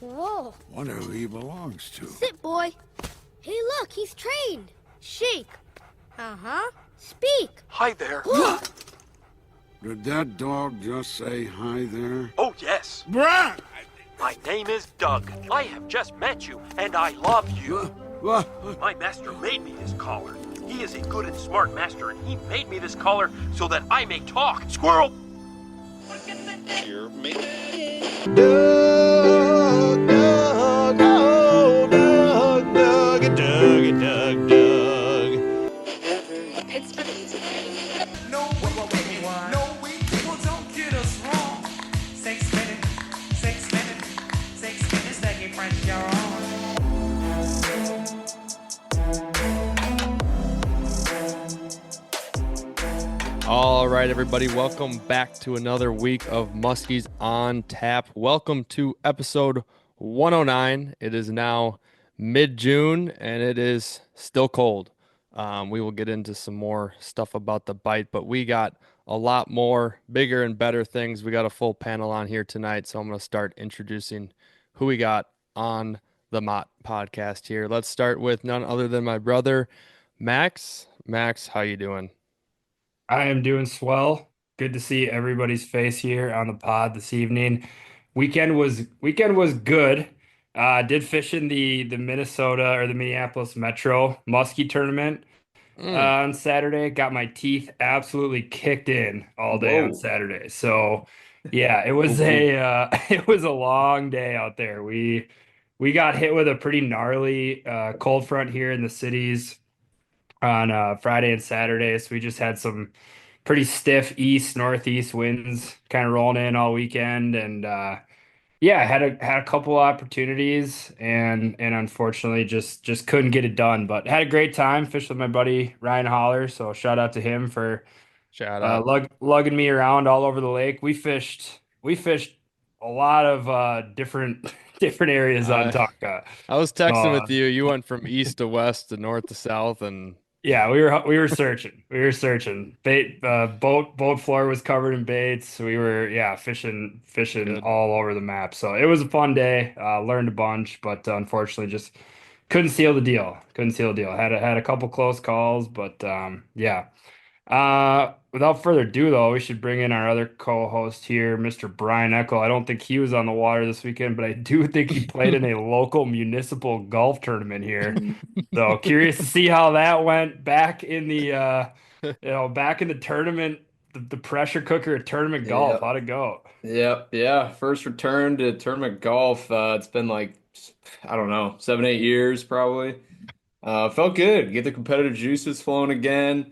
Whoa. Wonder who he belongs to. Sit, boy. Hey, look, he's trained. Shake. Uh-huh. Speak. Hi there. Did that dog just say hi there? Oh, yes. Brad! My name is Doug. I have just met you, and I love you. My master made me this collar. He is a good and smart master, and he made me this collar so that I may talk. Squirrel! Here, me. Doug, Doug, oh, Doug, Doug, Doug, Doug, Doug. No, we people don't get us wrong. 6 minutes, 6 minutes, 6 minutes, that get French, you're on. All right, everybody, welcome back to another week of Muskies on Tap. Welcome to episode 109. It is now mid-June, and it is still cold. We will get into some more stuff about the bite, but we got a lot more bigger and better things. We got a full panel on here tonight, so I'm going to start introducing who we got on the Mott podcast here. Let's start with none other than my brother, Max. Max, how you doing? I am doing swell. Good to see everybody's face here on the pod this evening. Weekend was good. Did fish in the Minnesota or the Minneapolis Metro Muskie tournament on Saturday. Got my teeth absolutely kicked in all day on Saturday. So yeah, it was it was a long day out there. We got hit with a pretty gnarly cold front here in the cities on Friday and Saturday. So we just had some pretty stiff northeast winds kind of rolling in all weekend. And yeah, had a couple opportunities and unfortunately just couldn't get it done. But had a great time. Fished with my buddy Ryan Holler. So shout out to him for lugging me around all over the lake. We fished a lot of different areas on Tonka. I was texting with you. You went from east to west to north to south, and yeah, we were searching. Bait boat floor was covered in baits. We were fishing Good. all over the map. So it was a fun day. Learned a bunch, but unfortunately just couldn't seal the deal. Had a couple close calls, but yeah. Without further ado, though, we should bring in our other co-host here, Mr. Brian Eckel. I don't think he was on the water this weekend, but I do think he played in a local municipal golf tournament here. So curious to see how that went back in the back in the tournament, the pressure cooker at tournament golf. Yep. How'd it go? Yeah. First return to tournament golf. It's been like, I don't know, 7, 8 years probably. Felt good. Get the competitive juices flowing again.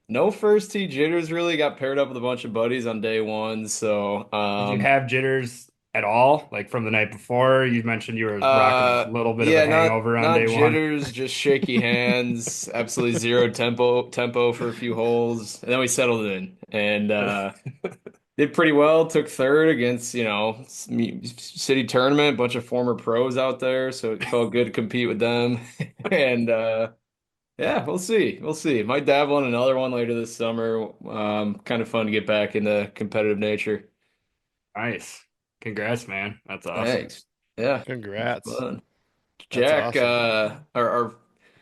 No first tee jitters really. Got paired up with a bunch of buddies on day one. So Did you have jitters at all? Like from the night before? You mentioned you were rocking a little bit of a hangover on day not one. jitters, just shaky hands, absolutely zero tempo for a few holes. And then we settled in and did pretty well. Took third against, city tournament, bunch of former pros out there. So it felt good to compete with them. And yeah, we'll see. Might dabble in another one later this summer. Kind of fun to get back into competitive nature. Nice. Congrats, man. That's awesome. Thanks. Yeah. congrats. Fun. Jack, awesome. our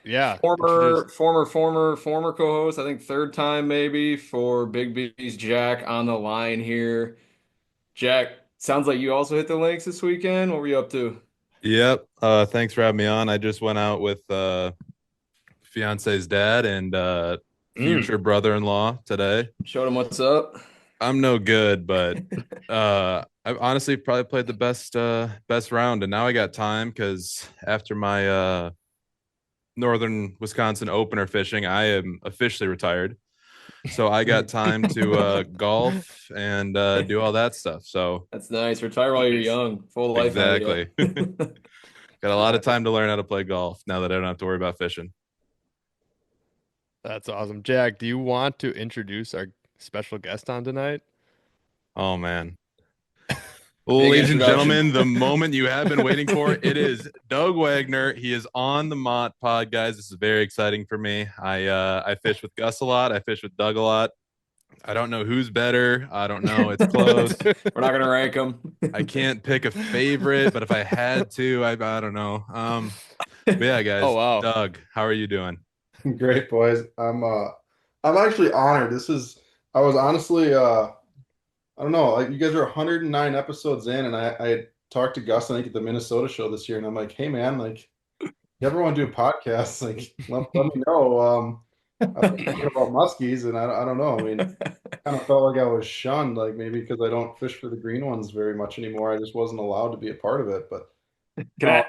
Yeah, former co-host, I think third time maybe for Big B's Jack on the line here. Jack, sounds like you also hit the links this weekend. What were you up to? Yep. Thanks for having me on. I just went out with fiance's dad and future brother-in-law today. Showed him what's up. I'm no good, but I honestly probably played the best round, and now I got time because after my Northern Wisconsin opener fishing, I am officially retired. So I got time to golf and do all that stuff. So That's nice. Retire while you're young. Full life. exactly. Got a lot of time to learn how to play golf now that I don't have to worry about fishing. That's awesome. Jack, do you want to introduce our special guest on tonight? Oh, man. Ladies and gentlemen, the moment you have been waiting for, it is Doug Wegner. He is on the Mott pod, guys. This is very exciting for me. I fish with Gus a lot. I fish with Doug a lot. I don't know who's better. I don't know. It's close. We're not gonna rank them. I can't pick a favorite, but if I had to, I don't know. But yeah, guys. Oh, wow. Doug, how are you doing? Great boys. I'm actually honored. I was honestly I don't know, like you guys are 109 episodes in and I had talked to Gus, I think, at the Minnesota show this year, and I'm like, hey man, like you ever want to do a podcast? Like let me know. I was thinking about muskies and I don't know. I mean, kind of felt like I was shunned, like maybe because I don't fish for the green ones very much anymore. I just wasn't allowed to be a part of it. But Can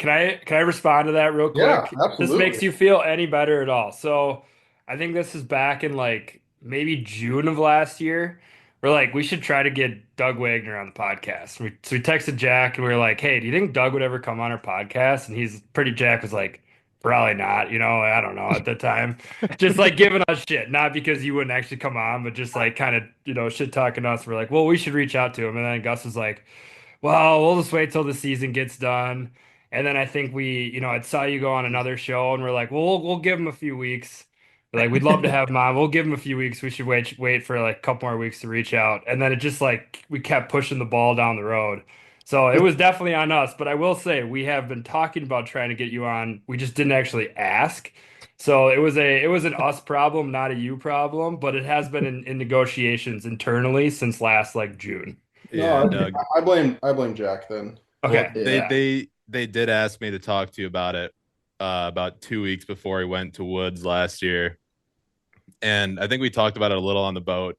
I respond to that real yeah, quick? This absolutely. makes you feel any better at all. So I think this is back in like maybe June of last year. We're like, we should try to get Doug Wegner on the podcast. So we texted Jack and we were like, hey, do you think Doug would ever come on our podcast? And Jack was like, probably not, I don't know at the time. Just like giving us shit, not because you wouldn't actually come on, but just like kind of, shit talking us. We're like, well, we should reach out to him. And then Gus was like, well, we'll just wait till the season gets done. And then I think I saw you go on another show, and we're like, well, we'll give him a few weeks. We're like, we'd love to have him on. We'll give him a few weeks. We should wait for like a couple more weeks to reach out. And then it just like we kept pushing the ball down the road. So it was definitely on us. But I will say we have been talking about trying to get you on. We just didn't actually ask. So it was an us problem, not a you problem. But it has been in negotiations internally since last like June. Yeah, No, Doug. I blame Jack then. Okay. Well, Yeah. they did ask me to talk to you about it about 2 weeks before he went to Woods last year. And I think we talked about it a little on the boat,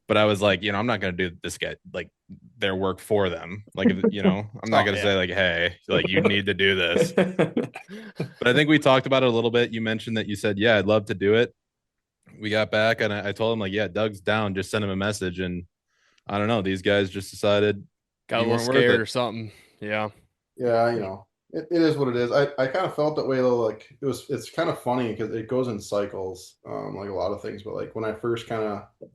but I was like, I'm not going to do this guy like their work for them. Like, I'm not going to say like, hey, like you need to do this. But I think we talked about it a little bit. You mentioned that you said, yeah, I'd love to do it. We got back and I told him like, yeah, Doug's down. Just send him a message. And I don't know. These guys just decided Got a you little weren't worth scared it. or something. Yeah. Yeah, it is what it is. I kind of felt that way though. Like it's kind of funny because it goes in cycles, like a lot of things. But like when I first kind of, I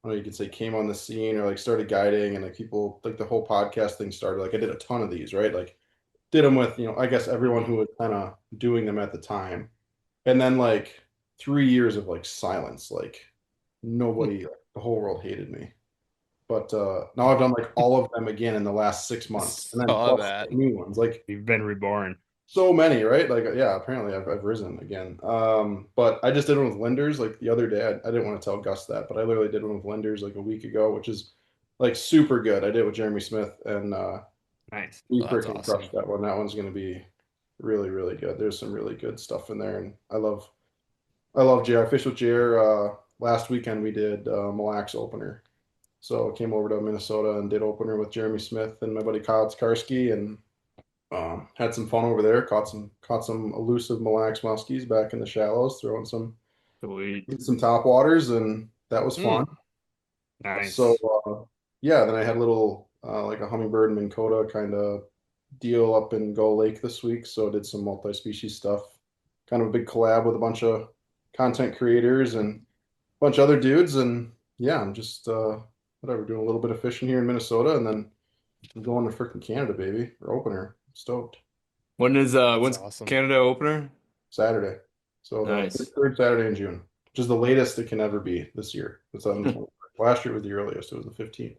don't know, you could say came on the scene or like started guiding and like people like the whole podcast thing started. Like I did a ton of these, right? Like did them with I guess everyone who was kind of doing them at the time, and then like 3 years of like silence, like nobody, like, the whole world hated me. But now I've done like all of them again in the last 6 months, and then Saw plus that. new ones. Like You've been reborn. so many, right? Like yeah, apparently I've risen again. But I just did one with Lenders like the other day. I didn't want to tell Gus that, but I literally did one with Lenders like a week ago, which is like super good. I did it with Jeremy Smith, and Nice. he Oh, that's freaking awesome. crushed that one. That one's going to be really, really good. There's some really good stuff in there, and I love Jer. I fished with Jer last weekend. We did Mille Lacs opener. So I came over to Minnesota and did opener with Jeremy Smith and my buddy Kyle Tkarsky, and had some fun over there. Caught some elusive Mille Lacs muskies back in the shallows, throwing some top waters, and that was fun. Nice. So yeah, then I had a little like a hummingbird and Minn Kota kind of deal up in Gull Lake this week. So I did some multi-species stuff, kind of a big collab with a bunch of content creators and a bunch of other dudes, and yeah, I'm just whatever, doing a little bit of fishing here in Minnesota, and then I'm going to freaking Canada, baby, for opener. Stoked. When's awesome. Canada opener? Saturday. So Nice. the third Saturday in June, which is the latest it can ever be this year. It's on the 23rd. Last year was the earliest. It was the 15th.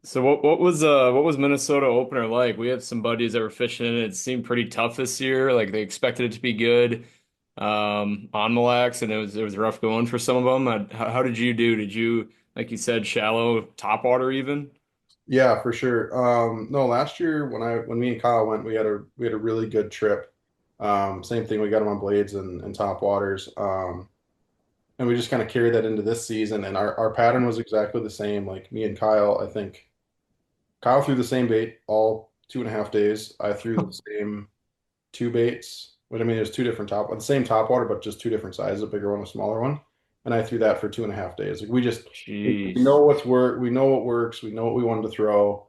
So what was Minnesota opener like? We had some buddies that were fishing in it. It seemed pretty tough this year. Like they expected it to be good on Mille Lacs, and it was rough going for some of them. How did you do? Did you, like you said, shallow top water even? Yeah, for sure. No, last year when me and Kyle went, we had a really good trip. Same thing, we got them on blades and top waters. And we just kind of carried that into this season, and our pattern was exactly the same. Like me and Kyle, I think Kyle threw the same bait all 2.5 days. I threw the same two baits. But I mean, there's two different the same top water, but just two different sizes, a bigger one, a smaller one. And I threw that for 2.5 days. Like we Jeez. know we know what works, we know what we wanted to throw,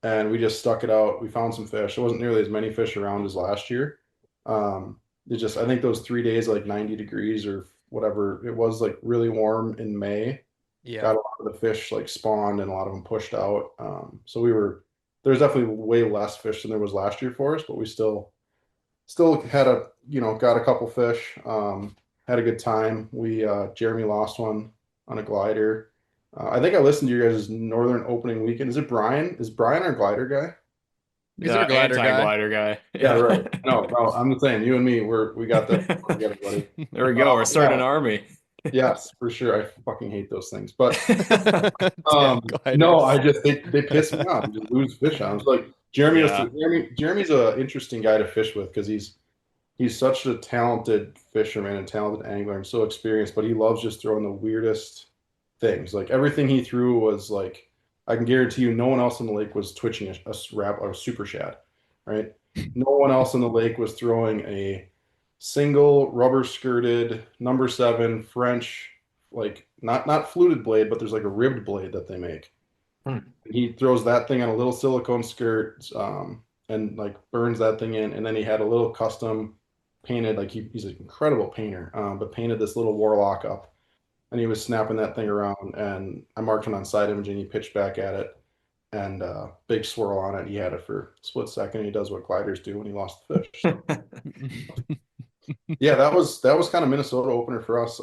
and we just stuck it out. We found some fish. There wasn't nearly as many fish around as last year. I think those 3 days, like 90 degrees or whatever, it was like really warm in May. Yeah. Got a lot of the fish like spawned and a lot of them pushed out. So there's definitely way less fish than there was last year for us, but we still had got a couple fish, had a good time. Jeremy lost one on a glider. I think I listened to your guys' Northern opening weekend. Is it Brian? Is Brian our glider guy? He's our glider guy. Anti-glider guy. Yeah, right. No, I'm the same. You and me, we got that together, buddy. There we go. We're starting an Yeah. army. Yes, for sure. I fucking hate those things. But Damn no, gliders. they piss me off. You just lose fish on. It's like Jeremy Yeah. Jeremy's a interesting guy to fish with because he's such a talented fisherman and talented angler and so experienced, but he loves just throwing the weirdest things. Like everything he threw was like, I can guarantee you, no one else in the lake was twitching a wrap or a super shad, right? No one else in the lake was throwing a single rubber skirted number 7 French, like not fluted blade, but there's like a ribbed blade that they make. He throws that thing on a little silicone skirt, and like burns that thing in, and then he had a little custom painted, like he's an incredible painter, but painted this little warlock up, and he was snapping that thing around, and I marked him on side image, and he pitched back at it, and big swirl on it. He had it for a split second. He does what gliders do when he lost the fish. So, yeah, that was kind of Minnesota opener for us.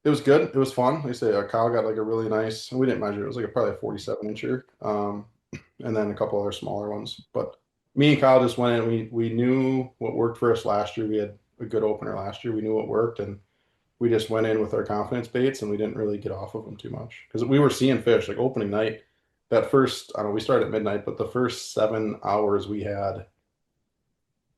It was good. It was fun. Like I say, Kyle got like a really nice. We didn't measure. It was like probably a 47 incher, and then a couple other smaller ones. But me and Kyle just went in. We knew what worked for us last year. We had a good opener last year. We knew what worked, and we just went in with our confidence baits, and we didn't really get off of them too much because we were seeing fish like opening night. That first, I don't know, we started at midnight, but the first 7 hours we had,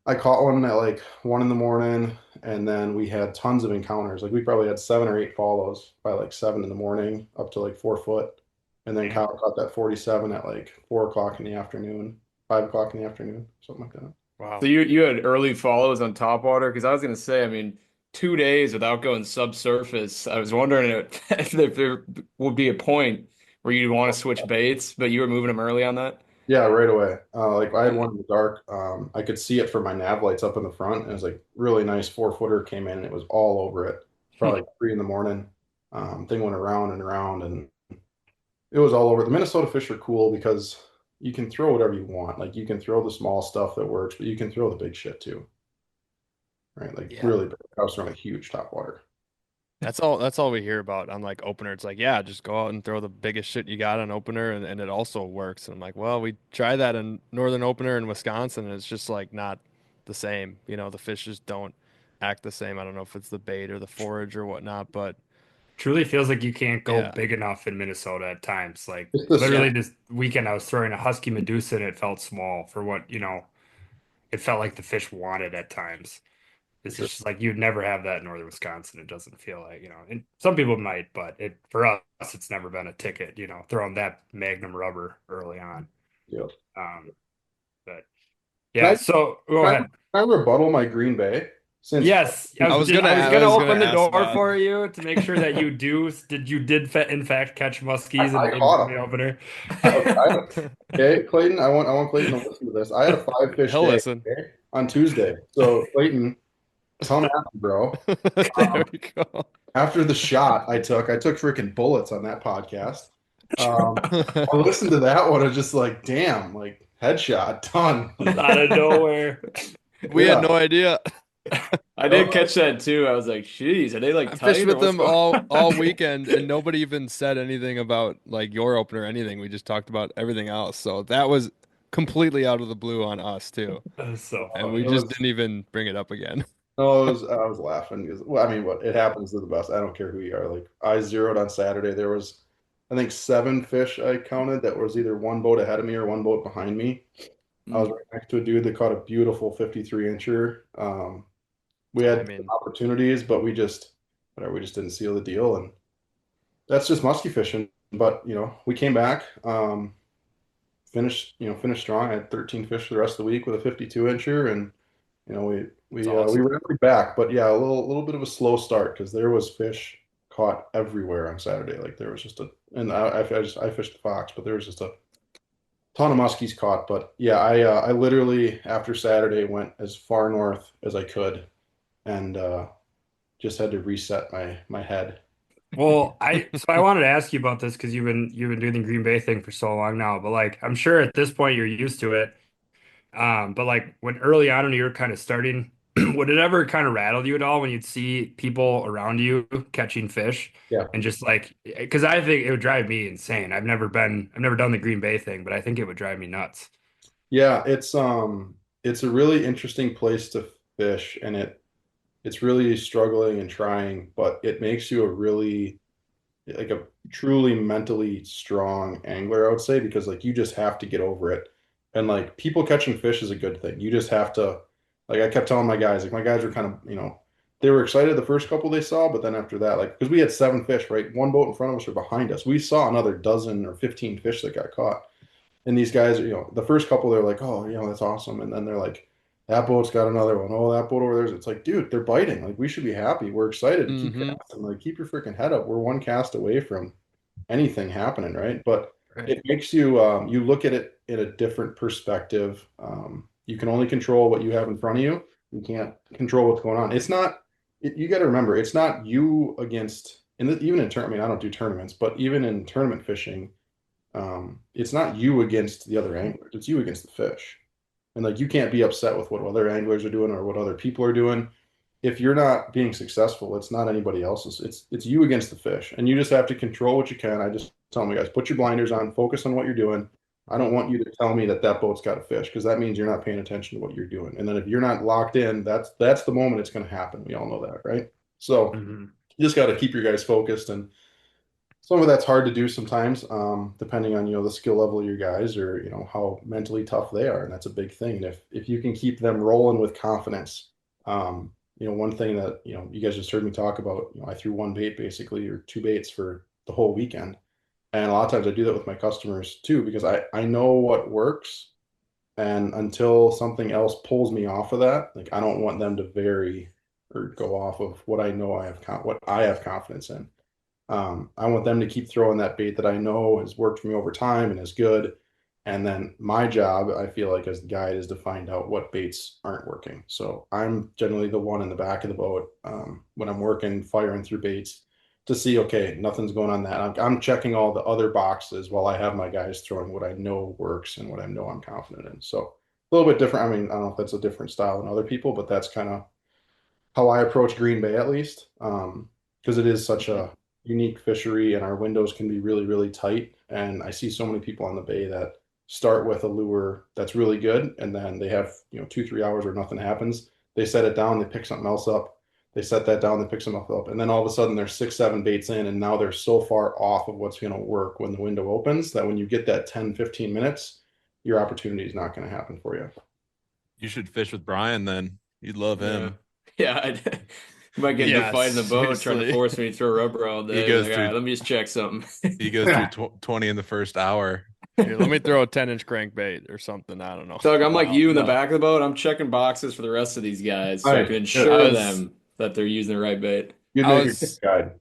I caught one at like 1 in the morning, and then we had tons of encounters. Like we probably had 7 or 8 follows by like 7 in the morning up to like 4 foot. And then Kyle caught that 47 at like 4 o'clock in the afternoon, 5 o'clock in the afternoon, something like that. Wow. So you had early follows on topwater? Because I was gonna say, I mean, 2 days without going subsurface. I was wondering if there would be a point where you'd want to switch baits, but you were moving them early on that. Yeah, right away. Like I had one in the dark. I could see it from my nav lights up in the front. And it was like really nice 4 footer came in and it was all over it. Probably like 3 in the morning. Thing went around and around and it was all over. The Minnesota fish are cool because you can throw whatever you want. Like you can throw the small stuff that works, but you can throw the big shit too. Right? Like Yeah. really big. I was throwing a huge top water. That's all we hear about on like opener. It's like, yeah, just go out and throw the biggest shit you got on opener and it also works. And I'm like, well, we tried that in northern opener in Wisconsin and it's just like not the same. You know, the fish just don't act the same. I don't know if it's the bait or the forage or whatnot, but Truly feels like you can't go yeah. big enough in Minnesota at times. Like It's the literally this weekend I was throwing a husky Medusa and it felt small for what, it felt like the fish wanted at times. It's Sure. just like you'd never have that in northern Wisconsin. It doesn't feel like, and some people might, but it for us, it's never been a ticket, throwing that Magnum rubber early on. Yeah. But Can yeah, I, so go can I, ahead. can I rebuttal my Green Bay? Since Yes, I was gonna open the ask door that. for you to make sure that you in fact catch muskies I in caught the 'em. opener. Okay, Clayton, I want Clayton to listen to this. I had a 5 fish He'll day, listen. okay, on Tuesday. So Clayton, come at me, bro. There we go. After the shot I took freaking bullets on that podcast. I listened to that one. I was just like, damn, like headshot done. Out of nowhere. We Yeah. had no idea. I did catch that too. I was like, "Geez, are they like I tight fished or with what's them going on?" all weekend, and nobody even said anything about like your opener or anything. We just talked about everything else. So that was completely out of the blue on us too, That was so and funny. we just didn't even bring it up again. No, I was laughing because, well, I mean, what it happens to the best. I don't care who you are. Like I zeroed on Saturday. There was, I think, 7 fish I counted that was either one boat ahead of me or one boat behind me. I was right next to a dude that caught a beautiful 53 incher. We had opportunities, but we just didn't seal the deal, and that's just musky fishing. But we came back, finished strong. I had 13 fish the rest of the week with a 52 incher, and we awesome. rallied back. But yeah, a little bit of a slow start because there was fish caught everywhere on Saturday. Like there was just and I fished the Fox, but there was just a ton of muskies caught. But yeah, I literally after Saturday went as far north as I could, and just had to reset my head. Well, I wanted to ask you about this because you've been doing the Green Bay thing for so long now, but like I'm sure at this point you're used to it. But like when early on when you were kind of starting would it ever kind of rattle you at all when you'd see people around you catching fish Yeah. and just like, because I think it would drive me insane. I've never done the Green Bay thing, but I think it would drive me nuts. Yeah, it's a really interesting place to fish, and it's really struggling and trying, but it makes you a really like a truly mentally strong angler, I would say, because like you just have to get over it. And like people catching fish is a good thing. You just have to, like I kept telling my guys, like my guys were kind of, they were excited the first couple they saw, but then after that, like because we had 7 fish, right? One boat in front of us or behind us. We saw another dozen or 15 fish that got caught. And these guys, the first couple they're like, oh, that's awesome. And then they're like, that boat's got another one. Oh, that boat over there. It's like, dude, they're biting. Like we should be happy. We're excited to keep Mm-hmm. casting. Like keep your freaking head up. We're one cast away from anything happening, right? But Right. it makes you you look at it in a different perspective. You can only control what you have in front of you. You can't control what's going on. It's not. You got to remember, it's not you against. Even in tournament, I mean, I don't do tournaments, but even in tournament fishing, it's not you against the other anglers. It's you against the fish. And like you can't be upset with what other anglers are doing or what other people are doing. If you're not being successful, it's not anybody else's. It's you against the fish. And you just have to control what you can. I just tell my guys, put your blinders on, focus on what you're doing. I don't want you to tell me that that boat's got a fish because that means you're not paying attention to what you're doing. And then if you're not locked in, that's the moment it's going to happen. We all know that, right? So Mhm. you just got to keep your guys focused, and some of that's hard to do sometimes, depending on the skill level of your guys or how mentally tough they are, and that's a big thing. And if you can keep them rolling with confidence, one thing that you guys just heard me talk about, I threw one bait basically or two baits for the whole weekend, and a lot of times I do that with my customers too because I know what works, and until something else pulls me off of that, like I don't want them to vary or go off of what I know what I have confidence in. I want them to keep throwing that bait that I know has worked for me over time and is good. And then my job, I feel like as the guide, is to find out what baits aren't working. So I'm generally the one in the back of the boat when I'm working, firing through baits to see, okay, nothing's going on that. I'm checking all the other boxes while I have my guys throwing what I know works and what I know I'm confident in. So a little bit different. I mean, I don't know if that's a different style than other people, but that's kind of how I approach Green Bay at least, because it is such a unique fishery and our windows can be really, really tight. And I see so many people on the bay that start with a lure that's really good, and then they have 2, 3 hours where nothing happens. They set it down, they pick something else up. They set that down, they pick something else up, and then all of a sudden they're 6, 7 baits in, and now they're so far off of what's going to work when the window opens that when you get that 10, 15 minutes, your opportunity is not going to happen for you. You should fish with Brian then. You'd love Yeah. him. Yeah, you might get into a Yeah, fight in the boat trying to seriously. force me to throw rubber all day. He goes Like, all through right, let me just check something. he goes through 20 in the first hour. Here, let me throw a 10-inch crankbait or something. I don't know. Doug, I'm like Wow, you in the no. back of the boat. I'm checking boxes for the rest of these guys so I Right. can Good. I ensure was, them that they're using the right bait. You'd I make a good was, guide.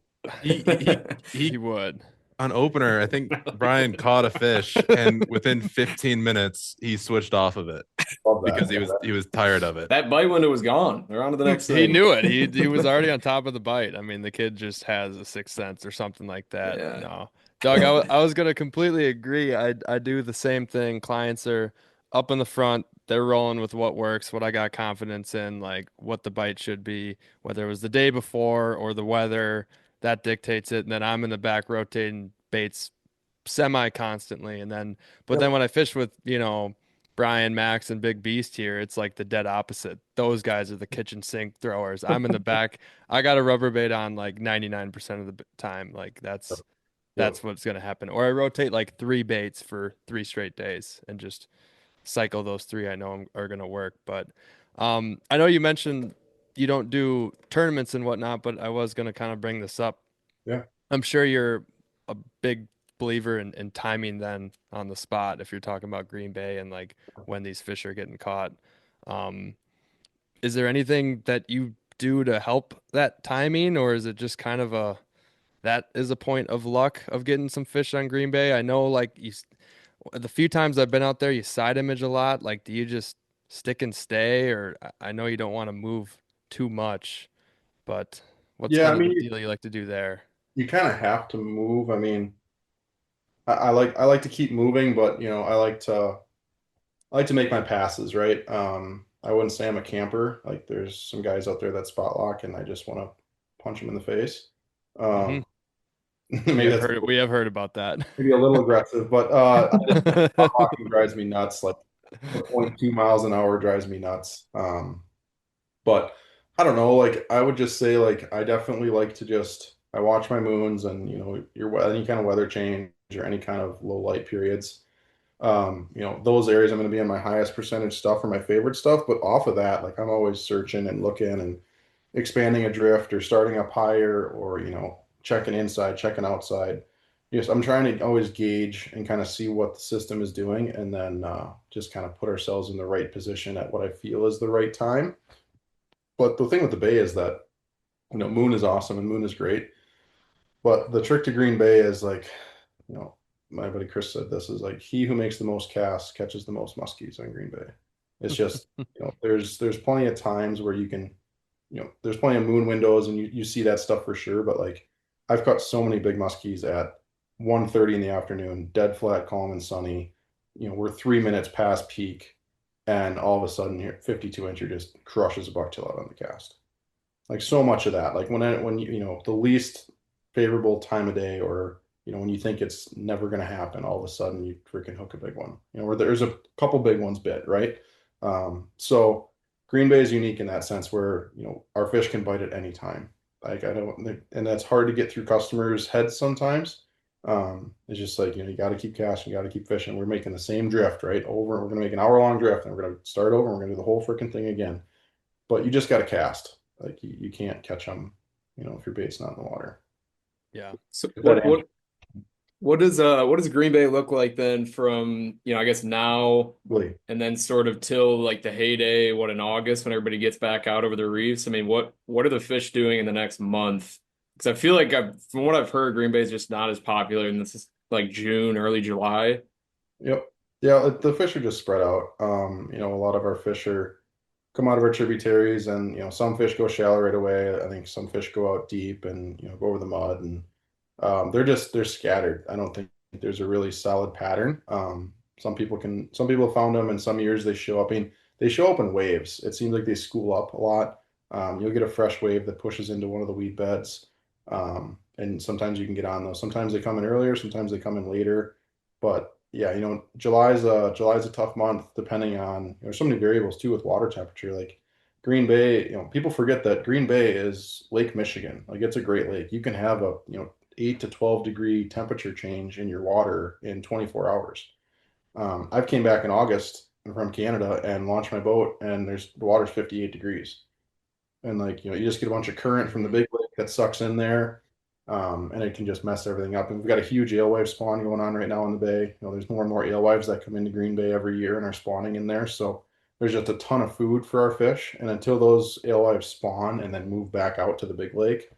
he He would. on opener, I think Brian caught a fish and within 15 minutes he switched off of it Love that. because he was tired of it. That bite window was gone. They're on to the next He thing. knew it. He was already on top of the bite. I mean, the kid just has a sixth sense or something like that. Yeah. No, Doug, I was gonna completely agree. I do the same thing. Clients are up in the front. They're rolling with what works, what I got confidence in, like what the bite should be, whether it was the day before or the weather, that dictates it. And then I'm in the back rotating baits semi constantly. But then when I fish with, Brian, Max, and Big Beast here, it's like the dead opposite. Those guys are the kitchen sink throwers. I'm in the back. I got a rubber bait on like 99% of the time. Like Yep. that's what's gonna happen. Or I rotate like 3 baits for 3 straight days and just cycle those three I know are gonna work. But I know you mentioned you don't do tournaments and whatnot, but I was gonna kind of bring this up. Yeah. I'm sure you're a big believer in timing then on the spot if you're talking about Green Bay and like when these fish are getting caught. Um, is there anything that you do to help that timing, or is it just kind of that is a point of luck of getting some fish on Green Bay? I know like the few times I've been out there, you side image a lot. Like, do you just stick and stay, or I know you don't want to move too much, but what's Yeah, I kind of the mean, deal you like to do there? you kind of have to move. I mean, I like to keep moving, but I like to make my passes, right? I wouldn't say I'm a camper. Like there's some guys out there that spot lock and I just want to punch them in the face. Hmm. Maybe that's We have heard about that. maybe a little aggressive, but I just spot locking drives me nuts. Like the 0.2 miles an hour drives me nuts. But I don't know, like I would just say like I definitely like to just I watch my moons and any kind of weather change or any kind of low light periods. Those areas I'm going to be in my highest percentage stuff or my favorite stuff. But off of that, like I'm always searching and looking and expanding a drift or starting up higher or, checking inside, checking outside. Yes, I'm trying to always gauge and kind of see what the system is doing and then just kind of put ourselves in the right position at what I feel is the right time. But the thing with the Bay is that, Moon is awesome and Moon is great. But the trick to Green Bay is like, you know, my buddy Chris said this is like he who makes the most casts catches the most muskies on Green Bay. It's just, there's plenty of times where you can, there's plenty of moon windows and you see that stuff for sure. But like I've caught so many big muskies at 1:30 in the afternoon, dead flat, calm and sunny. We're 3 minutes past peak, and all of a sudden here 52 incher just crushes a bucktail out on the cast. Like so much of that, like when the least favorable time of day, or when you think it's never going to happen, all of a sudden you freaking hook a big one. Where there's a couple big ones bit, right? So Green Bay is unique in that sense, where our fish can bite at any time. Like I don't, and that's hard to get through customers' heads sometimes. It's just like you got to keep casting, you got to keep fishing. We're making the same drift, right? Over, we're going to make an hour-long drift, and we're going to start over, and we're going to do the whole freaking thing again. But you just got to cast. Like you can't catch them, if your bait's not in the water. Yeah. So what does Green Bay look like then from, I guess now Really? and then sort of till like the heyday, in August when everybody gets back out over the reefs? I mean, what are the fish doing in the next month? Because I feel like from what I've heard, Green Bay is just not as popular, and this is like June, early July. Yep. Yeah, the fish are just spread out. A lot of our fish come out of our tributaries, and some fish go shallow right away. I think some fish go out deep and go over the mud, and they're scattered. I don't think there's a really solid pattern. Some people have found them, and some years they show up. I mean, they show up in waves. It seems like they school up a lot. You'll get a fresh wave that pushes into one of the weed beds, and sometimes you can get on those. Sometimes they come in earlier, sometimes they come in later. But yeah, July's a tough month depending on there's so many variables too with water temperature. Like Green Bay, people forget that Green Bay is Lake Michigan. Like it's a great lake. You can have a 8 to 12 degree temperature change in your water in 24 hours. I've came back in August from Canada and launched my boat, and the water's 58 degrees. And like, you just get a bunch of current from the big lake that sucks in there. And it can just mess everything up. And we've got a huge alewife spawn going on right now in the bay. There's more and more alewives that come into Green Bay every year and are spawning in there. So there's just a ton of food for our fish. And until those alewives spawn and then move back out to the big lake,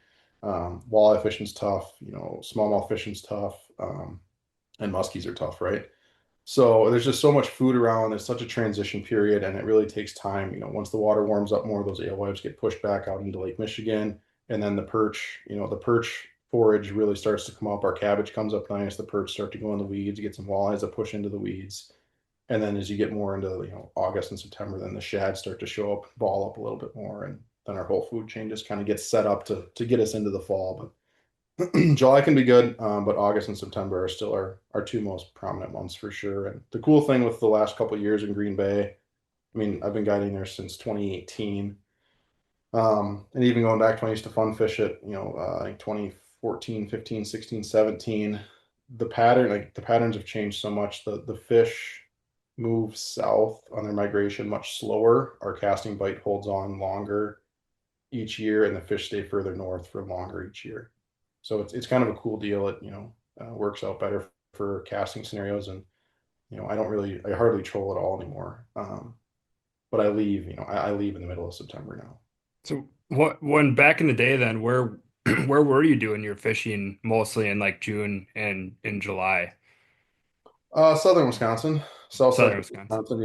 walleye fishing's tough, smallmouth fishing's tough, and muskies are tough, right? So there's just so much food around. There's such a transition period, and it really takes time. Once the water warms up more, those alewives get pushed back out into Lake Michigan, and then the perch, the perch forage really starts to come up. Our cabbage comes up nice. The perch start to go in the weeds. You get some walleyes that push into the weeds, and then as you get more into August and September, then the shad start to show up, ball up a little bit more, and then our whole food chain just kind of gets set up to get us into the fall. But July can be good, but August and September are still our two most prominent months for sure. And the cool thing with the last couple of years in Green Bay, I mean, I've been guiding there since 2018. And even going back to when I used to fun fish it, like 2014, 15, 16, 17, the patterns have changed so much. The fish move south on their migration much slower. Our casting bite holds on longer each year, and the fish stay further north for longer each year. So it's kind of a cool deal. It works out better for casting scenarios, and I hardly troll at all anymore. But I leave in the middle of September now. So when back in the day then, where where were you doing your fishing mostly in like June and in July? Southern Wisconsin, south side Southern of Wisconsin. Wisconsin,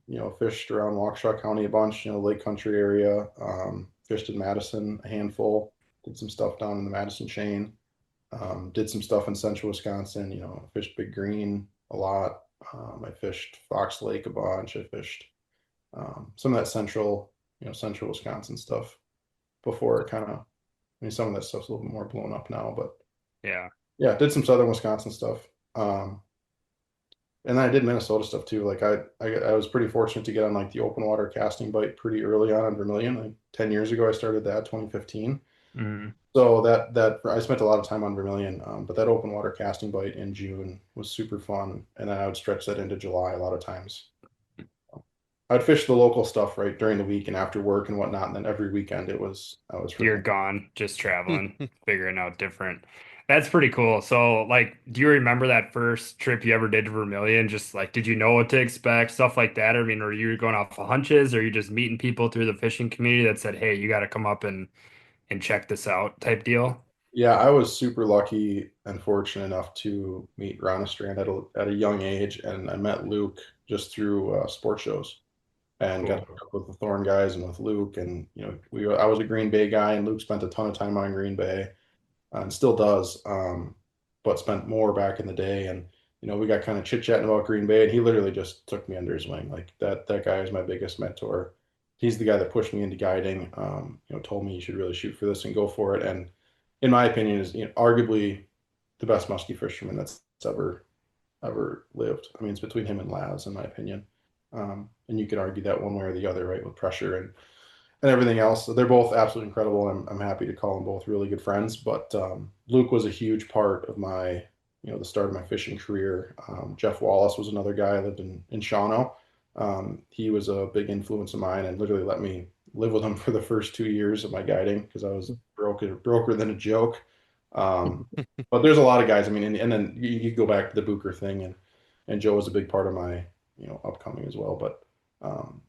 yeah. Fished around Waukesha County a bunch, Lake Country area. Fished in Madison a handful. Did some stuff down in the Madison chain. Did some stuff in central Wisconsin. Fished Big Green a lot. I fished Fox Lake a bunch. I fished some of that central Wisconsin stuff before it kind of, I mean, some of that stuff's a little bit more blown up now, but Yeah. yeah, did some southern Wisconsin stuff. And then I did Minnesota stuff too. Like I was pretty fortunate to get on like the open water casting bite pretty early on in Vermilion. Like 10 years ago, I started that 2015. Mhm. So that I spent a lot of time on Vermilion, but that open water casting bite in June was super fun, and then I would stretch that into July a lot of times. I'd fish the local stuff right during the week and after work and whatnot, and then every weekend I was You're freaking. gone, just traveling, figuring out different. That's pretty cool. So, like, do you remember that first trip you ever did to Vermilion? Just like, did you know what to expect, stuff like that? I mean, were you going off of hunches, or you just meeting people through the fishing community that said, "Hey, you got to come up and check this out," type deal? Yeah, I was super lucky and fortunate enough to meet Ron Strand at a young age, and I met Luke just through sports shows and got Cool. hooked up with the Thorn guys and with Luke, and I was a Green Bay guy, and Luke spent a ton of time on Green Bay, and still does, but spent more back in the day. And we got kind of chit chatting about Green Bay, and he literally just took me under his wing. Like that guy is my biggest mentor. He's the guy that pushed me into guiding. Told me you should really shoot for this and go for it. And in my opinion, is arguably the best muskie fisherman that's ever lived. I mean, it's between him and Laz, in my opinion. And you could argue that one way or the other, right, with pressure and everything else. So they're both absolutely incredible. I'm happy to call them both really good friends. But Luke was a huge part of the start of my fishing career. Jeff Wallace was another guy. I lived in Shawano. He was a big influence of mine and literally let me live with him for the first 2 years of my guiding because I was broker than a joke. But there's a lot of guys. I mean, and then you go back to the Booker thing, and Joe was a big part of my upcoming as well. But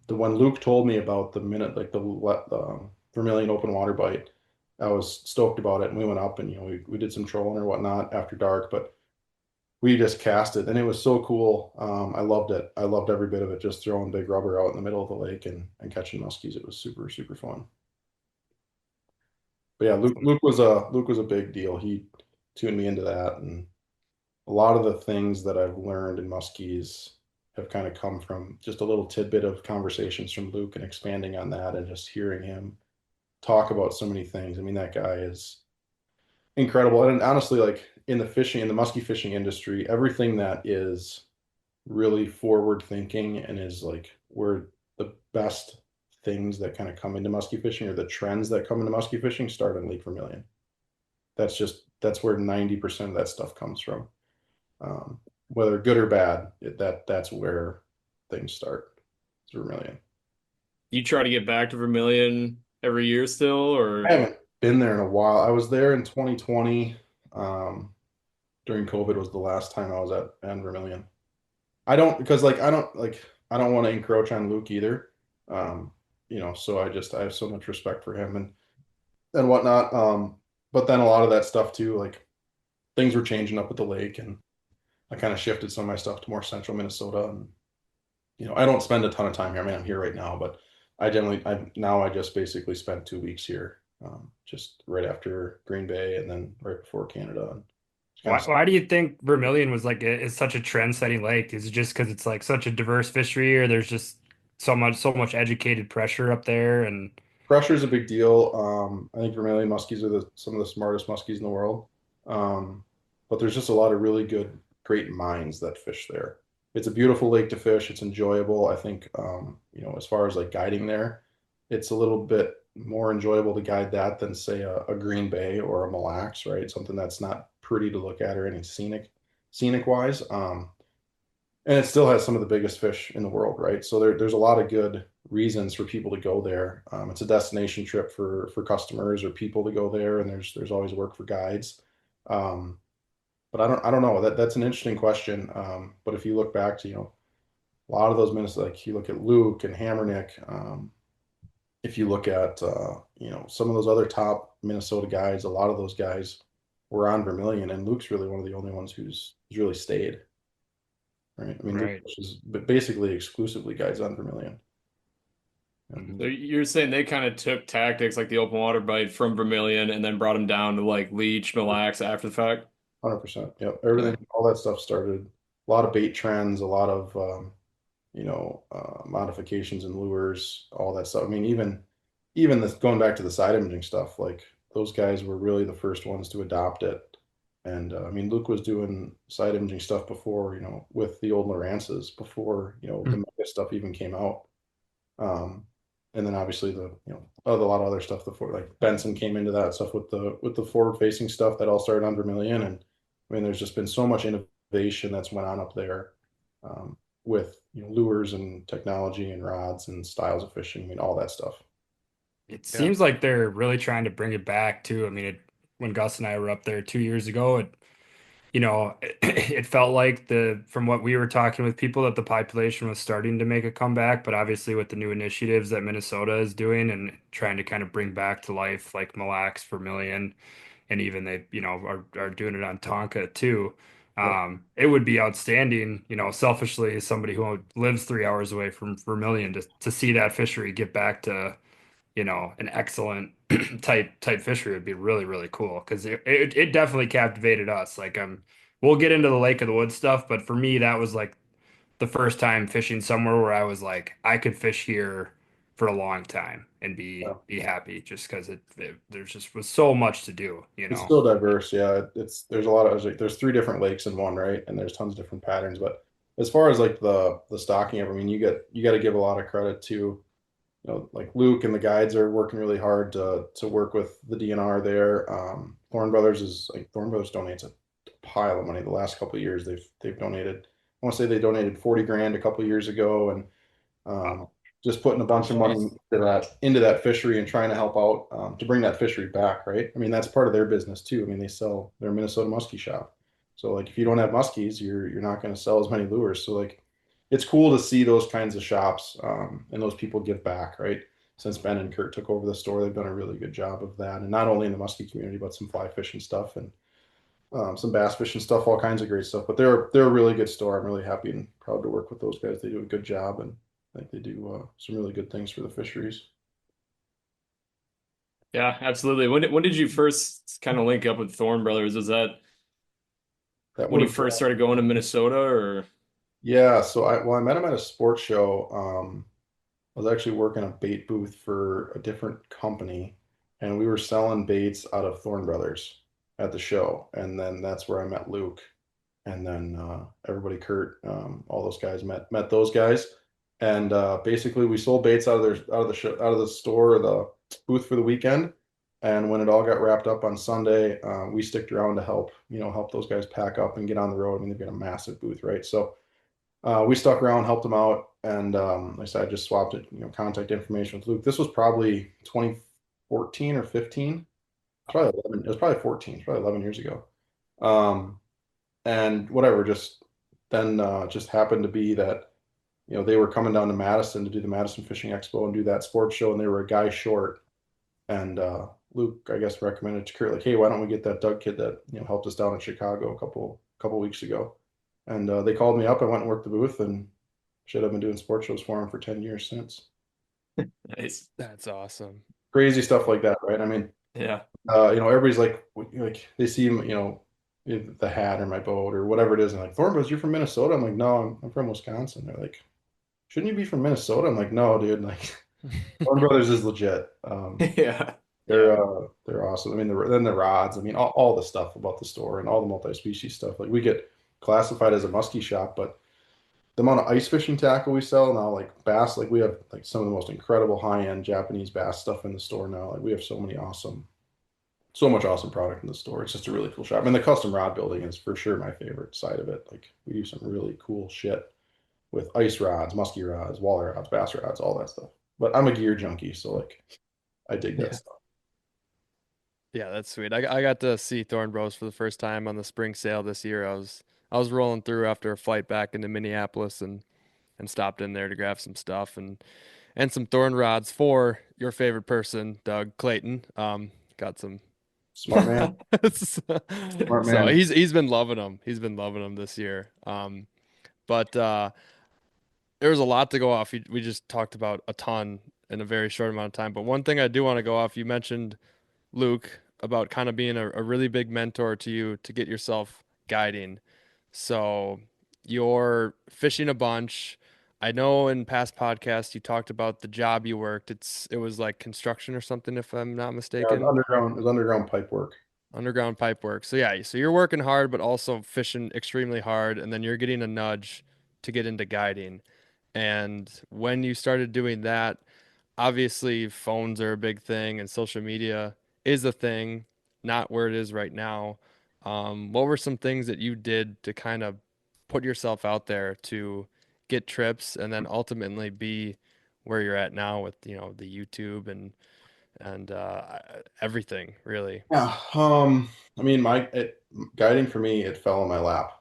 the one Luke told me about the minute, like the Vermilion open water bite, I was stoked about it, and we went up and we did some trolling or whatnot after dark, but we just cast it, and it was so cool. I loved it. I loved every bit of it. Just throwing big rubber out in the middle of the lake and catching muskies. It was super super fun. But yeah, Luke was a big deal. He tuned me into that, and a lot of the things that I've learned in muskies have kind of come from just a little tidbit of conversations from Luke and expanding on that and just hearing him talk about so many things. I mean, that guy is incredible. And honestly, like in the muskie fishing industry, everything that is really forward thinking and is like where the best things that kind of come into muskie fishing or the trends that come into muskie fishing start in Lake Vermilion. That's where 90% of that stuff comes from. Whether good or bad, that's where things start. It's Vermilion. You try to get back to Vermilion every year still, or I haven't been there in a while. I was there in 2020. During COVID was the last time I was at Vermilion. I don't because like I don't want to encroach on Luke either. So I have so much respect for him and whatnot. But then a lot of that stuff too, like things were changing up at the lake, and I kind of shifted some of my stuff to more central Minnesota. And I don't spend a ton of time here. I mean, I'm here right now, but I just basically spent 2 weeks here, just right after Green Bay and then right before Canada. And Why do you think Vermilion was like is such a trend-setting lake? Is it just because it's like such a diverse fishery, or there's just so much educated pressure up there? And pressure is a big deal. I think Vermilion muskies are some of the smartest muskies in the world. But there's just a lot of really great minds that fish there. It's a beautiful lake to fish. It's enjoyable. I think, as far as like guiding there, it's a little bit more enjoyable to guide that than say a Green Bay or a Mille Lacs, right? Something that's not pretty to look at or any scenic wise. And it still has some of the biggest fish in the world, right? So there's a lot of good reasons for people to go there. It's a destination trip for customers or people to go there, and there's always work for guides. But I don't know. That's an interesting question. But if you look back to a lot of those minutes, like you look at Luke and Hammernick, if you look at some of those other top Minnesota guys, a lot of those guys were on Vermilion, and Luke's really one of the only ones who's really stayed. Right. I mean, right. Luke is basically exclusively guides on Vermilion. so you're saying they kind of took tactics like the open water bite from Vermilion and then brought them down to like Leech, Mille Lacs after the fact? 100%. Yep. Everything, all that stuff started. A lot of bait trends, a lot of modifications and lures, all that stuff. I mean, even this going back to the side imaging stuff, like those guys were really the first ones to adopt it. And I mean, Luke was doing side imaging stuff before, with the old Lowrances before, the Mega stuff even came out. Um, and then obviously a lot of other stuff before, like Benson came into that stuff with the forward facing stuff that all started on Vermilion. And I mean, there's just been so much innovation that's went on up there, with lures and technology and rods and styles of fishing. I mean, all that stuff. It Yeah. seems like they're really trying to bring it back too. I mean, when Gus and I were up there 2 years ago, it felt like from what we were talking with people that the population was starting to make a comeback, but obviously with the new initiatives that Minnesota is doing and trying to kind of bring back to life like Mille Lacs, Vermilion, and even they, are doing it on Tonka too. Yep. It would be outstanding, selfishly as somebody who lives 3 hours away from Vermilion to see that fishery get back to an excellent type fishery would be really, really cool because it definitely captivated us. Like we'll get into the Lake of the Woods stuff, but for me that was like the first time fishing somewhere where I was like I could fish here for a long time and Yeah. be happy just because there's just was so much to do, It's still diverse. Yeah. There's a lot of, there's three different lakes in one, right? And there's tons of different patterns. But as far as like the stocking of, I mean, you got to give a lot of credit to, like Luke and the guides are working really hard to work with the DNR there. Thorn Brothers donates a pile of money. The last couple of years they've donated. I want to say they donated 40 grand a couple of years ago, and just putting a bunch of money into that fishery and trying to help out, to bring that fishery back. Right. I mean, that's part of their business too. I mean, they sell their Minnesota muskie shop. So like if you don't have muskies, you're not going to sell as many lures. So like it's cool to see those kinds of shops, and those people give back, right? Since Ben and Kurt took over the store, they've done a really good job of that, and not only in the muskie community, but some fly fishing stuff and, some bass fishing stuff, all kinds of great stuff. But they're a really good store. I'm really happy and proud to work with those guys. They do a good job, and I think they do, some really good things for the fisheries. Yeah, absolutely. When did you first kind of link up with Thorn Brothers? Was that That when would you have, first started going to Minnesota or? yeah. So I met him at a sports show. I was actually working a bait booth for a different company, and we were selling baits out of Thorn Brothers at the show. And then that's where I met Luke, and then, everybody, Kurt, all those guys met those guys, and, basically we sold baits out of the store or the booth for the weekend. And when it all got wrapped up on Sunday, we sticked around to help those guys pack up and get on the road. I mean, they've got a massive booth, right? So, we stuck around, helped him out, and, like I said, I just swapped it, contact information with Luke. This was probably 2014 or 15. Probably 11. It was probably 14. It's probably 11 years ago. Um, and whatever, just happened to be that they were coming down to Madison to do the Madison Fishing Expo and do that sports show, and they were a guy short. And, Luke, I guess, recommended to Kurt, like, hey, why don't we get that Doug kid that helped us down in Chicago a couple weeks ago? And, they called me up. I went and worked the booth, and shit, I've been doing sports shows for him for 10 years since. Nice. That's awesome. Crazy stuff like that, right? I mean, Yeah. everybody's like they see him, the hat or my boat or whatever it is, and like, Thornbos, you're from Minnesota? I'm like, no, I'm from Wisconsin. They're like, shouldn't you be from Minnesota? I'm like, no, dude. Like, Thorn Brothers is legit. Yeah. They're awesome. I mean, then the rods. I mean, all the stuff about the store and all the multi-species stuff. Like, we get classified as a muskie shop, but the amount of ice fishing tackle we sell now, like bass, like we have like some of the most incredible high-end Japanese bass stuff in the store now. Like, we have so much awesome product in the store. It's just a really cool shop. And the custom rod building is for sure my favorite side of it. Like, we do some really cool shit with ice rods, musky rods, walleye rods, bass rods, all that stuff. But I'm a gear junkie, so like I dig that stuff. Yeah, that's sweet. I got to see Thorn Bros for the first time on the spring sale this year. I was rolling through after a flight back into Minneapolis and stopped in there to grab some stuff and some thorn rods for your favorite person, Doug Clayton. Got some Smart man. Smart so man. he's been loving them. He's been loving them this year. But there was a lot to go off. We just talked about a ton in a very short amount of time. But one thing I do want to go off, you mentioned Luke about kind of being a really big mentor to you to get yourself guiding. So you're fishing a bunch. I know in past podcasts you talked about the job you worked. It was like construction or something, if I'm not Yeah, mistaken. it was underground pipe work. Underground pipe work. So yeah, so you're working hard, but also fishing extremely hard, and then you're getting a nudge to get into guiding. And when you started doing that, obviously phones are a big thing and social media is a thing, not where it is right now. What were some things that you did to kind of put yourself out there to get trips and then ultimately be where you're at now with, the YouTube and everything really? Yeah. I mean, guiding for me, it fell in my lap.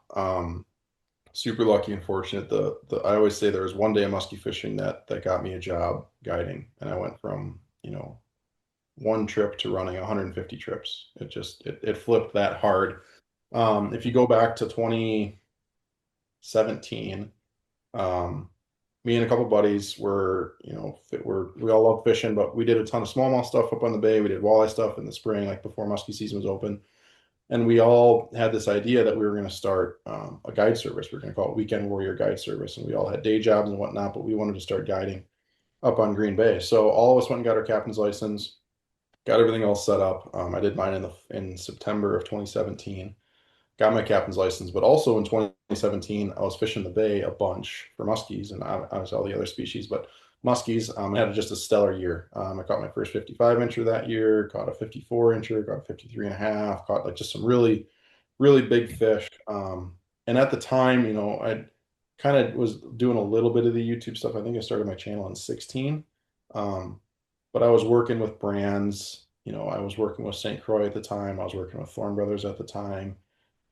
Super lucky and fortunate. I always say there was one day of muskie fishing that got me a job guiding, and I went from, one trip to running 150 trips. It flipped that hard. If you go back to 2017, me and a couple buddies we all love fishing, but we did a ton of smallmouth stuff up on the bay. We did walleye stuff in the spring, like before muskie season was open. And we all had this idea that we were going to start a guide service. We are going to call it Weekend Warrior Guide Service. And we all had day jobs and whatnot, but we wanted to start guiding up on Green Bay. So all of us went and got our captain's license, got everything all set up. I did mine in September of 2017, got my captain's license, but also in 2017, I was fishing the bay a bunch for muskies and obviously all the other species, but muskies. I had just a stellar year. I caught my first 55 incher that year, caught a 54 incher, got a 53 and a half, caught like just some really, really big fish. And at the time, I kind of was doing a little bit of the YouTube stuff. I think I started my channel in 16. But I was working with brands, I was working with St. Croix at the time. I was working with Thorn Brothers at the time.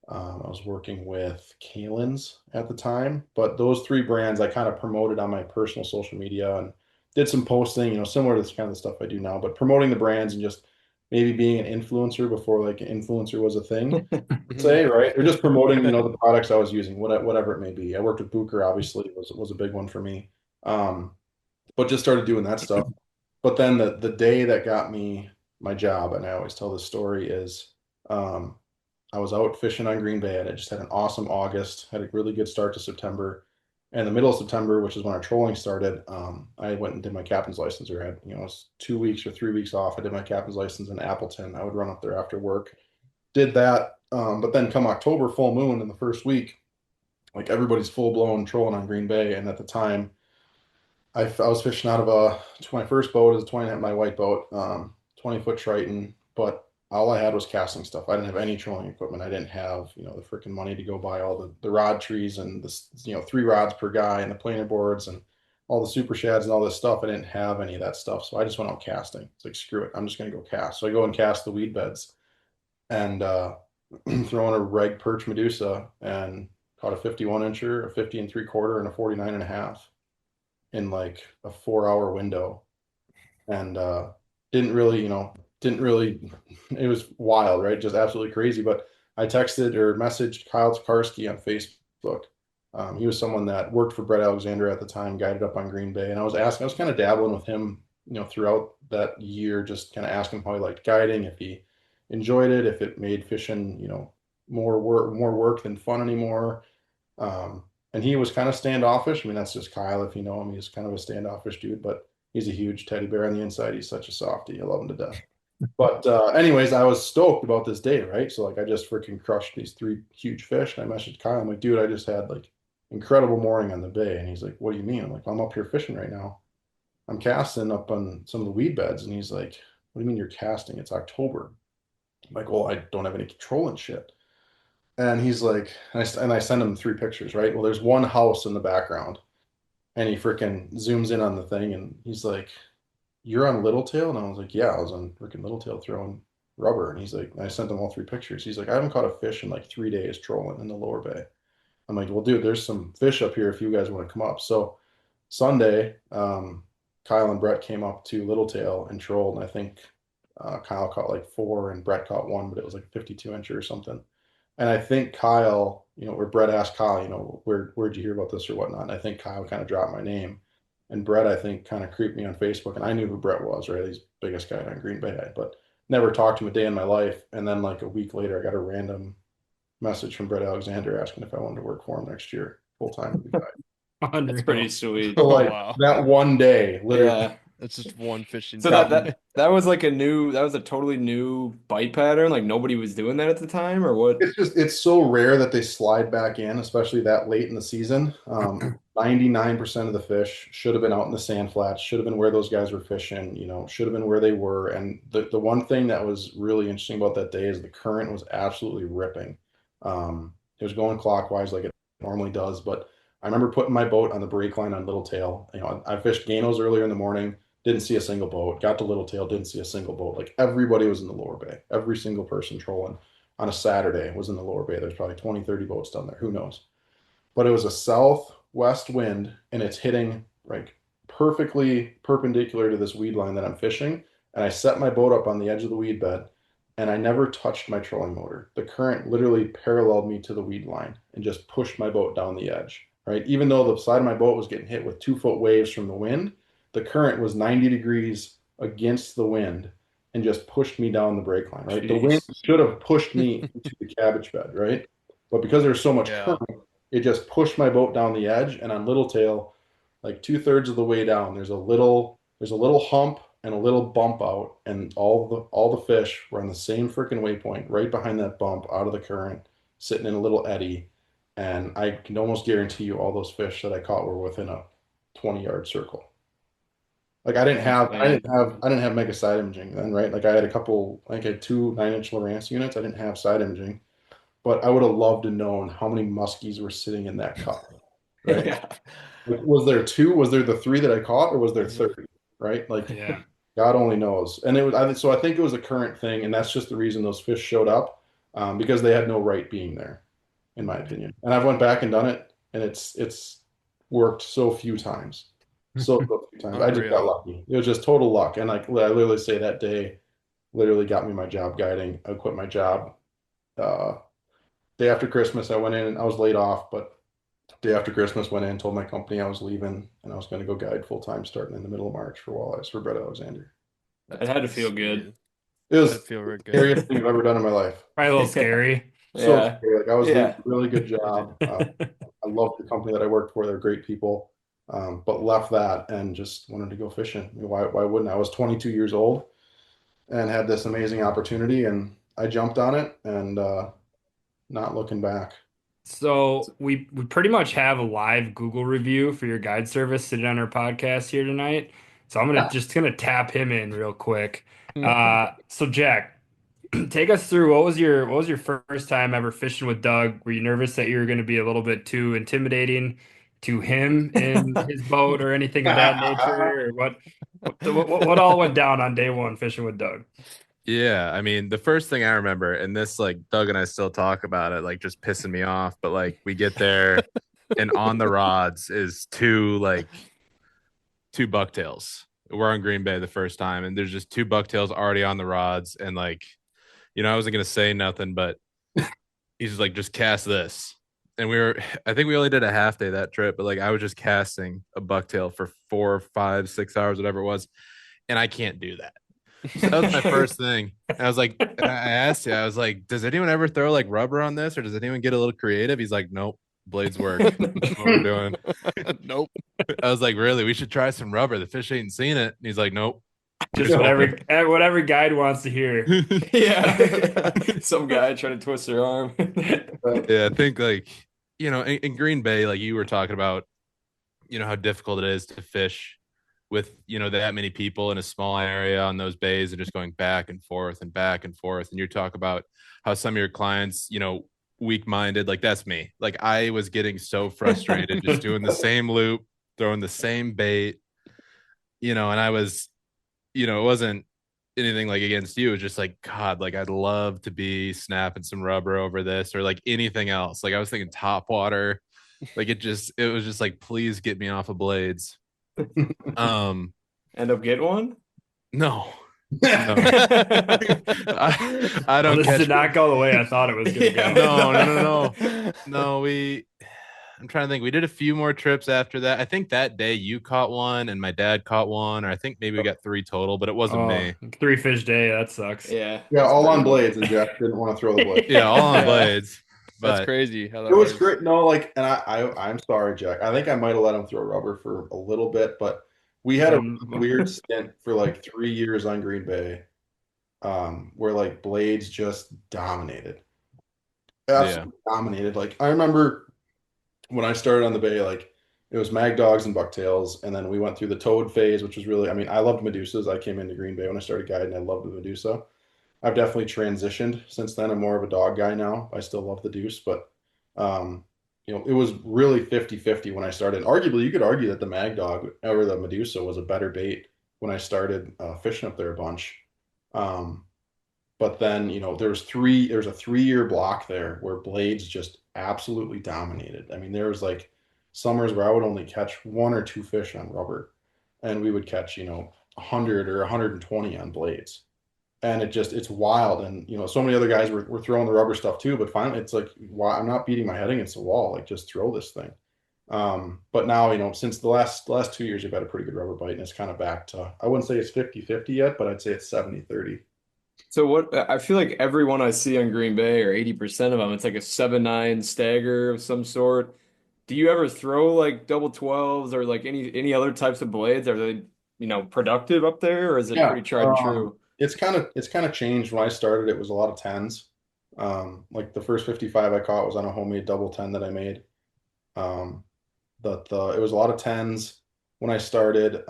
I was working with Kalen's at the time, but those three brands I kind of promoted on my personal social media and did some posting, similar to this kind of stuff I do now, but promoting the brands and just maybe being an influencer before like an influencer was a thing, say, right? Or just promoting, the products I was using, whatever it may be. I worked with Booker, obviously, was a big one for me. But just started doing that stuff. But then the day that got me my job, and I always tell this story, is I was out fishing on Green Bay, and I just had an awesome August, had a really good start to September. And the middle of September, which is when our trolling started, I went and did my captain's license, or had, it was 2 weeks or 3 weeks off. I did my captain's license in Appleton. I would run up there after work, did that. But then come October, full moon in the first week, like everybody's full blown trolling on Green Bay. And at the time, I was fishing out of my first boat is a 20, my white boat, 20-foot Triton, but all I had was casting stuff. I didn't have any trolling equipment. I didn't have, the freaking money to go buy all the rod trees and this, 3 rods per guy and the planer boards and all the super shads and all this stuff. I didn't have any of that stuff. So I just went out casting. It's like, screw it. I'm just going to go cast. So I go and cast the weed beds and throw in a reg perch Medusa and caught a 51 incher, a 50 and 3/4 and a 49 and a half in like a 4-hour window. And didn't really, it was wild, right? Just absolutely crazy. But I texted or messaged Kyle Tokarski on Facebook. He was someone that worked for Brett Alexander at the time, guided up on Green Bay. And I was kind of dabbling with him, throughout that year, just kind of asking him how he liked guiding, if he enjoyed it, if it made fishing, more work than fun anymore. And he was kind of standoffish. I mean, that's just Kyle. If you know him, he's kind of a standoffish dude, but he's a huge teddy bear on the inside. He's such a softie. I love him to death. But anyways, I was stoked about this day, right? So like I just freaking crushed these 3 huge fish. And I messaged Kyle. I'm like, dude, I just had like incredible morning on the bay. And he's like, what do you mean? I'm like, I'm up here fishing right now. I'm casting up on some of the weed beds. And he's like, what do you mean you're casting? It's October. I'm like, well, I don't have any control and shit. And he's like, and I send him 3 pictures, right? Well, there's one house in the background. And he freaking zooms in on the thing and he's like, you're on Littletail? And I was like, yeah, I was on freaking Littletail throwing rubber. And he's like, and I sent him all 3 pictures. He's like, I haven't caught a fish in like 3 days trolling in the lower bay. I'm like, well, dude, there's some fish up here if you guys want to come up. So Sunday, Kyle and Brett came up to Littletail and trolled. And I think Kyle caught like 4 and Brett caught 1, but it was like 52 incher or something. And I think Kyle, where Brett asked Kyle, where'd you hear about this or whatnot? And I think Kyle kind of dropped my name. And Brett, I think, kind of creeped me on Facebook. And I knew who Brett was, right? He's the biggest guy on Green Bay, but never talked to him a day in my life. And then like a week later, I got a random message from Brett Alexander asking if I wanted to work for him next year full time. That's pretty sweet. So like wow. that one day, literally. Yeah. That's just one fishing. So that was like that was a totally new bite pattern. Like nobody was doing that at the time, or what? It's so rare that they slide back in, especially that late in the season. 99% of the fish should have been out in the sand flats, should have been where those guys were fishing, should have been where they were. And the one thing that was really interesting about that day is the current was absolutely ripping. It was going clockwise like it normally does, but I remember putting my boat on the brake line on Little Tail. I fished Ganos earlier in the morning, didn't see a single boat. Got to Little Tail, didn't see a single boat. Like everybody was in the lower bay. Every single person trolling on a Saturday was in the lower bay. There's probably 20, 30 boats down there. Who knows? But it was a southwest wind and it's hitting like perfectly perpendicular to this weed line that I'm fishing. And I set my boat up on the edge of the weed bed and I never touched my trolling motor. The current literally paralleled me to the weed line and just pushed my boat down the edge, right? Even though the side of my boat was getting hit with 2-foot waves from the wind, the current was 90 degrees against the wind and just pushed me down the brake line, right? Jeez. The wind should have pushed me into the cabbage bed, right? But because there's so much current, it just pushed my boat down the edge. And on Little Tail, like 2/3 of the way down, there's a little hump and a little bump out, and all the fish were on the same freaking waypoint, right behind that bump, out of the current, sitting in a little eddy. And I can almost guarantee you all those fish that I caught were within a 20-yard circle. Like I didn't have mega side imaging then, right? Like I had I had 2 9-inch Lowrance units. I didn't have side imaging, but I would have loved to known how many muskies were sitting in that cup, right? Yeah. Like, was there 2? Was there the 3 that I caught, or was there 30? Right? Like, Yeah. God only knows. And so I think it was a current thing, and that's just the reason those fish showed up, because they had no right being there, in my opinion. And I've went back and done it, and it's worked so few times. So few times. I just got lucky. It was just total luck. And I literally say that day literally got me my job guiding. I quit my job. Day after Christmas, I went in and I was laid off, but day after Christmas, went in, told my company I was leaving and I was going to go guide full time starting in the middle of March for walleyes for Brett Alexander. It had to feel good. It was the feel really good. scariest thing I've ever done in my life. Probably a little scary. So Yeah. scary. Like I was doing a really good job. I love the company that I worked for. They're great people. But left that and just wanted to go fishing. Why wouldn't I? I was 22 years old and had this amazing opportunity, and I jumped on it and not looking back. So we pretty much have a live Google review for your guide service sitting on our podcast here tonight. So I'm just gonna tap him in real quick. So Jack, take us through what was your first time ever fishing with Doug? Were you nervous that you were going to be a little bit too intimidating to him in his boat or anything of that nature? Or what all went down on day one fishing with Doug? Yeah, I mean, the first thing I remember, and this, like, Doug and I still talk about it, like, just pissing me off, but, like, we get there, and on the rods is two bucktails. We're on Green Bay the first time, and there's just 2 bucktails already on the rods, and, like, I wasn't going to say nothing, but he's just like, just cast this. And I think we only did a half day that trip, but, like, I was just casting a bucktail for 4, 5, 6 hours, whatever it was, and I can't do that. So that was my first thing. And I was like, I asked you, I was like, does anyone ever throw like rubber on this, or does anyone get a little creative? He's like, nope, blades work. That's what we're doing. Nope. I was like, really? We should try some rubber. The fish ain't seen it. And he's like, nope. Just whatever guide wants to hear. Yeah. Some guy trying to twist their arm. Yeah, I think, like, in Green Bay, like you were talking about, how difficult it is to fish with, that many people in a small area on those bays and just going back and forth and back and forth. And you talk about how some of your clients, weak-minded, like that's me. Like I was getting so frustrated just doing the same loop, throwing the same bait, and I was, it wasn't anything like against you. It was just like, God, like I'd love to be snapping some rubber over this or like anything else. Like I was thinking top water, like it was just like, please get me off of blades. End up getting one? No. I don't. Well, this did not go the way I thought it was going to go. No. I'm trying to think. We did a few more trips after that. I think that day you caught one and my dad caught one, or I think maybe we got 3 total, but it wasn't me. 3 fish day. That sucks. Yeah. Yeah, all on blades, and Jack didn't want to throw the blades. Yeah, all on blades. That's But crazy how that It was works. great. No, like, and I'm sorry, Jack. I think I might have let him throw rubber for a little bit, but we had a weird stint for like 3 years on Green Bay, where like blades just dominated, yeah, absolutely dominated. Like I remember when I started on the Bay, like it was Mag Dogs and Bucktails, and then we went through the Toad phase, which was really, I mean, I loved Medusas. I came into Green Bay when I started guiding. I loved the Medusa. I've definitely transitioned since then. I'm more of a dog guy now. I still love the deuce, but um, it was really 50-50 when I started. Arguably, you could argue that the Mag Dog or the Medusa was a better bait when I started fishing up there a bunch. Um, but then, there was a 3 year block there where blades just absolutely dominated. I mean, there was like summers where I would only catch one or two fish on rubber, and we would catch, 100 or 120 on blades, and it's wild. And so many other guys were throwing the rubber stuff too, but finally it's like, why I'm not beating my head against the wall, like just throw this thing. But now, since the last 2 years we've had a pretty good rubber bite, and it's kind of back to, I wouldn't say it's 50-50 yet, but I'd say it's 70-30. So what I feel like everyone I see on Green Bay, or 80% of them, it's like a 7-9 stagger of some sort. Do you ever throw like double 12s or like any other types of blades? Are they, productive up there, or is it Yeah, pretty tried and true? it's kind of changed. When I started, it was a lot of tens. Like the first 55 I caught was on a homemade double 10 that I made. Um, but it was a lot of tens when I started.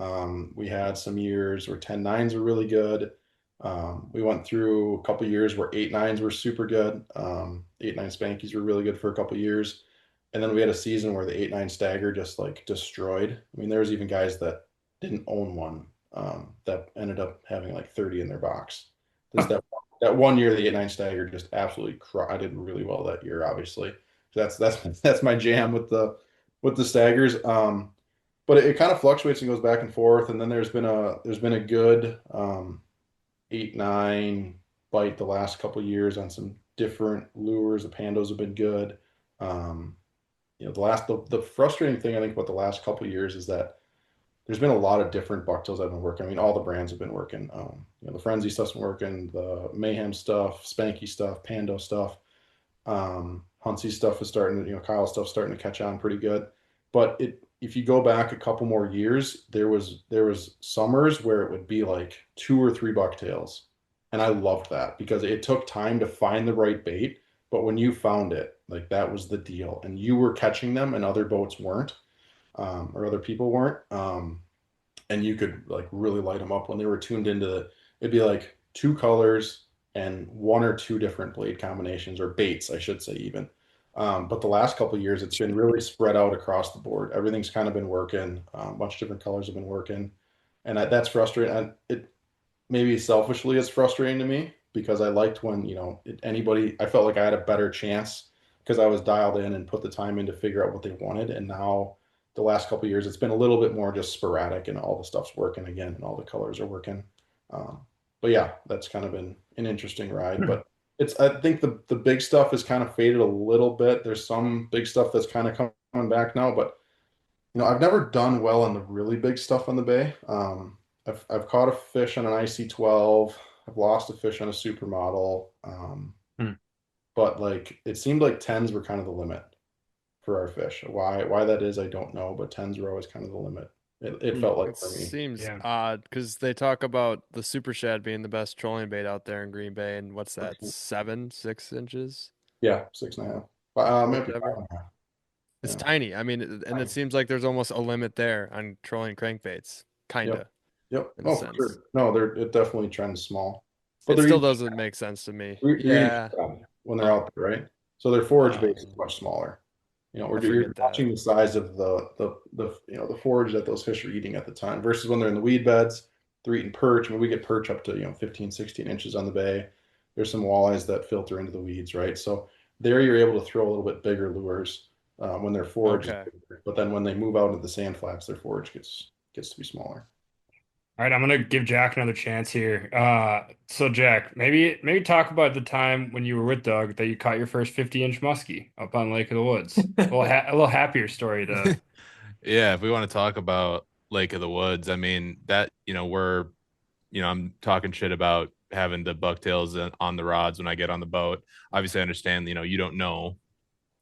We had some years where 10-9s were really good. We went through a couple years where 8-9s were super good. 8-9 spankies were really good for a couple years. And then we had a season where the 8-9 stagger just like destroyed. I mean, there was even guys that didn't own one, that ended up having like 30 in their box. Just that one year, the 8-9 stagger just absolutely I did really well that year, obviously. That's my jam with the staggers. But it kind of fluctuates and goes back and forth. And then there's been a good 8-9 bite the last couple years on some different lures. The pandos have been good. Um, the frustrating thing I think about the last couple years is that there's been a lot of different bucktails I've been working. I mean, all the brands have been working. The Frenzy stuff's been working, the Mayhem stuff, Spanky stuff, Pando stuff. Hunsey stuff is starting to, Kyle's stuff starting to catch on pretty good. But if you go back a couple more years, there was summers where it would be like 2 or 3 bucktails, and I loved that because it took time to find the right bait. But when you found it, like that was the deal, and you were catching them, and other boats weren't, or other people weren't. And you could like really light them up when they were tuned into it'd be like 2 colors and 1 or 2 different blade combinations, or baits, I should say, even. But the last couple of years, it's been really spread out across the board. Everything's kind of been working. A bunch of different colors have been working, and that's frustrating. It maybe selfishly it's frustrating to me because I liked when anybody. I felt like I had a better chance because I was dialed in and put the time in to figure out what they wanted. And now the last couple of years, it's been a little bit more just sporadic, and all the stuff's working again, and all the colors are working. But yeah, that's kind of been an interesting ride. But I think the big stuff has kind of faded a little bit. There's some big stuff that's kind of coming back now, but I've never done well on the really big stuff on the Bay. I've caught a fish on an IC12. I've lost a fish on a supermodel. Hmm. But like it seemed like tens were kind of the limit for our fish. Why that is, I don't know, but tens were always kind of the limit. It felt like It for me. seems Yeah. odd because they talk about the super shad being the best trolling bait out there in Green Bay, and what's that, 7, 6 inches, Yeah, 6.5. Maybe whatever. 5.5. It's Yeah. tiny. I mean, and it seems like there's almost a limit there on trolling crankbaits, Yep. kinda, Yep. in a Oh, for sense. sure. No, it definitely trends small, but It they're still eating, doesn't make sense to me. you're eating Yeah. shad when they're out there, right? So their forage base is Um, much smaller. I You're forget that. watching the size of the forage that those fish are eating at the time versus when they're in the weed beds, they're eating perch. I mean, we get perch up to 15, 16 inches on the Bay. There's some walleyes that filter into the weeds, right? So there you're able to throw a little bit bigger lures when their forage is Okay. bigger. But then when they move out into the sand flats, their forage gets to be smaller. All right, I'm gonna give Jack another chance here. So Jack, maybe talk about the time when you were with Doug that you caught your first 50-inch muskie up on Lake of the Woods. A little happier story to. yeah. If we want to talk about Lake of the Woods, I mean that I'm talking shit about having the bucktails on the rods when I get on the boat. Obviously, I understand you don't know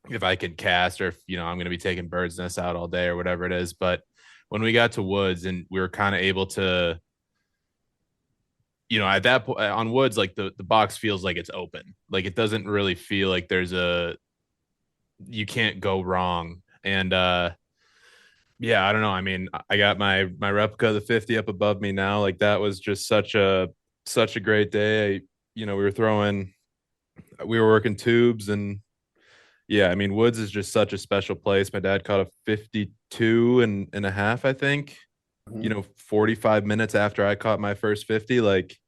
if I could cast or if, I'm going to be taking bird's nest out all day or whatever it is. But when we got to woods and we were kind of able to, at that point on woods, like the box feels like it's open. Like it doesn't really feel like you can't go wrong. And, yeah, I don't know. I mean, I got my replica of the 50 up above me now. Like that was just such a great day. We were working tubes and yeah, I mean, woods is just such a special place. My dad caught a 52 and a half, I think, 45 minutes after I caught my first 50. Like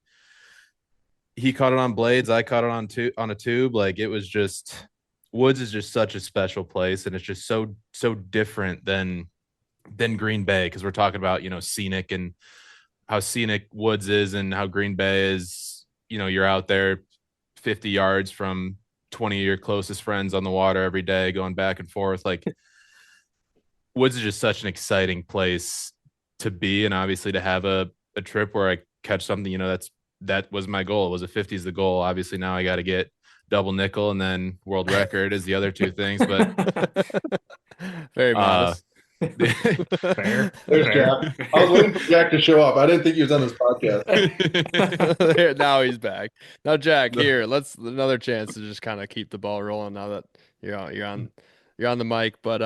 he caught it on blades. I caught it on a tube. Like it was just, woods is just such a special place. And it's just so different than Green Bay. Cause we're talking about, scenic and how scenic woods is and how Green Bay is, you're out there 50 yards from 20 of your closest friends on the water every day going back and forth. Like woods is just such an exciting place to be, and obviously to have a trip where I catch something, that was my goal. It was a 50 is the goal. Obviously now I got to get double nickel and then world record is the other two things, but very modest. Fair. There's Jack. I was waiting for Jack to show up. I didn't think he was on this podcast. Now he's back. Now, Jack, here, let's another chance to just kind of keep the ball rolling now that you're on the mic. But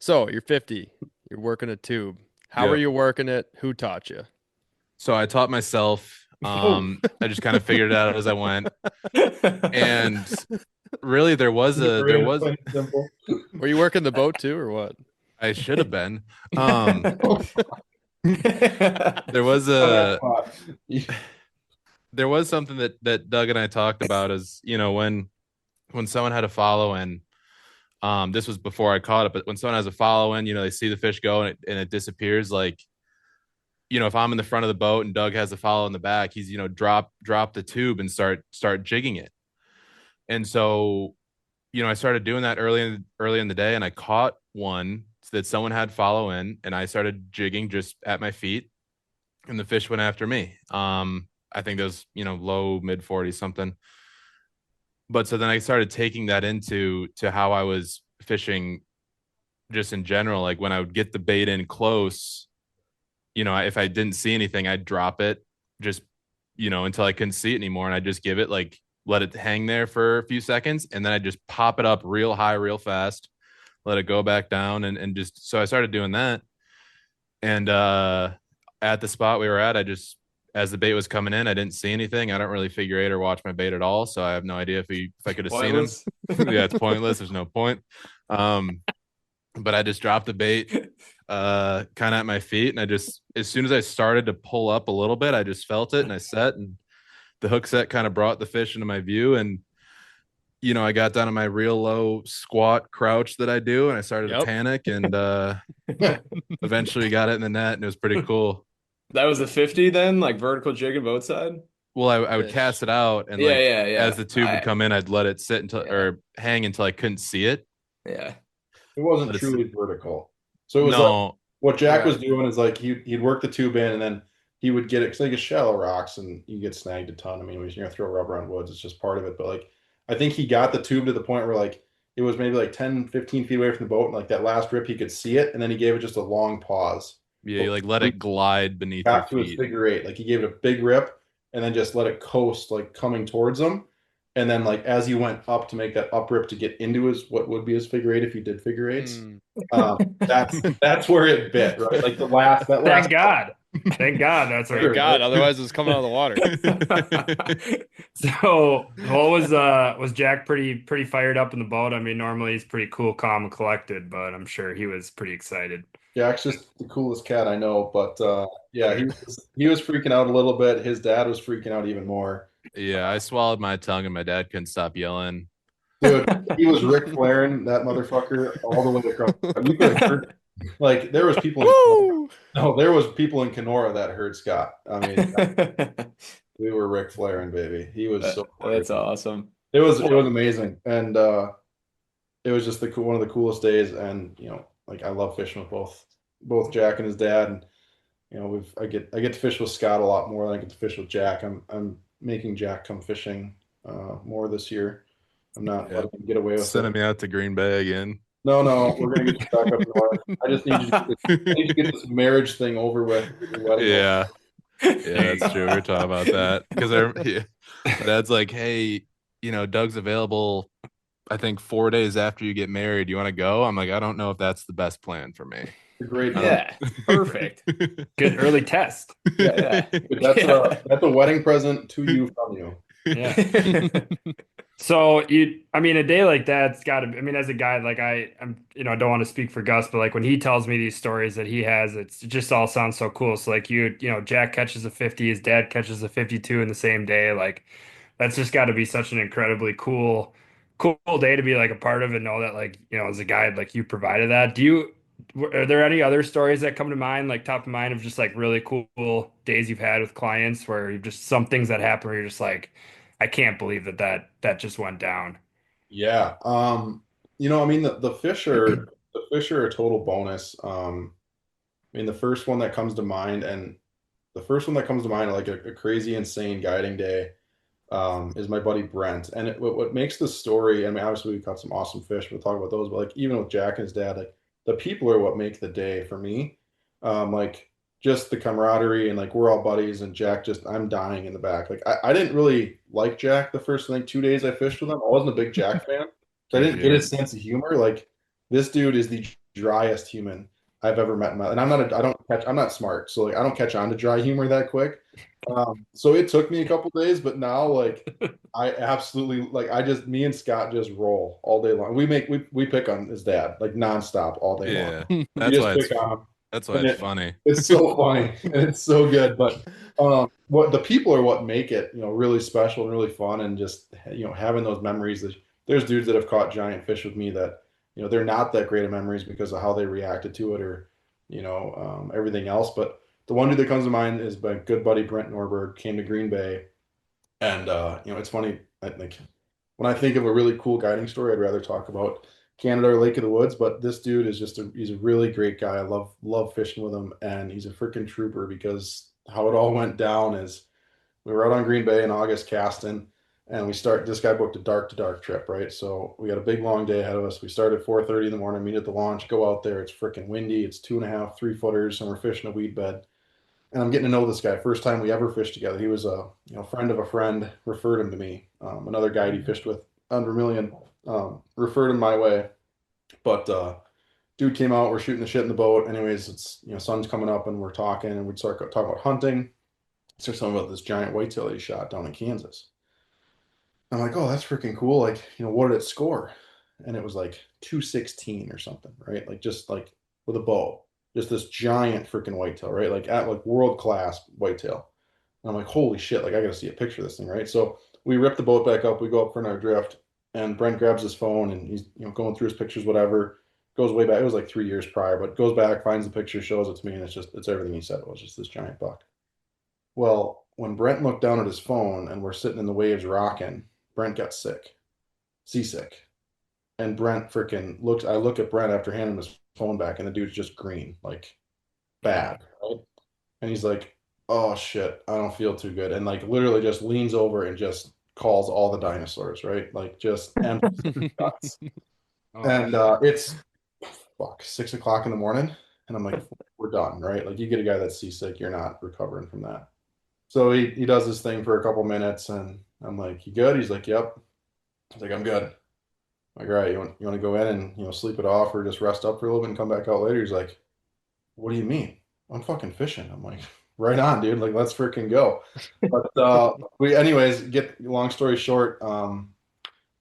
so you're 50, you're working a tube. How are you working it? Who taught you? So I taught myself. I just kind of figured it out as I went. And really there was Were you working the boat too or what? I should have been. There was something that Doug and I talked about is, when someone had a follow in, this was before I caught it, but when someone has a follow in, they see the fish go and it disappears. Like, if I'm in the front of the boat and Doug has a follow in the back, he's, drop the tube and start jigging it. And so, I started doing that early in the day and I caught one that someone had follow in and I started jigging just at my feet and the fish went after me. I think those, low mid 40s something. But so then I started taking that into how I was fishing just in general. Like when I would get the bait in close, if I didn't see anything, I'd drop it just, until I couldn't see it anymore. And I'd just give it let it hang there for a few seconds. And then I'd just pop it up real high, real fast, let it go back down. And just, so I started doing that. And at the spot we were at, as the bait was coming in, I didn't see anything. I don't really figure eight or watch my bait at all. So I have no idea if I could have seen him. Yeah, it's pointless. There's no point. But I just dropped the bait kind of at my feet. And as soon as I started to pull up a little bit, I just felt it and I set, and the hook set kind of brought the fish into my view. And, I got down to my real low squat crouch that I do. And I started to panic and eventually got it in the net and it was pretty cool. That was a 50 then, like vertical jig and boat side? Well, I would cast it out and as the tube would come in, I'd let it sit or hang until I couldn't see it. Yeah. It wasn't truly vertical. So it was like, what Jack was doing is like he'd work the tube in and then he would get it. Cause like it's shallow rocks and you get snagged a ton. I mean, when you're gonna throw rubber on woods, it's just part of it. But like I think he got the tube to the point where like it was maybe like 10, 15 feet away from the boat, and like that last rip he could see it, and then he gave it just a long pause. Yeah, you let it glide beneath your feet. His figure eight. Like he gave it a big rip and then just let it coast, like coming towards him. And then like as he went up to make that up rip to get into what would be his figure eight if he did figure eights. That's where it bit, right? Like Thank God. Thank God that's where Thank God, otherwise it's coming out of the water. So what was Jack pretty fired up in the boat? I mean, normally he's pretty cool, calm, and collected, but I'm sure he was pretty excited. Jack's just the coolest cat I know, but yeah, he was freaking out a little bit. His dad was freaking out even more. Yeah, I swallowed my tongue and my dad couldn't stop yelling. Dude, he was Ric Flairing that motherfucker all the way across. You could have heard, like there was people in Kenora that heard Scott. I mean, we were Ric Flairing, baby. He was so funny. That's awesome. It was amazing, and it was just one of the coolest days. And like I love fishing with both Jack and his dad, and I get to fish with Scott a lot more than I get to fish with Jack. I'm making Jack come fishing more this year. I'm not Yeah. letting him get away with Sending it. me out to Green Bay again. No, we're gonna get you back up north. I just need you to I need to get this marriage thing over with. Your wedding Yeah. Yeah, There you that's true. go. We were talking about that because my dad's like, hey, Doug's available, I think 4 days after you get married. You want to go? I'm like, I don't know if that's the best plan for me. It's a great Yeah, perfect. Good early test. Yeah. That's a wedding present to you from you. Yeah. So I mean, a day like that's got to. I mean, as a guy, like I'm, I don't want to speak for Gus, but like when he tells me these stories that he has, it just all sounds so cool. So like Jack catches a 50, his dad catches a 52 in the same day. Like that's just got to be such an incredibly cool day to be like a part of and know that like as a guy like you provided that. Are there any other stories that come to mind, like top of mind of just like really cool days you've had with clients where you've just some things that happen where you're just like, I can't believe that just went down. Yeah. I mean the fish are a total bonus. I mean the first one that comes to mind like a crazy insane guiding day is my buddy Brent. And what makes the story, I mean, obviously we caught some awesome fish, we'll talk about those, but like even with Jack and his dad, like the people are what make the day for me. Like just the camaraderie and like we're all buddies and Jack just I'm dying in the back. Like I didn't really like Jack the first like 2 days I fished with him. I wasn't a big Jack fan. So I didn't get his sense of humor. Like this dude is the driest human I've ever met in my, and I'm not smart, so like I don't catch on to dry humor that quick. So it took me a couple days, but now like I absolutely like me and Scott just roll all day long. We pick on his dad like nonstop all day long. Yeah. We just pick on him. That's why And it's funny. It's so funny and it's so good. But what the people are what make it, really special and really fun and just having those memories. There's dudes that have caught giant fish with me that they're not that great of memories because of how they reacted to it or everything else. But the one dude that comes to mind is my good buddy Brent Norberg came to Green Bay, and it's funny. Like when I think of a really cool guiding story, I'd rather talk about Canada or Lake of the Woods. But this dude is he's a really great guy. I love fishing with him, and he's a freaking trooper because how it all went down is we were out on Green Bay in August casting, and this guy booked a dark to dark trip, right? So we got a big long day ahead of us. We start at 4:30 in the morning, meet at the launch, go out there. It's freaking windy. It's 2.5, 3 footers, and we're fishing a weed bed. And I'm getting to know this guy. First time we ever fished together. He was a friend of a friend, referred him to me. Another guy he fished with on Vermilion referred him my way. But dude came out. We're shooting the shit in the boat. Anyways, it's sun's coming up, and we're talking, and we'd start talking about hunting. So something about this giant whitetail that he shot down in Kansas. I'm like, oh, that's freaking cool. Like, what did it score? And it was like 216 or something, right? Like just like with a bow, just this giant freaking whitetail, right? Like at like world class whitetail. And I'm like, holy shit! Like I got to see a picture of this thing, right? So we rip the boat back up. We go up for another drift, and Brent grabs his phone and he's going through his pictures, whatever. Goes way back. It was like 3 years prior, but goes back, finds the picture, shows it to me, and it's everything he said. It was just this giant buck. Well, when Brent looked down at his phone and we're sitting in the waves rocking, Brent got seasick. And Brent freaking looks, I look at Brent after handing his phone back, and the dude's just green, like bad, right? And he's like, oh shit, I don't feel too good. And like literally just leans over and just calls all the dinosaurs, right? Like just empty guts. And it's 6 o'clock in the morning. And I'm like, we're done, right? Like you get a guy that's seasick, you're not recovering from that. So he does this thing for a couple minutes, and I'm like, you good? He's like, yep. He's like, I'm good. I'm like, all right, you want to go in and sleep it off or just rest up for a little bit and come back out later? He's like, what do you mean? I'm fucking fishing. I'm like, right on, dude. Like, let's freaking go. But anyways, get long story short,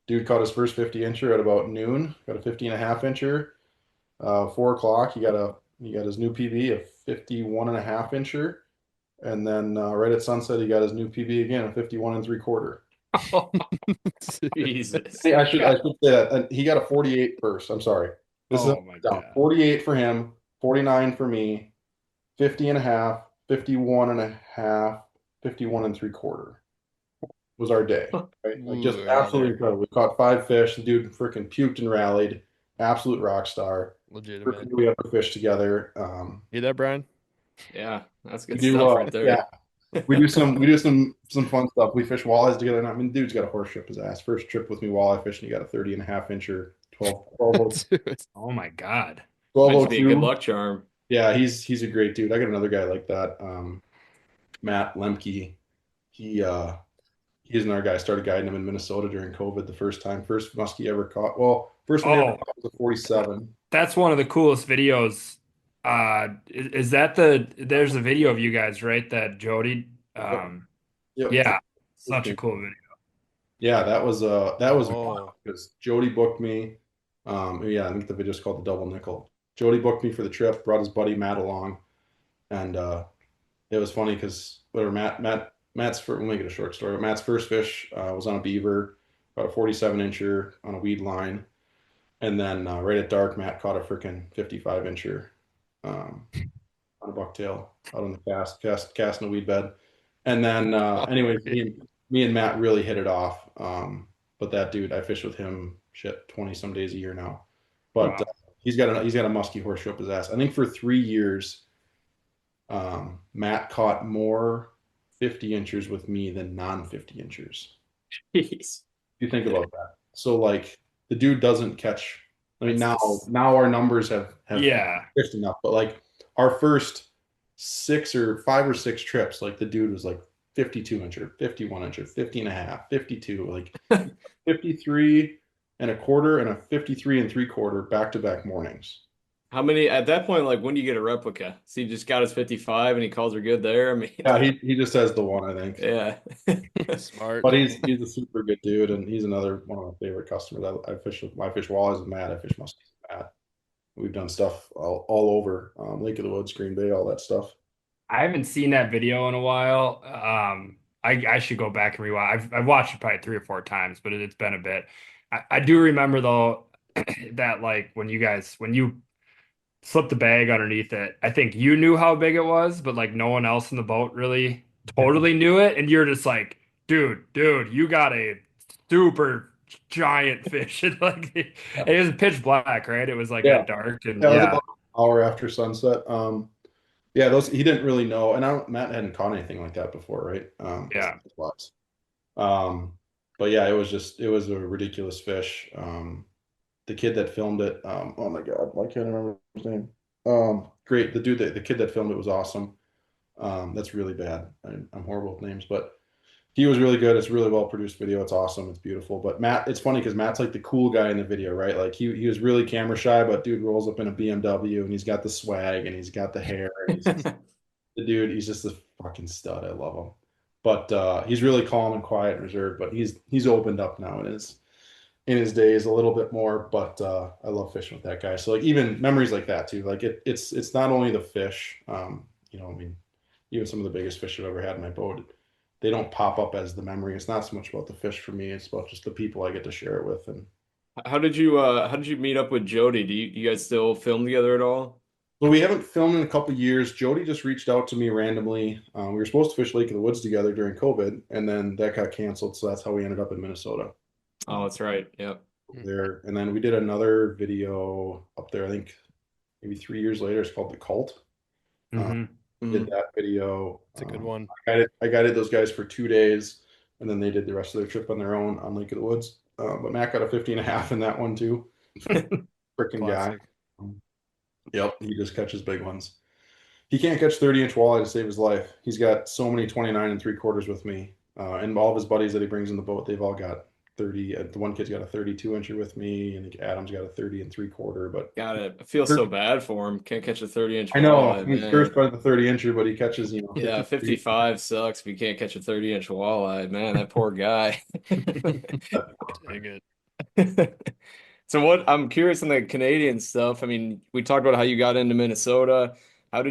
dude caught his first 50 incher at about noon. Got a 50.5 incher. 4 o'clock, he got his new PB, a 51.5 incher. And then right at sunset, he got his new PB again, a 51 3/4. Jesus. Hey, I should say that. And he got a 48 first. I'm sorry. This is down. 48 for him, 49 for me, 50.5, 51.5, 51 3/4 was our day. Right? Like just absolutely incredible. We caught 5 fish. The dude freaking puked and rallied. Absolute rock star. Legitimate. We ever fished together. You there, Brian? Yeah, that's good stuff right there. Yeah. we do some fun stuff. We fish walleyes together. And I mean, dude's got a horse trip his ass. First trip with me walleye fishing, he got a 30.5 incher, 12, Dude. Oh my God. Might just be a good 1202. luck charm. Yeah, he's a great dude. I got another guy like that. Matt Lemke. He he's another guy. I started guiding him in Minnesota during COVID the first time. First muskie ever caught. Well, first one he ever Oh, caught was a 47. that's one of the coolest videos. Is that there's a video of you guys, right? That Jody. Yep. Yep. Yeah, such a cool video. Yeah, that was Oh. because Jody booked me. Yeah, I think the video's called the Double Nickel. Jody booked me for the trip, brought his buddy Matt along, and it was funny because whatever Matt's we'll make it a short story. Matt's first fish was on a beaver, about a 47 incher on a weed line, and then right at dark, Matt caught a freaking 55 incher on a bucktail out on the cast in a weed bed. And then, anyways, me and Matt really hit it off. But that dude, I fish with him shit 20 some days a year now. But Wow. he's got a musky horseshoe up his ass. I think for 3 years, Matt caught more 50 inchers with me than non 50 inchers. Jeez. You think about that. So like the dude doesn't catch. I mean, now our numbers have Yeah. fished enough, but like our first 5 or 6 trips, like the dude was like 52 incher, 51 incher, 50 and a half, 52, like 53 and a quarter and a 53 and 3/4 back-to-back mornings. How many at that point? Like, when do you get a replica? So he just got his 55 and he calls her good there. I mean, Yeah, he just has the one, I think. yeah. Smart. But he's a super good dude, and he's another one of my favorite customers. I fish walleyes with Matt. I fish muskies with Matt. We've done stuff all over Lake of the Woods, Green Bay, all that stuff. I haven't seen that video in a while. I should go back and rewatch. I've watched it probably 3 or 4 times, but it's been a bit. I do remember though that like when you slipped the bag underneath it, I think you knew how big it was, but like no one else in the boat really totally knew it, and you're just like, dude, you got a super giant fish. And like it was pitch black, right? It was like Yeah. at dark, and That was yeah. about an hour after sunset. Yeah, those he didn't really know, and Matt hadn't caught anything like that before, right? Yeah. But yeah, it was a ridiculous fish. The kid that filmed it, oh my God, why can't I remember his name? Great, the kid that filmed it was awesome. That's really bad. I'm horrible with names, but he was really good. It's a really well produced video. It's awesome. It's beautiful. But Matt, it's funny because Matt's like the cool guy in the video, right? Like he was really camera shy, but dude rolls up in a BMW and he's got the swag and he's got the hair. And the dude, he's just a fucking stud. I love him. But he's really calm and quiet and reserved. But he's opened up now in his days a little bit more. But I love fishing with that guy. So like even memories like that too. Like it's not only the fish. I mean, even some of the biggest fish I've ever had in my boat, they don't pop up as the memory. It's not so much about the fish for me. It's about just the people I get to share it with. And How did you meet up with Jody? Do you guys still film together at all? well, we haven't filmed in a couple of years. Jody just reached out to me randomly. We were supposed to fish Lake of the Woods together during COVID, and then that got canceled. So that's how we ended up in Minnesota. Oh, that's right. Yep. There, and then we did another video up there. I think maybe 3 years later. It's called The Cult. Did that video. It's a good one. I guided those guys for 2 days, and then they did the rest of their trip on their own on Lake of the Woods. But Matt got a 50 and a half in that one too. Freaking guy. Classic. Yep, he just catches big ones. He can't catch 30-inch walleye to save his life. He's got so many 29 and 3/4 with me. And all of his buddies that he brings in the boat, they've all got 30. The one kid's got a 32-incher with me, and Adam's got a 30 and 3/4. But Got it. I feel so bad for him. Can't catch a 30-inch I know walleye, he's man. first by the 30-incher, but he catches, Yeah, 55 sucks if you can't catch a 30-inch walleye. Man, that poor guy. Dang it. So I'm curious on the Canadian stuff. I mean, we talked about how you got into Minnesota. When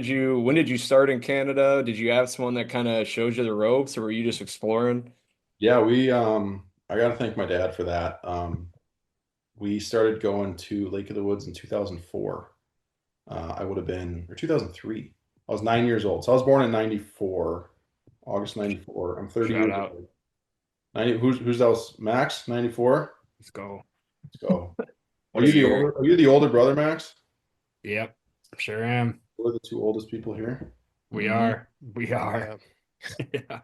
did you start in Canada? Did you have someone that kind of shows you the ropes, or were you just exploring? Yeah, I got to thank my dad for that. We started going to Lake of the Woods in 2004. I would have been, or 2003. I was 9 years old. So I was born in 94, August 94. I'm 30 Shout years out. old. 90, who's else? Max, 94? Let's go. Let's go. What year? Are you the older brother, Max? Yep, sure am. We're the two oldest people here. We are. We are. Yeah. Yeah.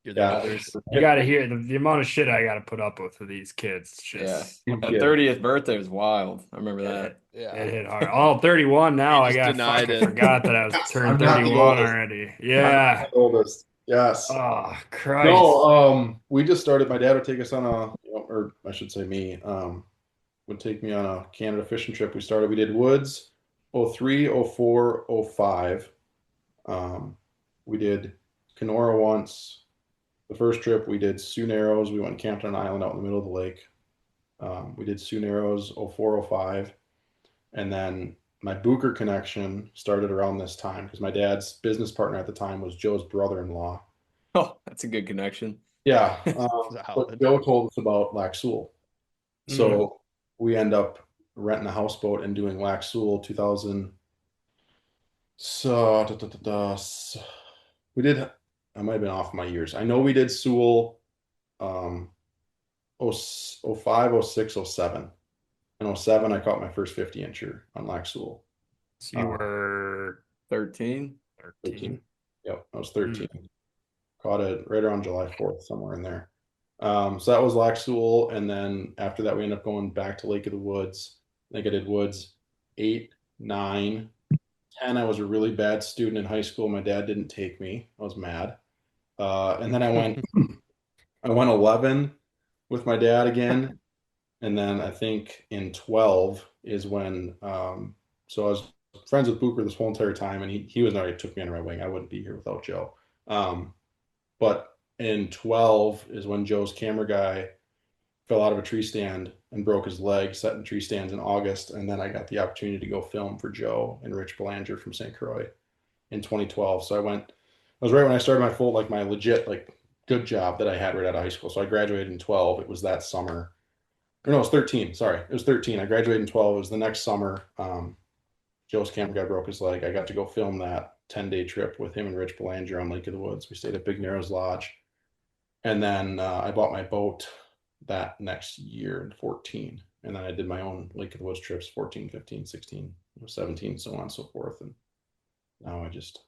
Your Yeah. brothers. You got to hear the amount of shit I got to put up with these kids. It's Yeah. just That 30th birthday was wild. I remember that. it hit hard. Oh, 31 now. You I just got denied fucking it. forgot that I was Yes, turned I'm not the 31 oldest. already. I'm Yeah. not the oldest. Yes. Oh, Christ. No, we just started. My dad would take us on or I should say me, would take me on a Canada fishing trip. We did Woods, 03, 04, 05. We did Kenora once. The first trip we did Sioux Narrows. We went and camped on an island out in the middle of the lake. We did Sioux Narrows 04, 05. And then my Booker connection started around this time because my dad's business partner at the time was Joe's brother-in-law. Oh, that's a good connection. Yeah. But Joe told us about Lac Seul. So we end up renting a houseboat and doing Lac Seul 2000. So we did, I might have been off my years. I know we did Sewell 05, 06, 07. In 07, I caught my first 50 incher on Lac Seul. So you were 13? 13. Yep, I was 13. Caught it right around July 4th, somewhere in there. So that was Lac Seul, and then after that, we ended up going back to Lake of the Woods. I think I did Woods 8, 9, 10. I was a really bad student in high school. My dad didn't take me. I was mad. And then I went 11 with my dad again. And then I think in 12 is when, so I was friends with Booker this whole entire time, and he was already took me under my wing. I wouldn't be here without Joe. But in 12 is when Joe's camera guy fell out of a tree stand and broke his leg, set in tree stands in August. And then I got the opportunity to go film for Joe and Rich Belanger from St. Croix in 2012. So I was right when I started my full, like my legit, like good job that I had right out of high school. So I graduated in 12. It was that summer. Or no, it was 13. Sorry. It was 13. I graduated in 12. It was the next summer. Joe's camera guy broke his leg. I got to go film that 10-day trip with him and Rich Belanger on Lake of the Woods. We stayed at Big Narrows Lodge. And then I bought my boat that next year in 14. And then I did my own Lake of the Woods trips, 14, 15, 16, 17, so on and so forth. And now I just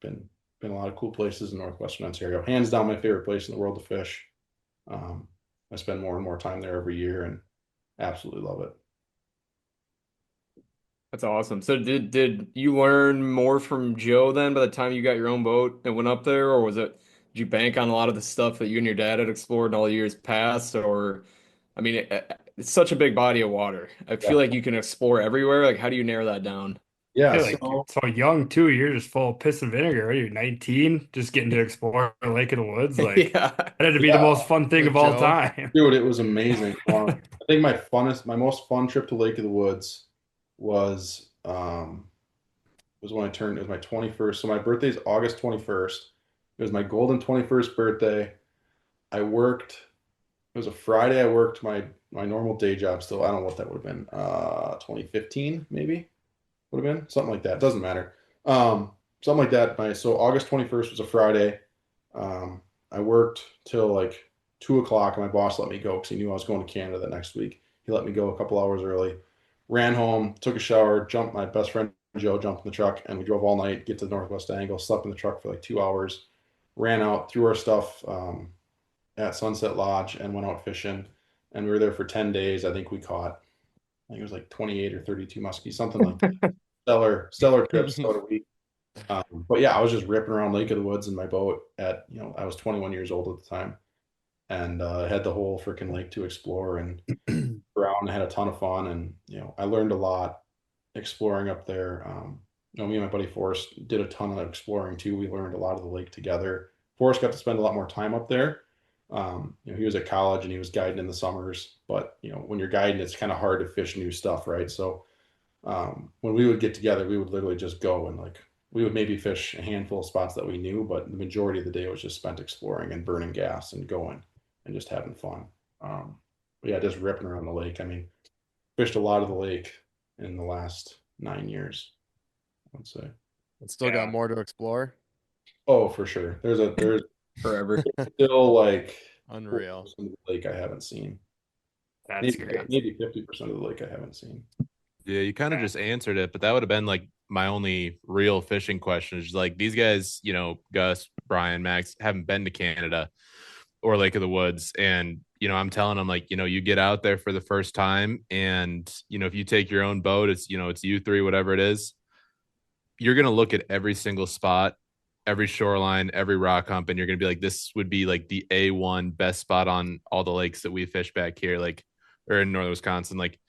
been a lot of cool places in Northwestern Ontario. Hands down my favorite place in the world to fish. I spend more and more time there every year and absolutely love it. That's awesome. So did you learn more from Joe then by the time you got your own boat and went up there, or did you bank on a lot of the stuff that you and your dad had explored in all the years past? Or, I mean, it's such a big body of water. I feel like you can explore everywhere. Like, how do you narrow that down? Yeah, like so young too. You're just full of piss and vinegar. You're 19, just getting to explore Lake of the Woods. Like that had to be the most fun thing of all time. Dude, it was amazing. I think my most fun trip to Lake of the Woods was when it was my 21st. So my birthday is August 21st. It was my golden 21st birthday. It was a Friday. I worked my normal day job still. I don't know what that would have been. 2015 maybe. Would have been something like that. Doesn't matter. Something like that. So August 21st was a Friday. I worked till like 2 o'clock, and my boss let me go because he knew I was going to Canada the next week. He let me go a couple hours early. Ran home, took a shower, my best friend Joe jumped in the truck, and we drove all night, get to the Northwest Angle, slept in the truck for like 2 hours, ran out, threw our stuff at Sunset Lodge, and went out fishing. And we were there for 10 days. I think we caught, it was like 28 or 32 muskies, something like that. Stellar trips, stellar week. But yeah, I was just ripping around Lake of the Woods in my boat I was 21 years old at the time, and had the whole freaking lake to explore and around. I had a ton of fun, and I learned a lot exploring up there. Me and my buddy Forrest did a ton of exploring too. We learned a lot of the lake together. Forrest got to spend a lot more time up there. He was at college and he was guiding in the summers, but when you're guiding, it's kind of hard to fish new stuff, right? So when we would get together, we would literally just go and we would maybe fish a handful of spots that we knew, but the majority of the day was just spent exploring and burning gas and going and just having fun. But yeah, just ripping around the lake. I mean, fished a lot of the lake in the last 9 years, I would say. It's still got more to explore. Oh, for sure. There's forever. Still like unreal. Of the lake I haven't seen. That's maybe 50% of the lake I haven't seen. Yeah, you kind of just answered it, but that would have been like my only real fishing question is like these guys, Gus, Brian, Max haven't been to Canada or Lake of the Woods. And, I'm telling them like, you get out there for the first time and, if you take your own boat, it's you three, whatever it is, you're going to look at every single spot, every shoreline, every rock hump, and you're going to be like, this would be like the A1 best spot on all the lakes that we fish back here, like, or in northern Wisconsin. Like,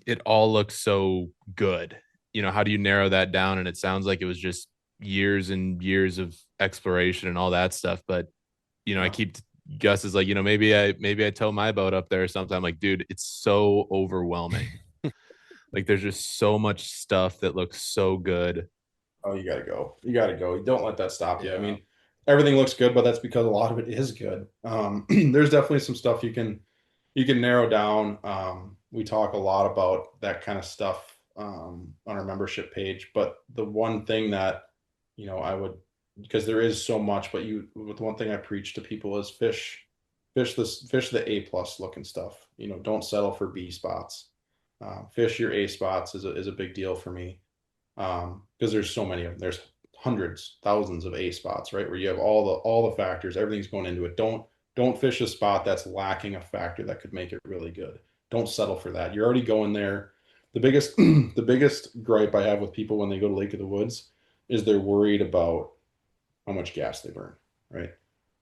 it all looks so good. How do you narrow that down? And it sounds like it was just years and years of exploration and all that stuff. But, I keep Gus is like, maybe I tow my boat up there or something. I'm like, dude, it's so overwhelming. Like there's just so much stuff that looks so good. Oh, you gotta go. You gotta go. Don't let that stop you. I mean, everything looks good, but that's because a lot of it is good. There's definitely some stuff you can narrow down. We talk a lot about that kind of stuff on our membership page. But the one thing that I would, because there is so much, but the one thing I preach to people is fish the A+ looking stuff. Don't settle for B spots. Fish your A spots is a big deal for me. Because there's so many of them. There's hundreds, thousands of A spots, right? Where you have all the factors, everything's going into it. Don't fish a spot that's lacking a factor that could make it really good. Don't settle for that. You're already going there. The biggest the biggest gripe I have with people when they go to Lake of the Woods is they're worried about how much gas they burn, right?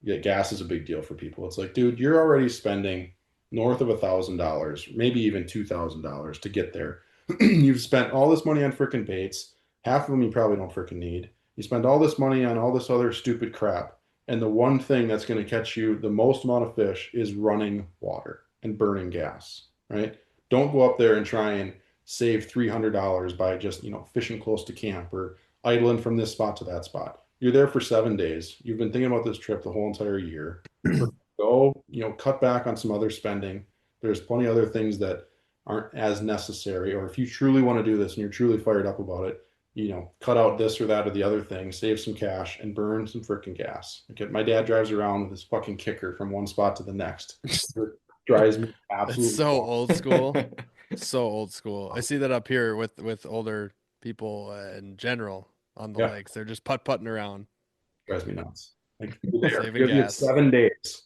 Yeah, gas is a big deal for people. It's like, dude, you're already spending north of $1,000, maybe even $2,000 to get there. You've spent all this money on freaking baits. Half of them you probably don't freaking need. You spend all this money on all this other stupid crap. And the one thing that's going to catch you the most amount of fish is running water and burning gas, right? Don't go up there and try and save $300 by just, fishing close to camp or idling from this spot to that spot. You're there for 7 days. You've been thinking about this trip the whole entire year. Go, cut back on some other spending. There's plenty of other things that aren't as necessary. Or if you truly want to do this and you're truly fired up about it, cut out this or that or the other thing, save some cash and burn some freaking gas. Okay, my dad drives around with his fucking kicker from one spot to the next. It drives me absolutely. It's so old school. So old school. I see that up here with older people in general on the lakes. They're just putting around. Drives me nuts. Like saving gas. 7 days.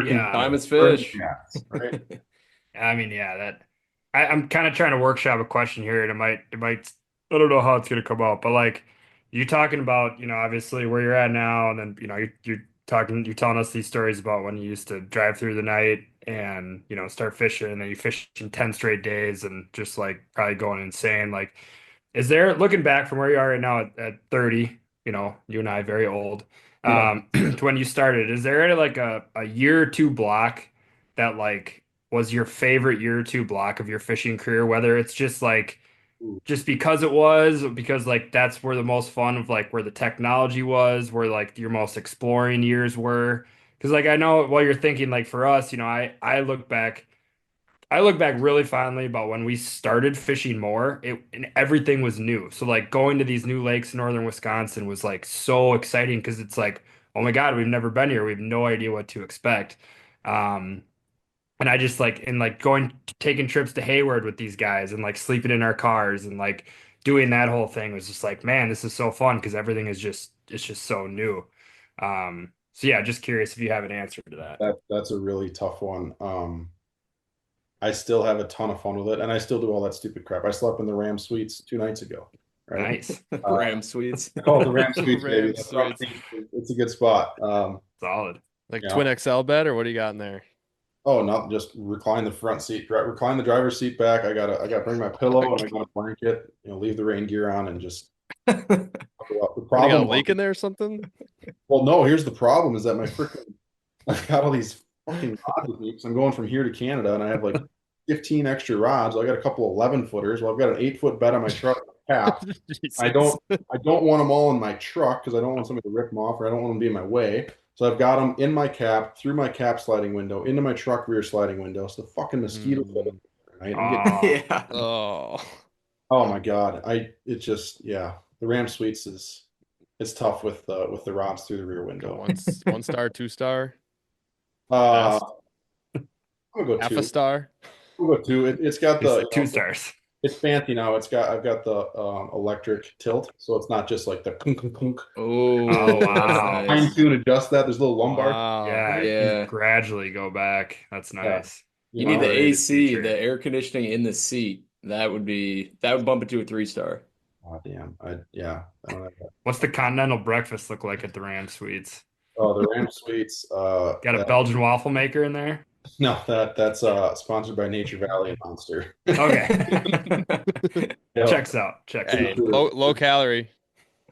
Time is fish. Gas, right? I mean, I'm kind of trying to workshop a question here, and it might, I don't know how it's gonna come out, but like you talking about, obviously where you're at now, and then you're telling us these stories about when you used to drive through the night and start fishing, and then you fish in 10 straight days, and just like probably going insane. Like, is there, looking back from where you are right now at 30, you and I very old, to when you started, is there like a year or two block that like was your favorite year or two block of your fishing career, whether it's just like just because like that's where the most fun of like where the technology was, where like your most exploring years were? Because like I know while you're thinking, like for us, I look back really fondly about when we started fishing more, and everything was new. So like going to these new lakes in northern Wisconsin was like so exciting because it's like, oh my God, we've never been here. We have no idea what to expect. Um, and I just like, and like taking trips to Hayward with these guys and like sleeping in our cars and like doing that whole thing was just like, man, this is so fun because everything is it's just so new. So yeah, just curious if you have an answer to that. That's a really tough one. I still have a ton of fun with it, and I still do all that stupid crap. I slept in the Ram Suites 2 nights ago. Right? Nice. Ram Suites. I call it the Ram Suites, baby. Ram Suites. It's a good spot. Solid. Like twin XL bed, or what do you got in there? Oh, not just recline the front seat, recline the driver's seat back. I gotta bring my pillow and I got a blanket. Leave the rain gear on and just. The problem, you got a leak in there or something? Well, no. Here's the problem: is that I've got all these fucking rods with me because I'm going from here to Canada, and I have like 15 extra rods. I got a couple 11-footers. Well, I've got an 8-foot bed on my truck cap. I don't want them all in my truck because I don't want somebody to rip them off, or I don't want them to be in my way. So I've got them in my cap, through my cap sliding window, into my truck rear sliding window. So the fucking mosquitoes. Right? Oh my God. The Ram Suites it's tough with the rods through the rear window. One star, 2 star. I'm gonna go half 2. a star. We'll go 2. It's got the 2 stars. It's fancy now. I've got the electric tilt, so it's not just like the clunk clunk clunk. Oh, Oh, that's wow. Fine nice. tune adjust that. There's a little lumbar. Wow. Yeah, you Yeah. gradually go back. That's Yeah, nice. you You need know, the Upgraded AC, feature. the air conditioning in the seat. That would bump it to a 3-star. oh, damn. Yeah. I don't have that. What's the continental breakfast look like at the Ram Suites? Oh, the Ram Suites. Got a Belgian waffle maker in there? No, that's sponsored by Nature Valley and Monster. Okay. Yeah, Checks out. Checks Hey, out. low calorie.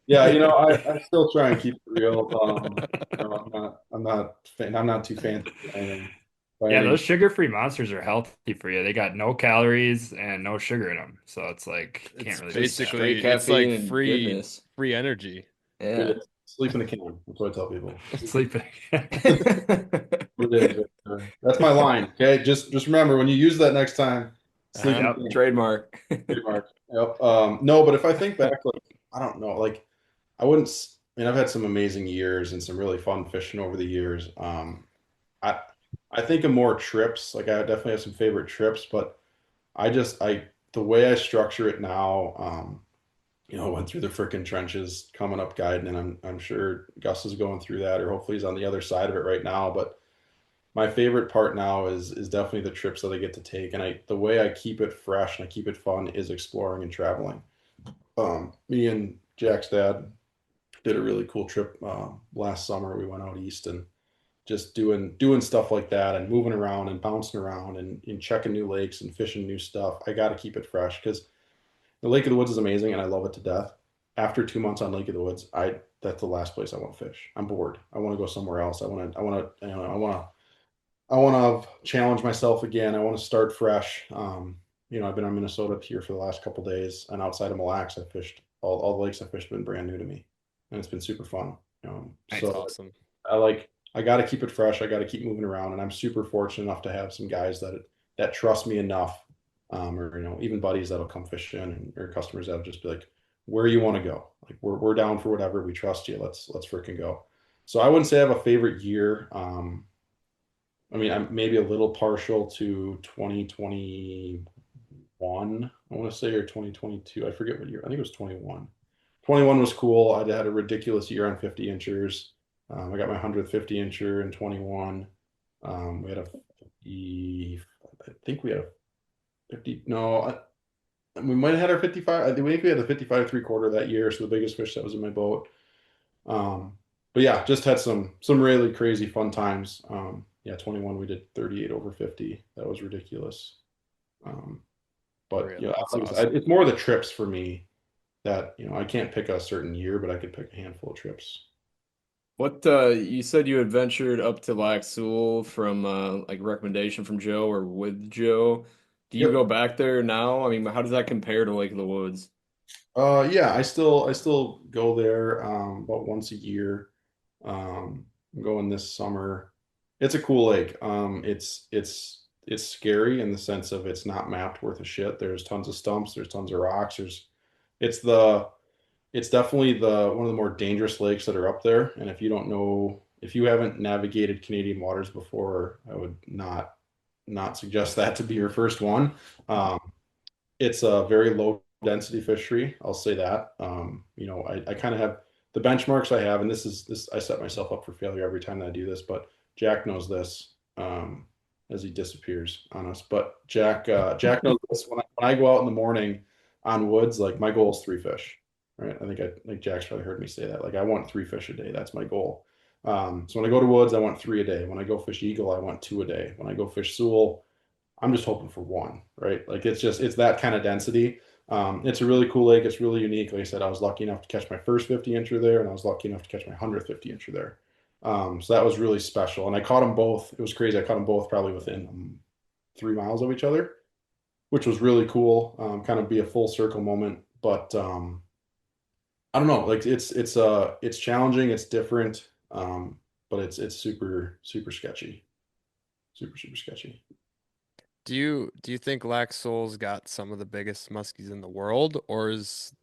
yeah. I still try and keep it real. I'm not too fancy by Yeah, any those means. sugar-free monsters are healthy for you. They got no calories and no sugar in them. So it's like It's can't really beat that. Straight basically it's like caffeine and free goodness. energy. It Yeah. is. Sleep in the can. That's what I tell people. Sleeping. It is. That's my line. Okay, just remember when you use that next time, sleep in Yep. the can. Trademark. Trademark. Yep. No, but if I think back, like I don't know, like I wouldn't. I mean, I've had some amazing years and some really fun fishing over the years. I I think of more trips. Like I definitely have some favorite trips, but I the way I structure it now. Went through the frickin' trenches coming up guiding, and I'm sure Gus is going through that, or hopefully he's on the other side of it right now. But my favorite part now is definitely the trips that I get to take, and the way I keep it fresh and I keep it fun is exploring and traveling. Me and Jack's dad did a really cool trip last summer. We went out east and just doing stuff like that and moving around and bouncing around and checking new lakes and fishing new stuff. I got to keep it fresh because the Lake of the Woods is amazing and I love it to death. After 2 months on Lake of the Woods, I that's the last place I want to fish. I'm bored. I want to go somewhere else. I want to challenge myself again. I want to start fresh. I've been on Minnesota here for the last couple days, and outside of Mille Lacs, I fished all the lakes I fished have been brand new to me, and it's been super fun. Nice. So Awesome. I got to keep it fresh. I got to keep moving around, and I'm super fortunate enough to have some guys that trust me enough, or even buddies that'll come fish in, or customers that'll just be like, "Where you want to go? Like we're down for whatever. We trust you. Let's freaking go." So I wouldn't say I have a favorite year. I mean, I'm maybe a little partial to 2021, I want to say, or 2022. I forget what year. I think it was 21. 21 was cool. I had a ridiculous year on 50 inchers. I got my 100th 50 incher in 21. We had I think we had a 50. No, we might have had our 55. I think we had the 55 3/4 that year. So the biggest fish that was in my boat. But yeah, just had some really crazy fun times. Yeah, 21 we did 38 over 50. That was ridiculous. But Really? That's like I said, awesome. it's more the trips for me that I can't pick a certain year, but I could pick a handful of trips. What you said you had ventured up to Lac Seul from like recommendation from Joe or with Joe. Do you Yep. go back there now? I mean, how does that compare to Lake of the Woods? Yeah, I still go there about once a year. I'm going this summer. It's a cool lake. It's scary in the sense of it's not mapped worth a shit. There's tons of stumps, there's tons of rocks. It's the it's definitely the one of the more dangerous lakes that are up there. And if you haven't navigated Canadian waters before, I would not suggest that to be your first one. Um, it's a very low density fishery. I'll say that. I kind of have the benchmarks I have, and this I set myself up for failure every time that I do this, but Jack knows this as he disappears on us. But Jack knows this when I go out in the morning on woods, like my goal is 3 fish. Right. I think Jack's probably heard me say that. Like I want 3 fish a day. That's my goal. So when I go to woods, I want 3 a day. When I go fish eagle, I want 2 a day. When I go fish Sewell, I'm just hoping for one, right? Like it's that kind of density. It's a really cool lake. It's really unique. Like I said, I was lucky enough to catch my first 50 incher there, and I was lucky enough to catch my 100th 50 incher there. So that was really special. And I caught them both. It was crazy. I caught them both probably within 3 miles of each other, which was really cool. Kind of be a full circle moment. But I don't know. Like it's challenging. It's different. But it's super super sketchy. Super super sketchy. Do you think Lac Seul's got some of the biggest muskies in the world, or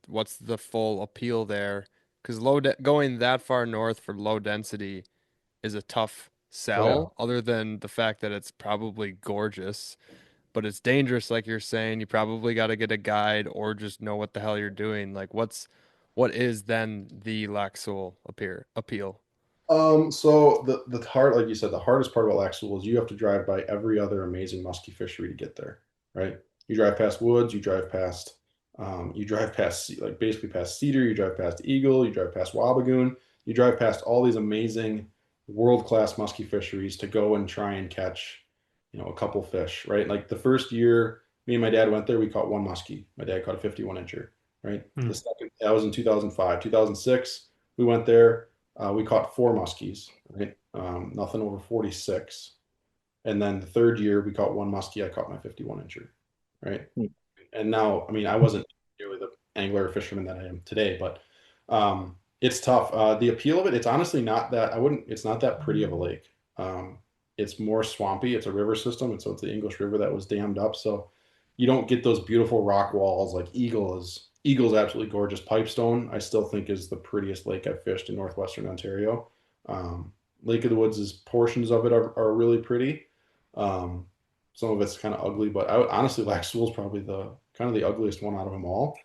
what's the full appeal there? Because going that far north for low density is a tough Oh yeah. sell, other than the fact that it's probably gorgeous. but it's dangerous, like you're saying. You probably got to get a guide or just know what the hell you're doing. Like, what is then the Laxul appeal? So the hard, like you said, the hardest part about Laxul is you have to drive by every other amazing musky fishery to get there, right? You drive past Woods, you drive past like basically past Cedar, you drive past Eagle, you drive past Wabagoon, you drive past all these amazing world-class musky fisheries to go and try and catch, a couple fish, right? Like the first year me and my dad went there, we caught one muskie. My dad caught a 51 incher, right? Hmm. The second, that was in 2005. 2006, we went there. We caught four muskies, right? Nothing over 46. And then the third year, we caught one muskie. I caught my 51 incher, right? Hmm. And now, I mean, I wasn't nearly the angler or fisherman that I am today, but it's tough. The appeal of it, it's honestly not that, it's not that pretty of a lake. It's more swampy. It's a river system. And so it's the English River that was dammed up. So you don't get those beautiful rock walls like Eagle's absolutely gorgeous. Pipestone, I still think is the prettiest lake I've fished in northwestern Ontario. Lake of the Woods' portions of it are really pretty. Some of it's kind of ugly, but honestly, Lac Seul is probably the kind of the ugliest one out of them all.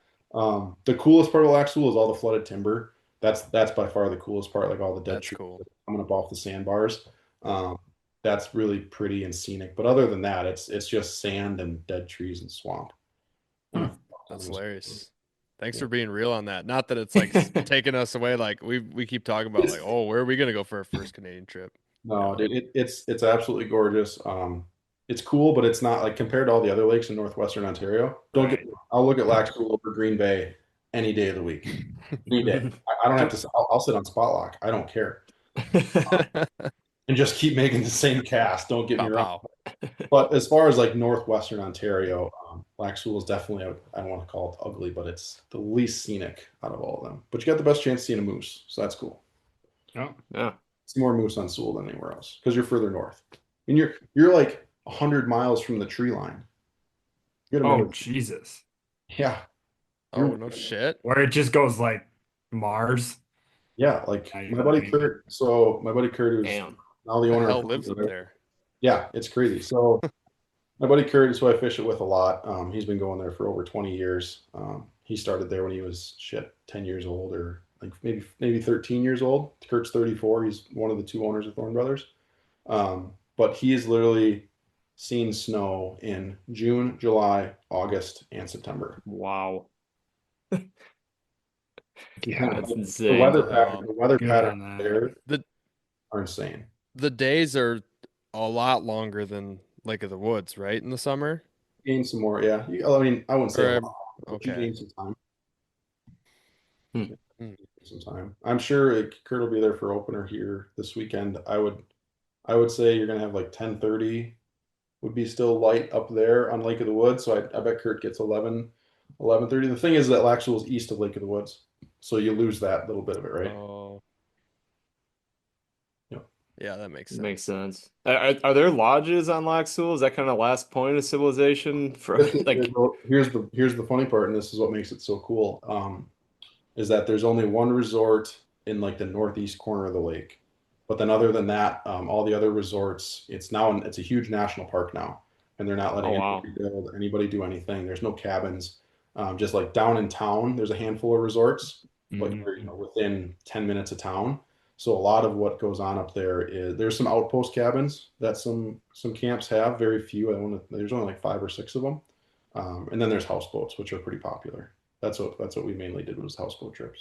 The coolest part of Lac Seul is all the flooded timber. That's by far the coolest part, like all the dead That's trees cool. coming up off the sandbars. That's really pretty and scenic. But other than that, it's just sand and dead trees and swamp. And That's hilarious. Thanks Yeah. for being real on that. Not that it's like taking us away. Like we keep talking about like, oh, where are we gonna go for our first Canadian trip? No, dude, it's absolutely gorgeous. It's cool, but it's not like compared to all the other lakes in northwestern Ontario. Don't get me wrong, I'll look at Lac Seul over Green Bay any day of the week. Any day. I don't have to. I'll sit on spot lock. I don't care, and just keep making the same cast. Don't get me Pow wrong. pow. But as far as like northwestern Ontario, Lac Seul is definitely, I don't want to call it ugly, but it's the least scenic out of all of them. But you got the best chance of seeing a moose, so that's cool. Oh, Yeah. It's more moose on Seul than anywhere else because you're further north. And you're like 100 miles from the tree line. You gotta oh remember, Jesus. yeah, Oh no shit. Where it just goes like Mars. yeah. Like Not my even buddy kidding. Kurt. So my buddy Kurt, who's Damn. now the The owner hell of lives up there? Yeah, it's crazy. So my buddy Kurt is who I fish it with a lot. He's been going there for over 20 years. He started there when he was 10 years old, or like maybe 13 years old. Kurt's 34. He's one of the two owners of Thorn Brothers. But he's literally seen snow in June, July, August, and September. Wow. Yeah, That's The insane. weather Good patterns on that. there The are insane. the days are a lot longer than Lake of the Woods, right? In the summer? Gain some more, yeah. I mean, I wouldn't say a Or lot, but you okay. gain some time. Hmm. Some time. I'm sure Kurt will be there for opener here this weekend. I would say you're gonna have like 10:30 would be still light up there on Lake of the Woods. So I bet Kurt gets 11:30. The thing is that Laxville is east of Lake of the Woods, so you lose that little bit of it, right? Oh. Yeah. Yeah, that makes sense. Makes sense. Are there lodges on Lac Seul? Is that kind of last point of civilization for like? Here's the funny part, and this is what makes it so cool. Is that there's only one resort in like the northeast corner of the lake, but then other than that, all the other resorts, it's a huge national park now, and they're not letting Oh, wow. anybody build, anybody do anything. There's no cabins. Just like down in town, there's a handful of resorts, but Mhm. you're within 10 minutes of town. So a lot of what goes on up there is there's some outpost cabins that some camps have. Very few. There's only like 5 or 6 of them, and then there's houseboats, which are pretty popular. That's what we mainly did was houseboat trips.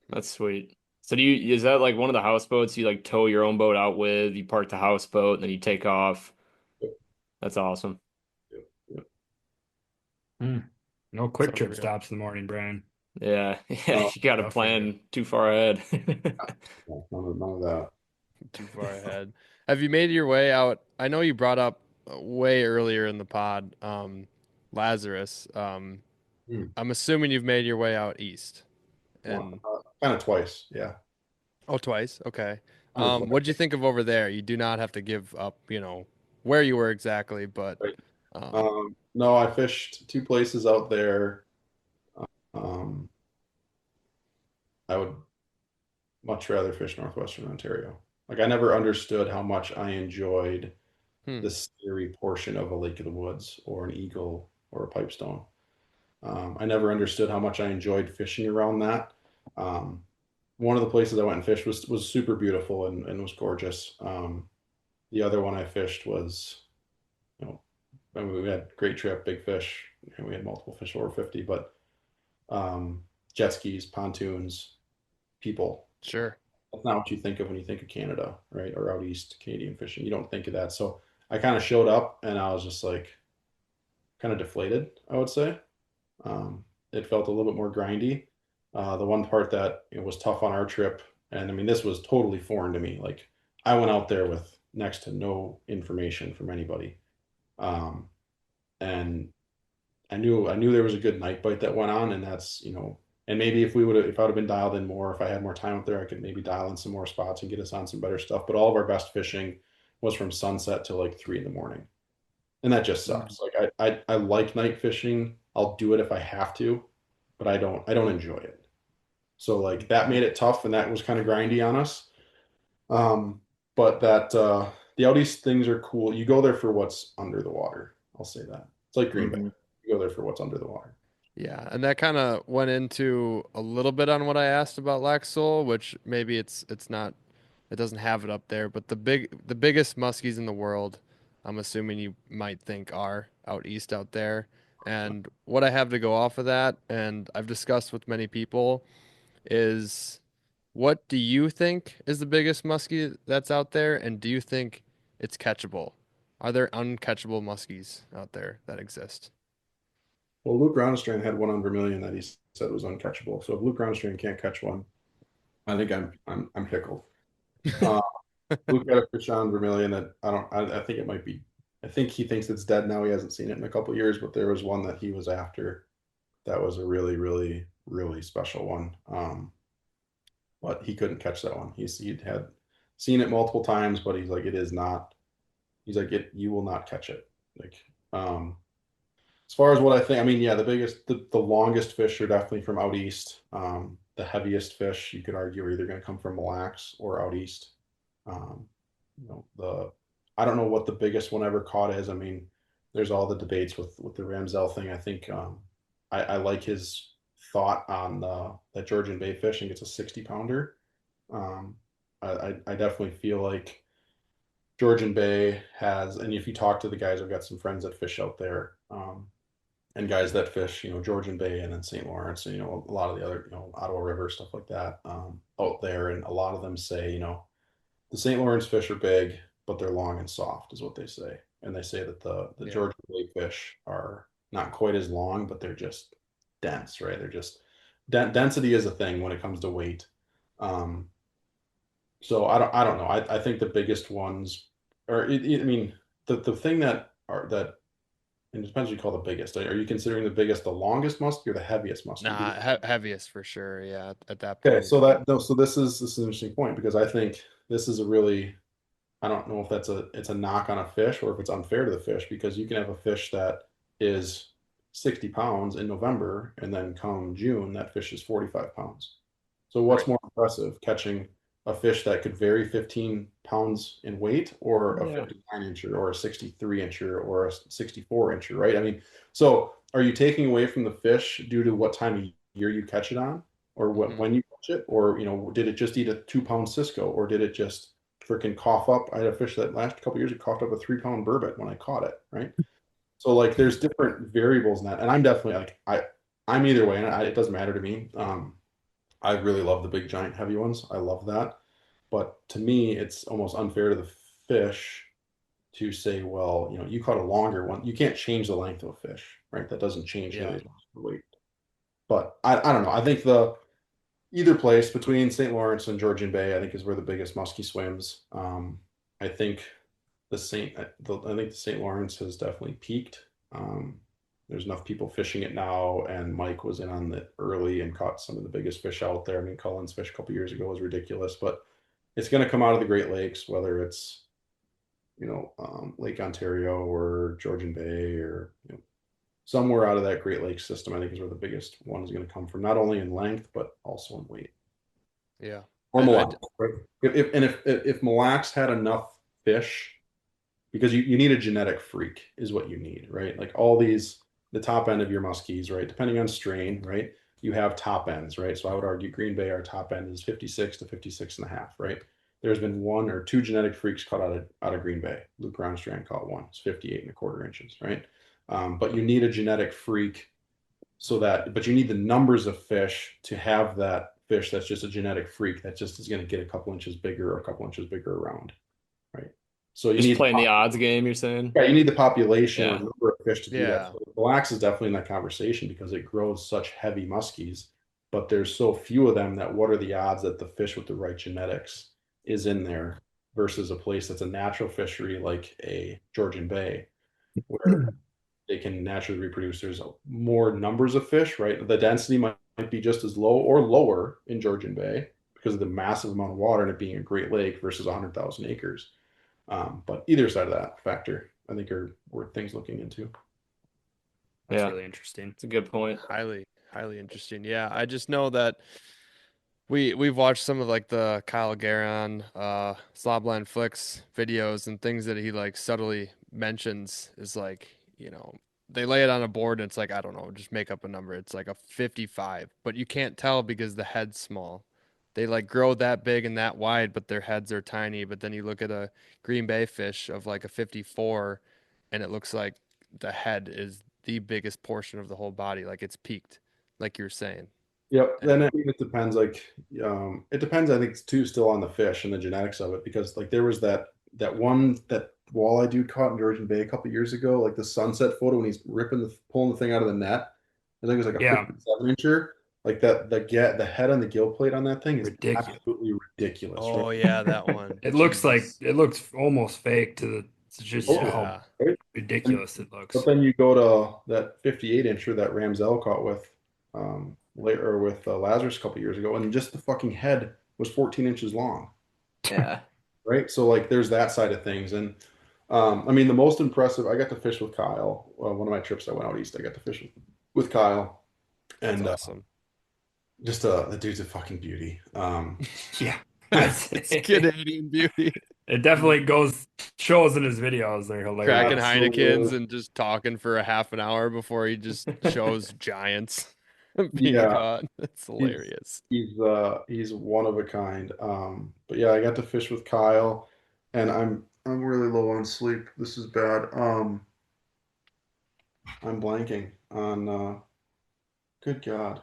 That's sweet. So is that like one of the houseboats you like tow your own boat out with? You park the houseboat and then you take off. Yep. That's awesome. Yep. No quick So trip real. stops in the morning, Brian. Yeah. Yeah. Oh, You got to tough for plan too far ahead. None of that. Too far ahead. Have you made your way out? I know you brought up way earlier in the pod, Lazarus. Hmm. I'm assuming you've made your way out east. And Kind of twice, yeah. oh, twice. Okay. Kind of What'd you think of over there? You do not have to give up, where you were exactly, but Right. um, No, I fished 2 places out there. Um, I would much rather fish northwestern Ontario. Like I never understood how much I enjoyed the scary portion of a Lake of the Woods or an eagle or a pipestone. I never understood how much I enjoyed fishing around that. One of the places I went and fished was super beautiful and was gorgeous. The other one I fished was, you know, I mean, we had a great trip, big fish, and we had multiple fish over 50, but jet skis, pontoons, people. Sure. That's not what you think of when you think of Canada, right? Or out east Canadian fishing. You don't think of that. So I kind of showed up and I was just like kind of deflated, I would say. It felt a little bit more grindy. The one part that was tough on our trip, and I mean, this was totally foreign to me. Like I went out there with next to no information from anybody. And I knew there was a good night bite that went on, and that's and maybe if I would have been dialed in more, if I had more time up there, I could maybe dial in some more spots and get us on some better stuff. But all of our best fishing was from sunset to like 3 in the morning, and that just sucks. Like I like night fishing. I'll do it if I have to, but I don't enjoy it. So like that made it tough, and that was kind of grindy on us. But the out east things are cool. You go there for what's under the water. I'll say that. It's like Green Bay. You go there for what's under the water. Yeah, and that kind of went into a little bit on what I asked about Laxol, which maybe it's not, it doesn't have it up there, but the biggest muskies in the world, I'm assuming you might think are out east out there. And what I have to go off of that, and I've discussed with many people, is what do you think is the biggest muskie that's out there, and do you think it's catchable? Are there uncatchable muskies out there that exist? Well, Luke Rounstrand had one on Vermilion that he said was uncatchable. So if Luke Rounstrand can't catch one, I think I'm pickled. Luke got a fish on Vermilion that I think it might be. I think he thinks it's dead now. He hasn't seen it in a couple years, but there was one that he was after that was a really, really, really special one. But he couldn't catch that one. He'd had seen it multiple times, but he's like, it is not. He's like, you will not catch it. Like, as far as what I think, I mean, yeah, the longest fish are definitely from out east. The heaviest fish, you could argue, are either going to come from Mille Lacs or out east. Um, I don't know what the biggest one ever caught is. I mean, there's all the debates with the Ramsell thing. I think I like his thought on that Georgian Bay fish and gets a 60-pounder. I definitely feel like Georgian Bay has, and if you talk to the guys, I've got some friends that fish out there, and guys that fish, Georgian Bay and then St. Lawrence, and a lot of the other, Ottawa River, stuff like that, out there, and a lot of them say, the St. Lawrence fish are big, but they're long and soft, is what they say, and they say that the Georgian Bay fish are not quite as long, but they're just dense, right? They're just density is a thing when it comes to weight. So I don't know. I think the biggest ones are, I mean, the thing that and it depends what you call the biggest. Are you considering the biggest the longest muskie or the heaviest muskie? Nah, heaviest for sure. Yeah, at that Okay, point. so this is an interesting point because I think this is a really, I don't know if it's a knock on a fish or if it's unfair to the fish, because you can have a fish that is 60 pounds in November and then come June that fish is 45 pounds. So what's more impressive, catching a fish that could vary 15 pounds in weight, or a 59-incher or a 63-incher or a 64-incher, right? I mean, so are you taking away from the fish due to what time of year you catch it on, or when you catch it, or did it just eat a 2-pound Cisco, or did it just freaking cough up? I had a fish that last couple years it coughed up a 3-pound burbot when I caught it, right? So like there's different variables in that, and I'm definitely like I'm either way, and it doesn't matter to me. I really love the big giant heavy ones. I love that. But to me, it's almost unfair to the fish to say, well, you caught a longer one. You can't change the length of a fish, right? That doesn't change the weight. But I don't know. I think either place between St. Lawrence and Georgian Bay, I think is where the biggest muskie swims. I think I think the St. Lawrence has definitely peaked. There's enough people fishing it now, and Mike was in on it early and caught some of the biggest fish out there. I mean, Cullen's fish a couple years ago was ridiculous, but it's going to come out of the Great Lakes, whether it's Lake Ontario or Georgian Bay or somewhere out of that Great Lakes system. I think is where the biggest one is going to come from, not only in length but also in weight. Yeah. Or Mille Lacs, right? If Mille Lacs had enough fish because you need a genetic freak is what you need, right? Like all these, the top end of your muskies, right? Depending on strain, right? You have top ends, right? So I would argue Green Bay, our top end is 56 to 56 and a half, right? There's been one or two genetic freaks caught out of Green Bay. Luke Ronstrand caught one. It's 58 and a quarter inches, right? But you need a genetic freak but you need the numbers of fish to have that fish that's just a genetic freak that just is going to get a couple inches bigger or a couple inches bigger around, right? So you Just need playing the odds game, you're saying? yeah, you need the population or Yeah. number of fish to do that. Yeah. So the Black is definitely in that conversation because it grows such heavy muskies, but there's so few of them that what are the odds that the fish with the right genetics is in there versus a place that's a natural fishery like a Georgian Bay where they can naturally reproduce. There's more numbers of fish, right? The density might be just as low or lower in Georgian Bay because of the massive amount of water and it being a Great Lake versus 100,000 acres. But either side of that factor, I think, are worth things looking into. That's really interesting. It's a good point. Highly interesting. Yeah, I just know that we've watched some of like the Kyle Garon, Slobline Flicks videos and things that he like subtly mentions is like, they lay it on a board and it's like, I don't know, just make up a number. It's like a 55, but you can't tell because the head's small. They like grow that big and that wide, but their heads are tiny. But then you look at a Green Bay fish of like a 54 and it looks like the head is the biggest portion of the whole body. Like it's peaked, like you're saying. Yep. Then it depends. It depends. I think too, still on the fish and the genetics of it, because like there was that walleye dude caught in Georgian Bay a couple years ago, like the sunset photo when he's pulling the thing out of the net. I think it was like a 57 incher. Like the head on the gill plate on that thing is absolutely ridiculous. Oh right? yeah, that one. It looks almost fake it's just how Right? ridiculous it looks. But then you go to that 58 incher that Ramsell caught with later with Lazarus a couple years ago, and just the fucking head was 14 inches long. Yeah. Right. So like there's that side of things. And I mean the most impressive, I got to fish with Kyle. One of my trips I went out east, I got to fish with Kyle. And That's awesome. The dude's a fucking beauty. Yeah. It's Canadian beauty. It definitely shows in his videos. They're hilarious. Cracking Heinekens and just talking for a half an hour before he just shows giants being caught. That's hilarious. He's one of a kind. But yeah, I got to fish with Kyle, and I'm really low on sleep. This is bad. I'm blanking on. Good God.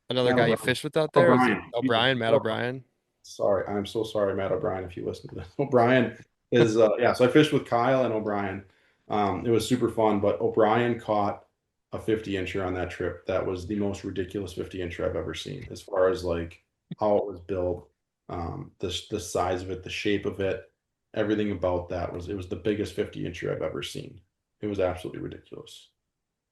Another guy you fished with out there? O'Brien, Matt O'Brien. Sorry, I'm so sorry, Matt O'Brien, if you listen to this. O'Brien is so I fished with Kyle and O'Brien. It was super fun, but O'Brien caught a 50 incher on that trip. That was the most ridiculous 50 incher I've ever seen, as far as like how it was built, the size of it, the shape of it, everything about that was the biggest 50 incher I've ever seen. It was absolutely ridiculous.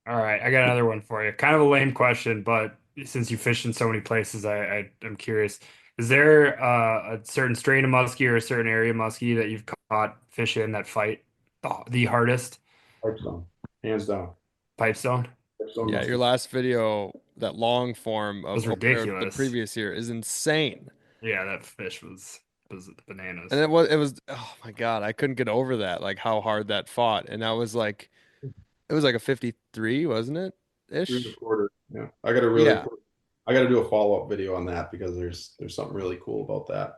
All right, I got another one for you. Kind of a lame question, but since you fish in so many places, I'm curious. Is there a certain strain of muskie or a certain area of muskie that you've caught fish in that fight the hardest? Pipestone, hands down. Pipestone? Yeah, your last video, that long form of was ridiculous. The previous year is insane. Yeah, that fish was bananas. And it was oh my God, I couldn't get over that, like how hard that fought. And that was like it was like a 53, wasn't it? Ish. 3 1/4. Yeah. I got to do a follow-up video on that because there's something really cool about that.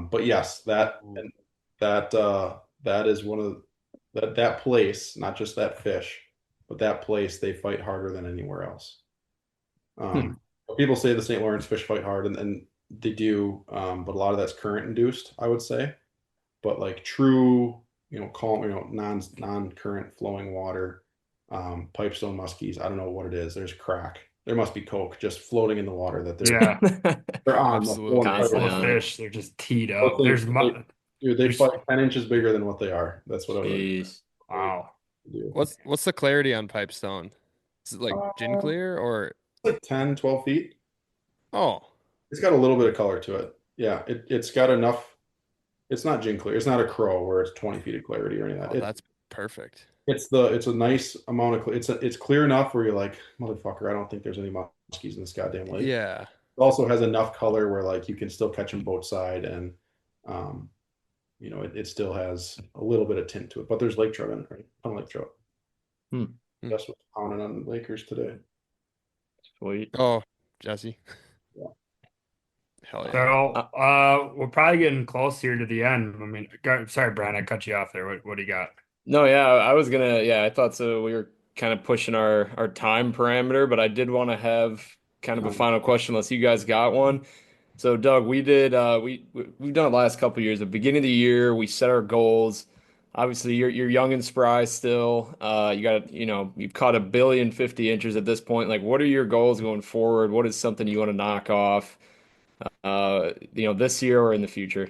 But yes, that is one of that place, not just that fish, but that place, they fight harder than anywhere else. People say the St. Lawrence fish fight hard, and they do, but a lot of that's current induced, I would say. But like true, calm, non-current flowing water, pipestone muskies, I don't know what it is. There's crack. There must be coke just floating in the water that they're on. The fish, they're just teed up. They fight 10 inches bigger than what they are. That's what I would. Wow. What's the clarity on pipestone? Is it like gin clear or like 10, 12 feet? Oh, it's got a little bit of color to it. Yeah, it's got enough. It's not gin clear. It's not a crow where it's 20 feet of clarity or anything like that. That's perfect. It's a nice amount of it's clear enough where you're like, motherfucker, I don't think there's any muskies in this goddamn lake. Yeah. It also has enough color where like you can still catch them boat side, and it still has a little bit of tint to it, but there's lake trout in it, right? I don't like trout. That's what's pounding on the Lakers today. Sweet. Oh, Jesse. Yeah. Hell yeah. So we're probably getting close here to the end. I mean, sorry, Brian, I cut you off there. What do you got? No, yeah, I thought so. We were kind of pushing our time parameter, but I did want to have kind of a final question, unless you guys got one. So, Doug, we did we've done it the last couple of years. At the beginning of the year, we set our goals. Obviously, you're young and spry still. You've caught 1,050,000,000 at this point. Like, what are your goals going forward? What is something you want to knock off, this year or in the future?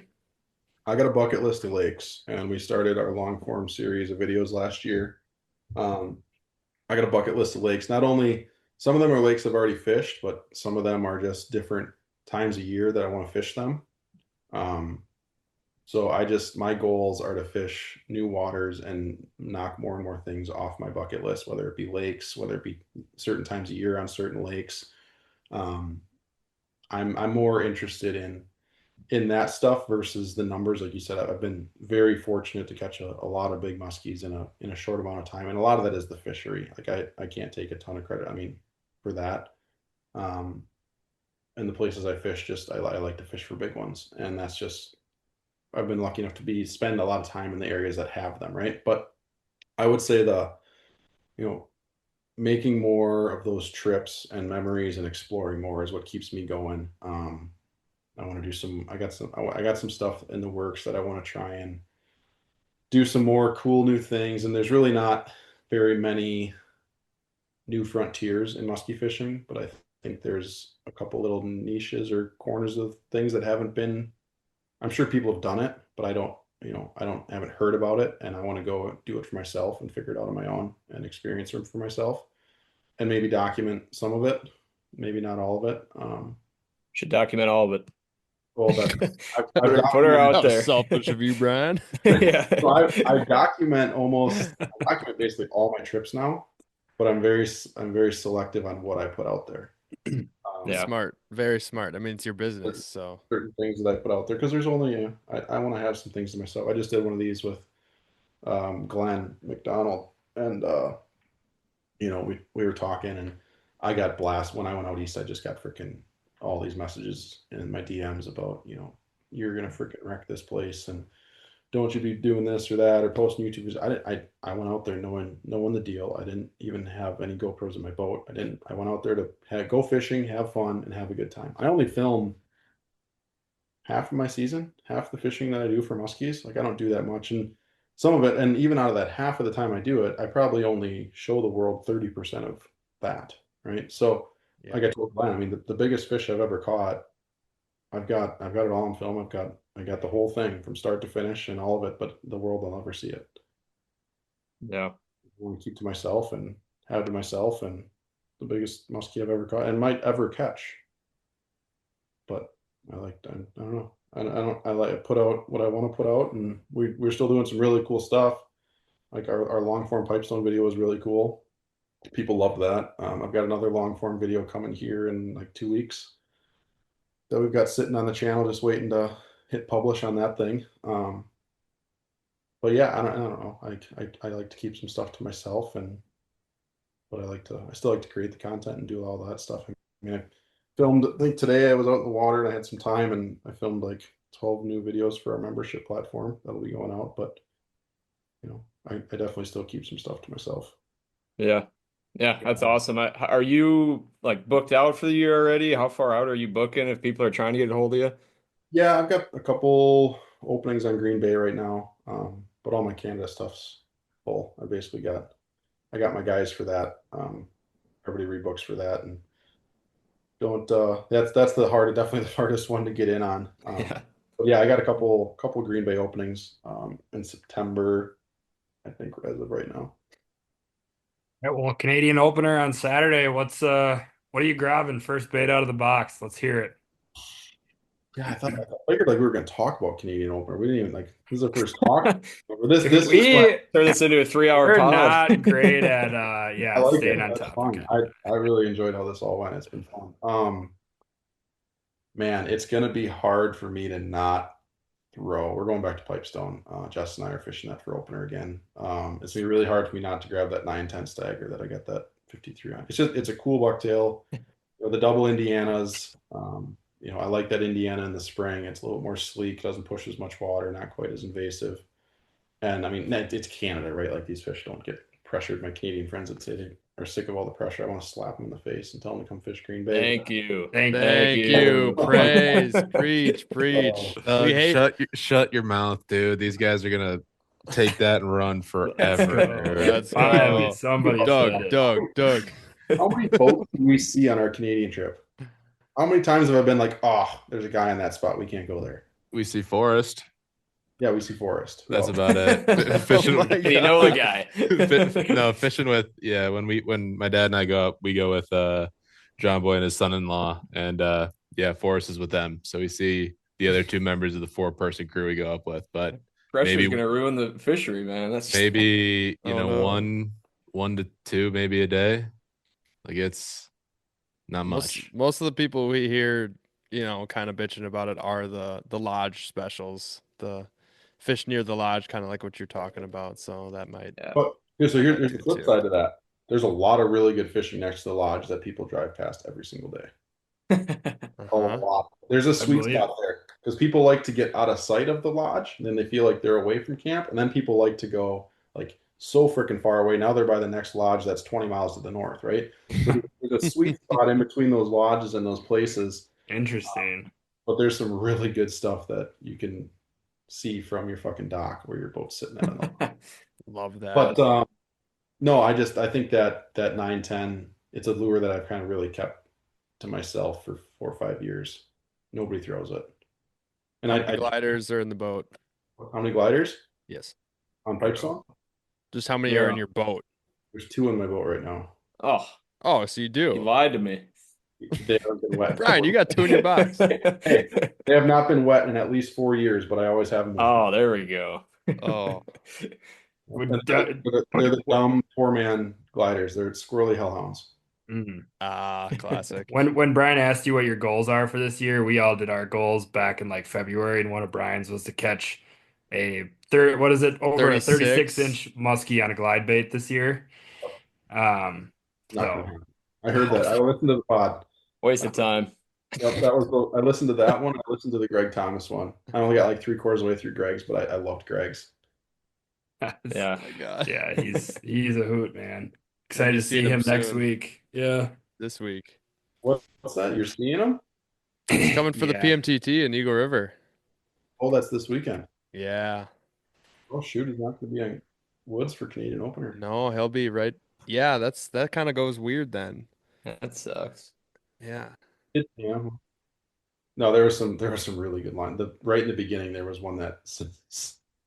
I got a bucket list of lakes, and we started our long form series of videos last year. I got a bucket list of lakes. Not only some of them are lakes I've already fished, but some of them are just different times a year that I want to fish them. So my goals are to fish new waters and knock more and more things off my bucket list, whether it be lakes, whether it be certain times a year on certain lakes. I'm more interested in that stuff versus the numbers. Like you said, I've been very fortunate to catch a lot of big muskies in a short amount of time, and a lot of that is the fishery. Like I can't take a ton of credit, I mean, for that. And the places I fish, just I like to fish for big ones, and that's just I've been lucky enough to spend a lot of time in the areas that have them, right? But I would say making more of those trips and memories and exploring more is what keeps me going. I want to do I got some stuff in the works that I want to try and do some more cool new things. And there's really not very many new frontiers in muskie fishing, but I think there's a couple little niches or corners of things that haven't been, I'm sure people have done it, but haven't heard about it. And I want to go do it for myself and figure it out on my own and experience it for myself and maybe document some of it, maybe not all of it. Should document all of it. Well, put her out there. Selfish of you, Brian. Yeah. So I document basically all my trips now, but I'm very selective on what I put out there. Yeah. Smart, very smart. I mean, it's your business, so certain things that I put out there because there's only I want to have some things to myself. I just did one of these with Glenn McDonald, and we were talking, and I got blast when I went out east. I just got freaking all these messages in my DMs about, you're gonna freaking wreck this place, and don't you be doing this or that or posting YouTube videos. I went out there knowing the deal. I didn't even have any GoPros in my boat. I went out there to go fishing, have fun, and have a good time. I only film half of my season, half the fishing that I do for muskies. Like, I don't do that much, and some of it, and even out of that half of the time I do it, I probably only show the world 30% of that, right? So like I told Glenn, I mean, the biggest fish I've ever caught, I've got it all on film. I got the whole thing from start to finish and all of it, but the world will never see it. Yeah. I want to keep to myself and have to myself, and the biggest muskie I've ever caught and might ever catch. But I don't know. I like to put out what I want to put out, and we're still doing some really cool stuff. Like our long form pipestone video was really cool. People love that. I've got another long form video coming here in like 2 weeks that we've got sitting on the channel, just waiting to hit publish on that thing. But yeah, I don't know. I like to keep some stuff to myself, but I still like to create the content and do all that stuff. I mean, I filmed, I think today I was out in the water and I had some time, and I filmed like 12 new videos for our membership platform that'll be going out. But I definitely still keep some stuff to myself. Yeah. Yeah, that's awesome. Are you like booked out for the year already? How far out are you booking if people are trying to get a hold of you? Yeah, I've got a couple openings on Green Bay right now, but all my Canada stuff's full. I got my guys for that. Everybody rebooks for that, and that's definitely the hardest one to get in on. Yeah. But yeah, I got a couple Green Bay openings in September, I think, as of right now. Yeah, well, Canadian opener on Saturday. What are you grabbing first bait out of the box? Let's hear it. Yeah, I figured like we were going to talk about Canadian opener. We didn't even this is the first talk. This turn this into a 3-hour We're pod. not great at staying on That's topic. fun. I really enjoyed how this all went. It's been fun. Man, it's going to be hard for me to not throw. We're going back to Pipestone. Jess and I are fishing that for opener again. It's gonna be really hard for me not to grab that 910 stagger that I got that 53 on. It's a cool bucktail. The double Indianas. I like that Indiana in the spring. It's a little more sleek, doesn't push as much water, not quite as invasive. And I mean, it's Canada, right? Like these fish don't get pressured. My Canadian friends would say they are sick of all the pressure. I want to slap them in the face and tell them to come fish Green Bay. Thank you. Thank you. Praise, preach. Shut your mouth, dude. These guys are gonna take that and run forever. Let's Finally, go. somebody said it. Doug. How many boats do we see on our Canadian trip? How many times have I been like, oh, there's a guy in that spot. We can't go there. We see Forrest. Yeah, we see Forrest. That's about it. Fishing. You know the guy. Fishing with when my dad and I go up, we go with John Boy and his son-in-law, and Forrest is with them. So we see the other two members of the 4-person crew we go up with. But Pressure's gonna ruin the fishery, man. That's maybe one to two maybe a day. Like it's not much. Most of the people we hear, kind of bitching about it are the lodge specials, the fish near the lodge, kind of like what you're talking about. So that might. Yeah. But so here's the flip side to that. There's a lot of really good fishing next to the lodge that people drive past every single day. A lot. There's a sweet spot there because people like to get out of sight of the lodge, and then they feel like they're away from camp, and then people like to go like so freaking far away. Now they're by the next lodge that's 20 miles to the north, right? So there's a sweet spot in between those lodges and those places. Interesting. But there's some really good stuff that you can see from your fucking dock where your boat's sitting at. Love that. But no, I think that 910, it's a lure that I've kind of really kept to myself for 4 or 5 years. Nobody throws it. And how many gliders are in the boat? How many gliders? Yes. On Pipestone? Just how many are in your boat? There's 2 in my boat right now. Oh, so you do. You lied to me. They haven't been wet. Brian, you got 2 in your box. Hey, they have not been wet in at least 4 years, but I always have them. Oh, there we go. Oh. They're the dumb 4-man gliders. They're squirrely hellhounds. Classic. When Brian asked you what your goals are for this year, we all did our goals back in like February, and one of Brian's was to catch over a 36-inch muskie on a glide bait this year. I heard that. I listened to the pod. Waste of time. Yep, I listened to that one. I listened to the Greg Thomas one. I only got like 3/4 of the way through Greg's, but I loved Greg's. Yeah. Oh my God. Yeah, he's a hoot, man. Excited to see him next week. Yeah. This week. What's that? You're seeing him? He's coming for the PMTT in Eagle River. Oh, that's this weekend. Yeah. Oh shoot, he's not going to be on Woods for Canadian opener. No, he'll be right. Yeah, that kind of goes weird then. That sucks. Yeah. No, there was some really good line. Right in the beginning, there was one that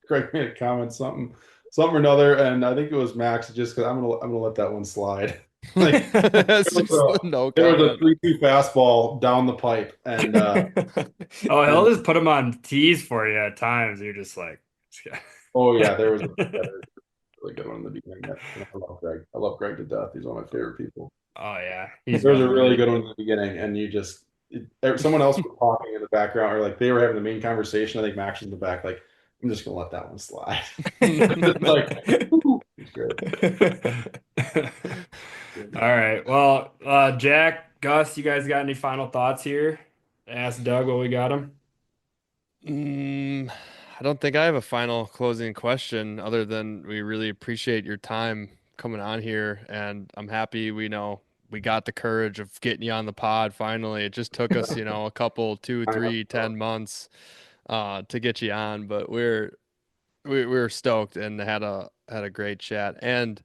Greg made a comment something or another, and I think it was Max. Just because I'm gonna let that one slide. Like there was a 3-2 fastball down the pipe, and he'll just put him on tees for you at times. You're just like, oh yeah, there was a really good one in the beginning. I love Greg. I love Greg to death. He's one of my favorite people. Oh yeah, there was a really good one in the beginning, and someone else was talking in the background, or like they were having the main conversation. I think Max was in the back, like I'm just gonna let that one slide. All right. Well, Jack, Gus, you guys got any final thoughts here? Ask Doug what we got him. I don't think I have a final closing question other than we really appreciate your time coming on here, and I'm happy we got the courage of getting you on the pod finally. It just took us, a couple, 2, 3, 10 months to get you on, but we're stoked and had a great chat, and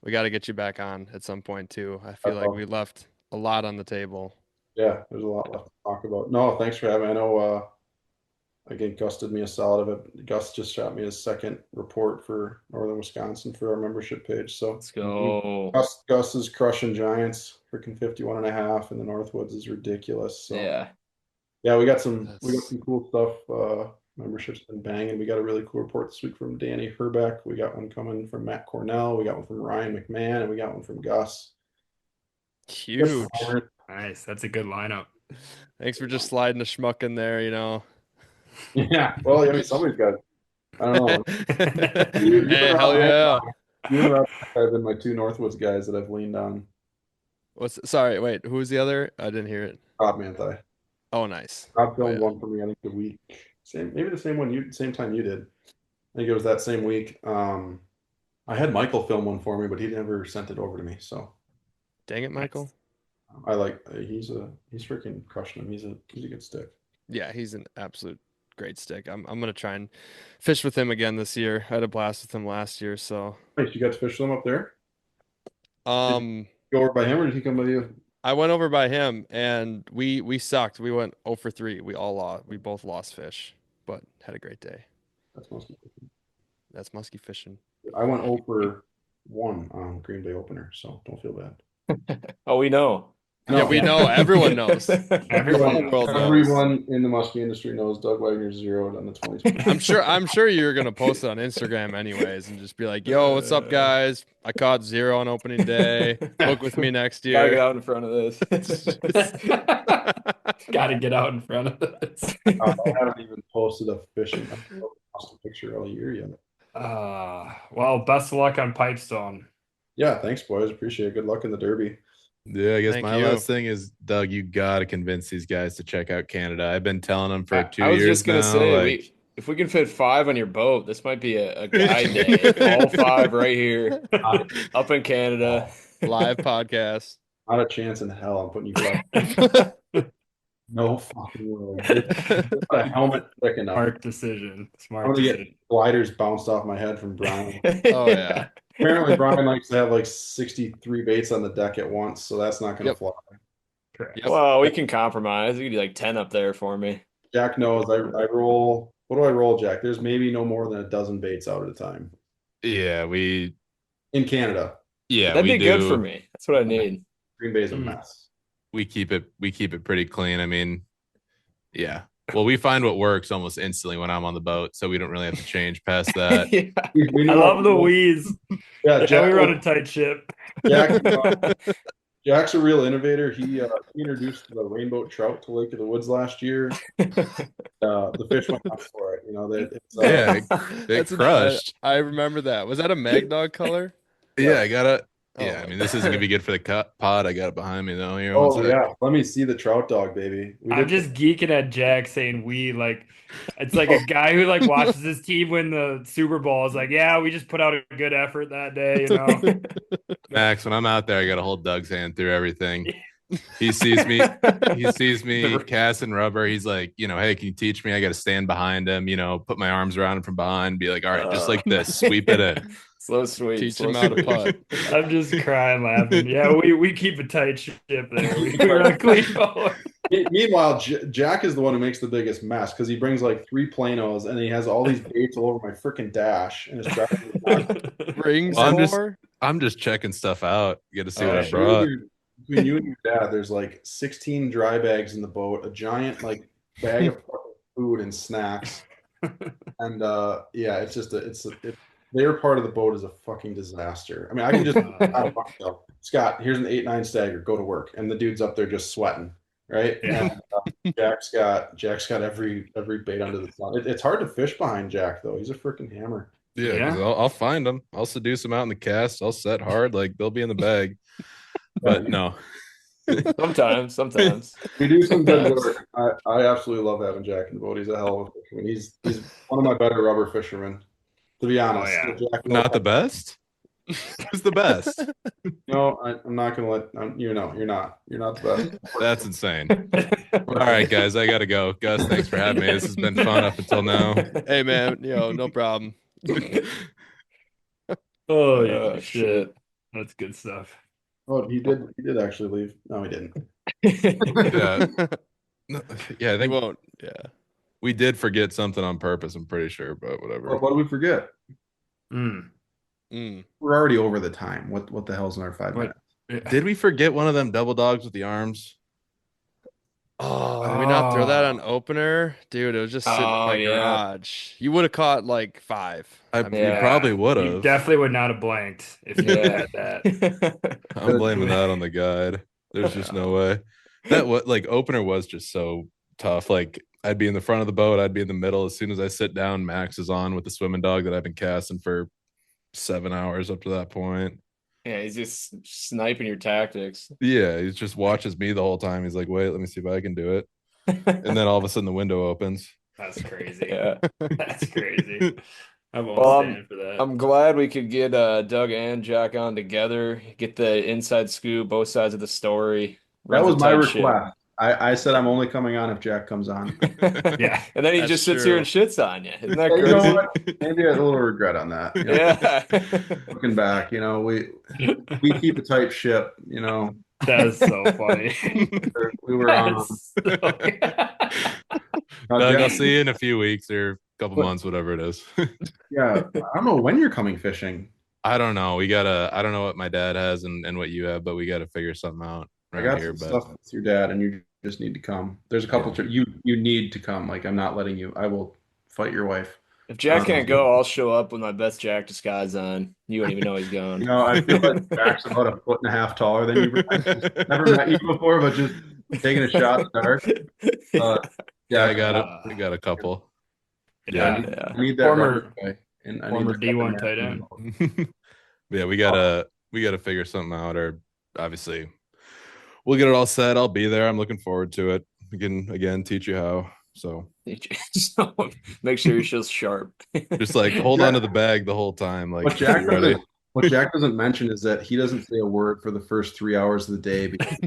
we got to get you back on at some point too. I feel like we left a lot on the table. Yeah, there's a lot left to talk about. No, thanks for having me. I know again, Gus did me a solid of it. Gus just shot me his second report for Northern Wisconsin for our membership page. So let's go. Gus is crushing giants, freaking 51.5, and the Northwoods is ridiculous. So yeah, we got some cool stuff. Membership's been banging. We got a really cool report this week from Danny Herbeck. We got one coming from Matt Cornell. We got one from Ryan McMahon, and we got one from Gus. Huge. Nice. That's a good lineup. Thanks for just sliding the schmuck in there, Yeah. Well, I mean, somebody's got. I don't know. Hey, hell yeah. You and Rob have been my two Northwoods guys that I've leaned on. Sorry, wait, who was the other? I didn't hear it. Rob Manthai. Oh, nice. Rob filmed one for me, I think, the week. Maybe the same time you did. I think it was that same week. I had Michael film one for me, but he never sent it over to me. So dang it, Michael. He's freaking crushing him. He's a good stick. Yeah, he's an absolute great stick. I'm gonna try and fish with him again this year. I had a blast with him last year, so Nice. You got to fish them up there? Go over by him, or did he come by you? I went over by him, and we sucked. We went 0 for 3. We all lost. We both lost fish, but had a great day. That's musky fishing. That's musky fishing. I went 0 for 1 on Green Bay opener, so don't feel bad. Oh, we know. No, yeah, we know. Everyone knows. Everyone in the muskie industry knows Doug Wegner zeroed on the 2020. I'm sure you're gonna post it on Instagram anyways, and just be like, "Yo, what's up, guys? I caught 0 on opening day. Book with me next year." Gotta get out in front of this. Gotta get out in front of this. I haven't even posted a fishing picture all year yet. Well, best of luck on Pipestone. Yeah, thanks, boys. Appreciate it. Good luck in the Derby. Yeah, I guess my last thing is, Doug, you got to convince these guys to check out Canada. I've been telling them for 2 years now. I was just going to say, if we can fit 5 on your boat, this might be a guide day. All 5 right here up in Canada. Live podcast. Not a chance in hell I'm putting you guys. No fucking way. A helmet thick enough. Smart decision. I'm going to get gliders bounced off my head from Brian. Oh, yeah. Apparently, Brian likes to have like 63 baits on the deck at once, so that's not going to fly. Correct. Yep. Well, we can compromise. You could do like 10 up there for me. Jack knows I roll. What do I roll, Jack? There's maybe no more than a dozen baits out at a time. Yeah, in Canada. Yeah, that'd be good for me. That's what I need. Green Bay's a mess. We keep it pretty clean. I mean, yeah. Well, we find what works almost instantly when I'm on the boat, so we don't really have to change past that. Yeah. I love the wheeze. Yeah, Jack, we run a tight ship. Jack's a real innovator. He introduced the rainbow trout to Lake of the Woods last year. The fish went up for it. You know, they crushed. I remember that. Was that a Mag Dog color? Yeah, I got it. Yeah, I mean, this isn't gonna be good for the pod. I got it behind me though. Here, yeah, let me see the trout dog, baby. I'm just geeking at Jack saying we like. It's like a guy who like watches his team win the Super Bowl. Is like, yeah, we just put out a good effort that day, you know. Max, when I'm out there, I gotta hold Doug's hand through everything. He sees me casting rubber. He's like, you know, hey, can you teach me? I got to stand behind him, you know, put my arms around him from behind, be like, all right, just like this, sweep it in. Slow sweep. Teach him how to putt. I'm just crying laughing. Yeah, we keep a tight ship there. We're on a clean boat. Meanwhile, Jack is the one who makes the biggest mess because he brings like 3 planos and he has all these baits all over my freaking dash and is rings. I'm just checking stuff out. You get to see what I brought. Between you and your dad, there's like 16 dry bags in the boat, a giant like bag of food and snacks, and yeah, it's just their part of the boat is a fucking disaster. I mean, I can just Scott, here's an 8-9 stagger, go to work, and the dude's up there just sweating, right? Yeah. And Jack's got every bait under the sun. It's hard to fish behind Jack though. He's a freaking hammer. Yeah. I'll find them. I'll seduce them out in the cast. I'll set hard, like they'll be in the bag. But no. Sometimes we do some good work. I absolutely love having Jack in the boat. He's a hell of a fisherman. He's one of my better rubber fishermen, to be honest. Jack, not the best. Who's the best? No, I'm not gonna let you're not the best. That's insane. All right, guys, I gotta go. Gus, thanks for having me. This has been fun up until now. Hey man, no problem. Oh shit. That's good stuff. Oh, he did actually leave. No, he didn't. Yeah, I think won't. Yeah, we did forget something on purpose. I'm pretty sure, but whatever. What did we forget? We're already over the time. What the hell's in our 5 minutes? Did we forget one of them double dogs with the arms? Oh, did we not throw that on opener? Dude, it was just sitting in my garage. You would have caught like 5. You probably would have. You definitely would not have blanked if you had that. I'm blaming that on the guide. There's just no way. That what like opener was just so tough. Like I'd be in the front of the boat. I'd be in the middle. As soon as I sit down, Max is on with the swimming dog that I've been casting for 7 hours up to that point. Yeah, he's just sniping your tactics. Yeah, he just watches me the whole time. He's like, wait, let me see if I can do it. And then all of a sudden the window opens. That's crazy. Yeah. That's crazy. I won't Well, stand for that. I'm glad we could get Doug and Jack on together, get the inside scoop, both sides of the story. That was my request. Ship. I said I'm only coming on if Jack comes on. Yeah. And then he That's just sits true. here and shits on you. Isn't that You crazy? know what? Maybe I had a little regret on that. You know? Yeah. Looking back, we keep a tight ship. That is so funny. We were on. Doug, I'll see you in a few weeks or a couple months, whatever it is. Yeah, I don't know when you're coming fishing. I don't know. I don't know what my dad has and what you have, but we got to figure something out I right got here. some But stuff with your dad, and you just need to come. There's a couple. You need to come. Like, I'm not letting you. I will fight your wife. If Jack can't go, I'll show up with my best Jack disguise on. You won't even know he's gone. I feel like Jack's about 1.5 feet taller than you. I've never met you before, but just taking a shot in the dark. Yeah, I got a couple. I need that Former guy. And I former need D1 tight end. Yeah, we gotta figure something out, or obviously we'll get it all set. I'll be there. I'm looking forward to it. We can again teach you how. So So make sure you're just sharp. just like hold on to the bag the whole time. Like What Jack doesn't mention is that he doesn't say a word for the first 3 hours of the day because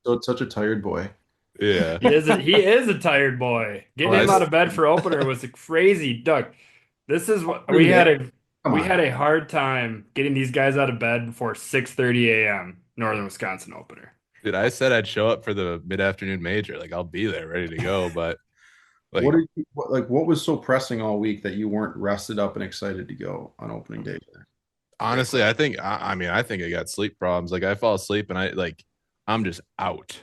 so it's such a tired boy. Yeah. He is a tired boy. Getting him out of bed for opener was a crazy duck. This is what we had a hard time getting these guys out of bed before 6:30 a.m. Northern Wisconsin opener. Dude, I said I'd show up for the mid-afternoon major. Like I'll be there ready to go, but like what was so pressing all week that you weren't rested up and excited to go on opening day? honestly, I think I got sleep problems. Like I fall asleep and I'm just out.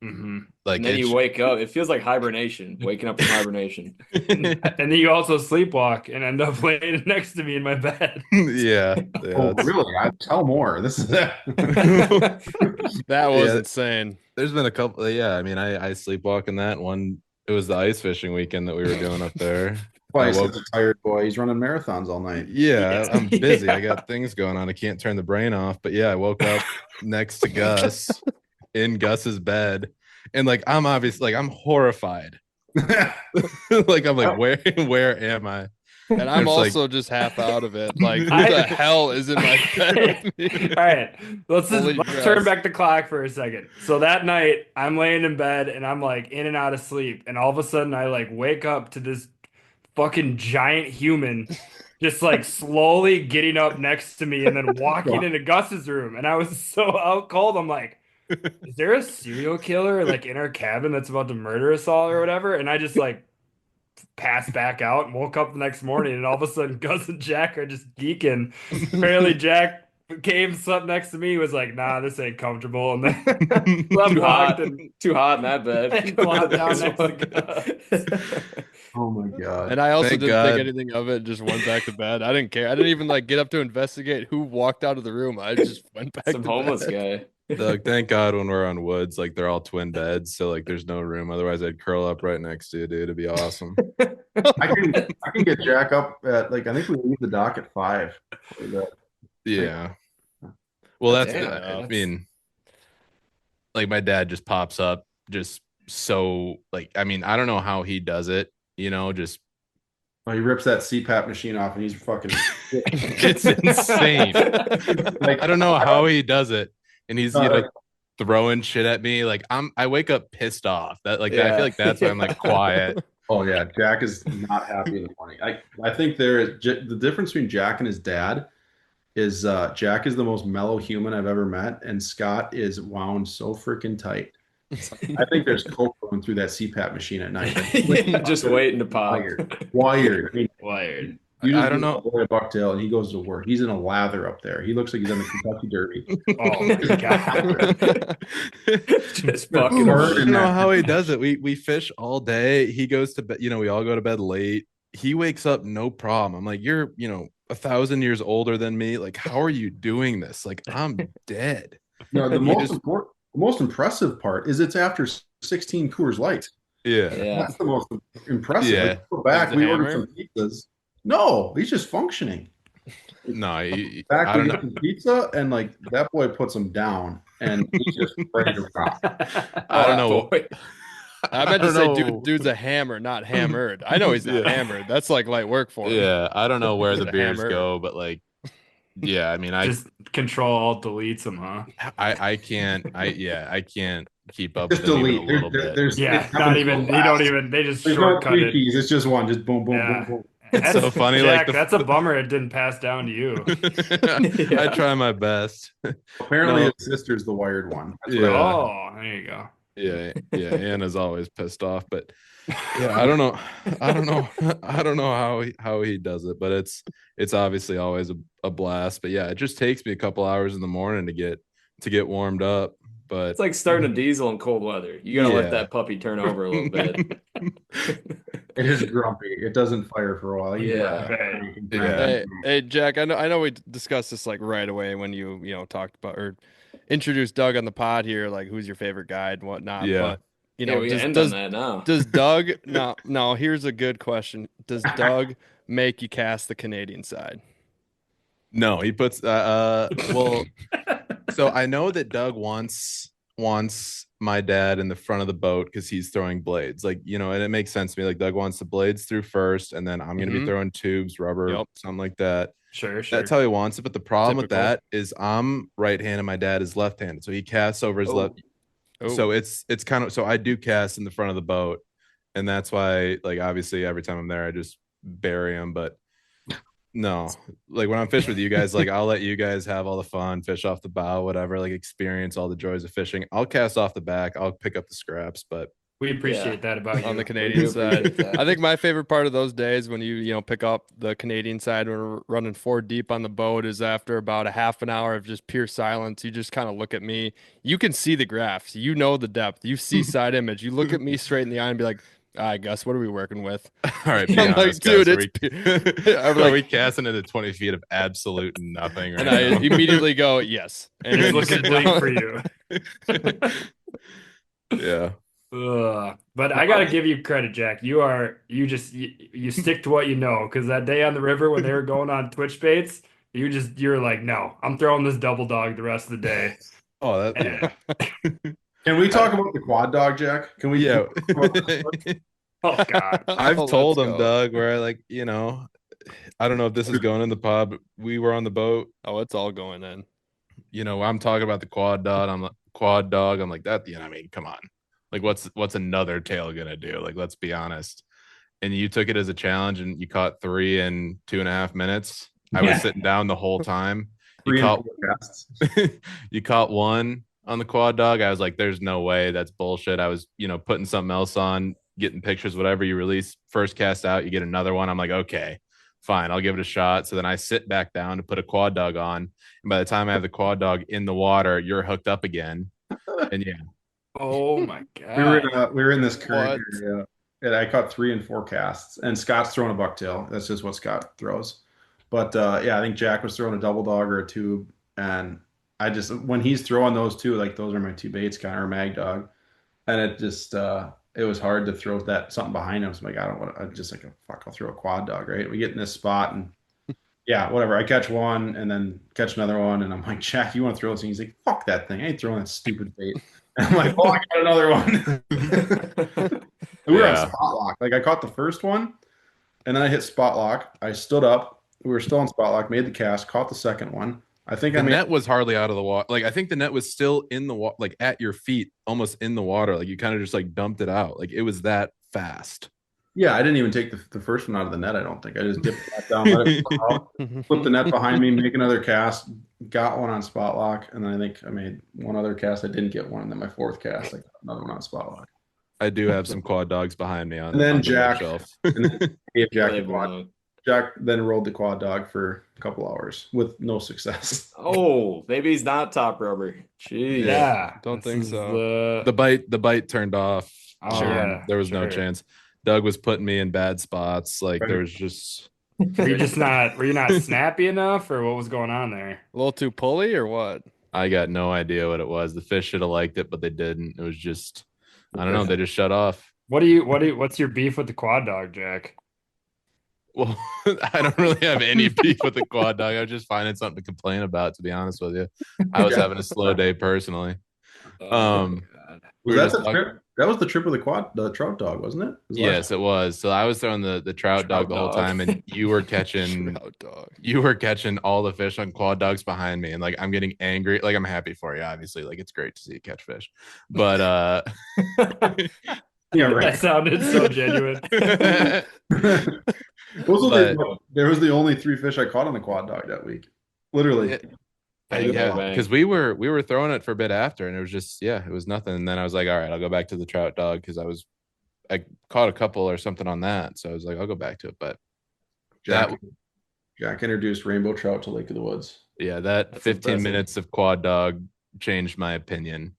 Mm-hmm. Like and then you wake up. It feels like hibernation, waking up from hibernation. And then you also sleepwalk and end up laying next to me in my bed. Yeah. Oh, really? I tell more. This is that was insane. There's been a couple. Yeah, I mean, I sleepwalk in that one. It was the ice fishing weekend that we were doing up there. Twice as a tired boy. He's running marathons all night. Yeah, I'm busy. I got things going on. I can't turn the brain off. But yeah, I woke up next to Gus in Gus's bed, and I'm obviously I'm horrified. I'm like, where am I? And I'm also just half out of it. Like, who the hell is in my bed with me? All right, let's turn back the clock for a second. So that night, I'm laying in bed and I'm in and out of sleep, and all of a sudden I wake up to this fucking giant human just slowly getting up next to me and then walking into Gus's room, and I was so out cold. I'm like, is there a serial killer in our cabin that's about to murder us all or whatever? And I just passed back out and woke up the next morning, and all of a sudden Gus and Jack are just geeking. Apparently Jack came, slept next to me, was like, nah, this ain't comfortable, and then too hot in that bed. Down next to Oh my god. And I also didn't think anything of it, just went back to bed. I didn't care. I didn't even get up to investigate who walked out of the room. I just went back Some to homeless bed. guy. Doug, thank God when we're on woods, they're all twin beds, so there's no room. Otherwise, I'd curl up right next to you, dude. It'd be awesome. I can get Jack up at I think we leave the dock at 5. Yeah. Well, I mean, my dad just pops up, just so I mean, I don't know how he does it, just. Oh, he rips that CPAP machine off and he's fucking. It's insane. I don't know how he does it, and he's throwing shit at me. I wake up pissed off. That I feel like that's why I'm quiet. Oh yeah, Jack is not happy in the morning. I think the difference between Jack and his dad is Jack is the most mellow human I've ever met, and Scott is wound so freaking tight. I think there's coke going through that CPAP machine at night. Just waiting to pop. Wired. I mean, wired. I don't know. Boy Bucktail, and he goes to work. He's in a lather up there. He looks like he's on the Kentucky Derby. Oh my god! Just fucking. I don't know how he does it. We fish all day. He goes to bed. We all go to bed late. He wakes up no problem. I'm like, you're 1,000 years older than me. How are you doing this? I'm dead. No, the most impressive part is it's after 16 Coors Lights. Yeah. Yeah. That's the most impressive. Yeah. Like, go back, Is it we ordered hammered? some pizzas. No, he's just functioning. No, Back, I we don't got know. some pizza, and like that boy puts him down, and he's just ready to rock. I don't Oh, know. boy. I meant to don't say, know. dude's a hammer, not hammered. I know he's not Yeah. hammered. That's like light work for him. Yeah, I don't know where He's the a beers hammer. go, but like, yeah, I mean, Just control alt deletes them, huh? I can't, I can't keep up with Just them even a delete. little bit. Yeah, it not happens even. so He don't fast. even. They just There's no shortcut three it. keys. It's just one. Just boom, boom, Yeah. boom, boom. It's so funny. Jack, Like that's a bummer. It didn't pass down to you. I try my best. Apparently, No. his sister's the wired one. That's what Yeah. Oh, there you go. Yeah. Anna's always pissed off, but yeah, I don't know. I don't know how he does it, but it's obviously always a blast. But yeah, it just takes me a couple hours in the morning to get warmed up. But It's like starting a diesel in cold weather. You gotta Yeah. let that puppy turn over a little bit. It is grumpy. It doesn't fire for a while. Yeah. Hey, hey, Jack. I know we discussed this like right away when you talked about or introduced Doug on the pod here, like who's your favorite guy and whatnot. Yeah. But you Yeah, know, we does end does on that now. does Doug no, here's a good question. Does Doug make you cast the Canadian side? no, he puts well, so I know that Doug wants my dad in the front of the boat because he's throwing blades. Like, and it makes sense to me. Like Doug wants the blades through first, and then I'm gonna be Mhm. throwing tubes, rubber, Yep. something like that. Sure. That's how he wants it. But the problem with Typical. that is I'm right-handed, my dad is left-handed. So he casts over his left. Oh. So it's kind of, so I do cast in the front of the boat. And that's why, like, obviously every time I'm there, I just bury him. But no, like when I'm fishing with you guys, like I'll let you guys have all the fun, fish off the bow, whatever, like experience all the joys of fishing. I'll cast off the back, I'll pick up the scraps, but We appreciate that about you. on the We Canadian do side. appreciate that. I think my favorite part of those days when you pick up the Canadian side when we're running 4 deep on the boat is after about a half an hour of just pure silence. You just kind of look at me. You can see the graphs. You know the depth. You see side image. You look at me straight in the eye and be like, I guess what are we working with? all right, be I'm like, honest, guys, dude, are I'm we like, casting into 20 feet of absolute nothing right and I now? immediately go, yes. And It's then you looking sit bleak down. for you. Yeah. But I gotta give you credit, Jack. You stick to what you know. Because that day on the river when they were going on Twitch baits, you're like, no, I'm throwing this double dog the rest of the day. Oh, that, yeah. Can we talk about the quad dog, Jack? Can we? Yeah. Oh God. I've Oh, told let's him, go. Doug, where I don't know if this is going in the pod, but we were on the boat. Oh, it's all going in. I'm talking about the quad dog. I'm like, quad dog. I'm like that. I mean, come on. Like, what's another tail gonna do? Like, let's be honest. And you took it as a challenge, and you caught 3 in 2.5 minutes. I was sitting down the whole time. You caught you caught 1 on the quad dog. I was like, there's no way, that's bullshit. I was, putting something else on, getting pictures, whatever. You release first cast out, you get another one. I'm like, okay, fine, I'll give it a shot. So then I sit back down to put a quad dog on. And by the time I have the quad dog in the water, you're hooked up again. And yeah. Oh my God. We were in this current What? area, and I caught 3 and 4 casts. And Scott's throwing a bucktail. That's just what Scott throws. But yeah, I think Jack was throwing a double dog or a tube, and when he's throwing those two, like those are my 2 baits, kind of, or mag dog, and it just it was hard to throw that something behind him. So I'm like, I don't want to. I'm just like, fuck, I'll throw a quad dog, right? We get in this spot, and yeah, whatever. I catch one and then catch another one, and I'm like, Jack, you want to throw this thing? He's like, fuck that thing. I ain't throwing that stupid bait. And I'm like, oh, I got another one. We were on spot lock. Like I caught the first one, and then I hit spot lock. I stood up. We were still on spot lock. Made the cast. Caught the second one. I think the net was hardly out of the water. Like I think the net was still in the water, like at your feet, almost in the water. Like you kind of just like dumped it out. Like it was that fast. Yeah, I didn't even take the first one out of the net. I don't think I just dipped it back down, let it out, flip the net behind me, make another cast. Got one on spot lock, and then I think I made one other cast. I didn't get one, and then my 4th cast, I got another one on spot lock. I do have some quad dogs behind me on. And then on the Jack, shelf. and then gave Jack the Really quad. wrong. Jack then rolled the quad dog for a couple hours with no success. Oh, maybe he's not top rubber. Jeez. Yeah. Don't this think is so. The bite turned off. Oh, yeah, There was no sure. chance. Doug was putting me in bad spots. Like there was just. Were you not snappy enough, or what was going on there? A little too pulley or what? I got no idea what it was. The fish should have liked it, but they didn't. It was just, I don't know. They just shut off. What's your beef with the quad dog, Jack? Well, I don't really have any beef with the quad dog. I was just finding something to complain about, to be honest with you. I was having a slow day personally. God. We Was were that just the talking- trip? That was the trip with the trout dog, wasn't it? It was last Yes, it was. So I was throwing the trout dog the whole dog. time, and you were catching Trout dog. you were catching all the fish on quad dogs behind me, and like I'm getting angry. Like I'm happy for you, obviously. Like it's great to see you catch fish, but Yeah, That right. sounded so genuine. There was the only 3 fish I caught on the quad dog that week. Literally. Bang, yeah, bang. because we were throwing it for a bit after, and it was just it was nothing. And then I was like, all right, I'll go back to the trout dog because I caught a couple or something on that, so I was like, I'll go back to it. But Jack introduced rainbow trout to Lake of the Woods. that That's 15 impressive. minutes of quad dog changed my opinion.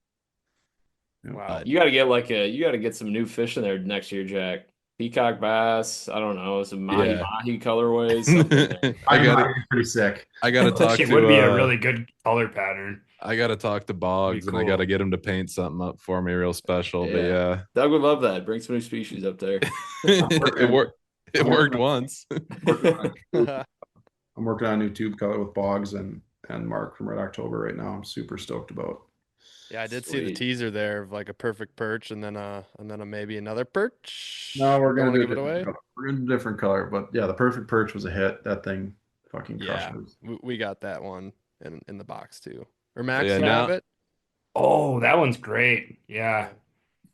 Wow. You got to get some new fish in there next year, Jack. Peacock bass. I don't know, some mahi mahi colorways. something. I got pretty sick. I got to That talk shit to would be a really good color pattern. I got to talk to Boggs, and I cool. got to get him to paint something up for me real special. But yeah, Doug would love that. Bring some new species up there. it worked. It worked once. I'm working on a new tube color with Boggs and Mark from Red October right now. I'm super stoked about. Yeah, I did see the Sweet. teaser there of like a perfect perch and then a maybe another perch. No, we're Don't gonna wanna do give it away. We're gonna do a different color, but yeah, the perfect perch was a hit. That thing fucking Yeah, crushes. we got that one in the box too. Or Max, Yeah, you now- have it? Oh, that one's great. Yeah.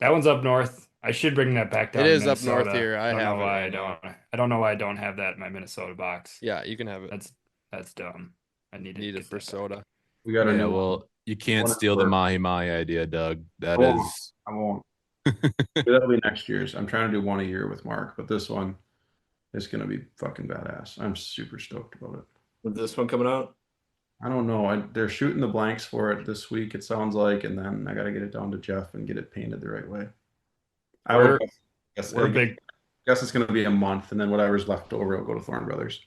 That one's up north. I should bring that back down. It to is up north Minnesota. here. I don't have know it why right I now. don't. I don't know why I don't have that in my Minnesota box. Yeah, you can have it. That's dumb. I need to Need get it for that back. soda. We got a Yeah, new well, you can't One steal the for- mahi mahi idea, Doug. That I won't. is. I won't. That'll be next year's. I'm trying to do one a year with Mark, but this one is gonna be fucking badass. I'm super stoked about it. With this one coming out? I don't know. They're shooting the blanks for it this week, it sounds like, and then I got to get it down to Jeff and get it painted the right way. I We're- would guess, We're I big. guess it's going to be a month, and then whatever's left over will go to Thorn Brothers.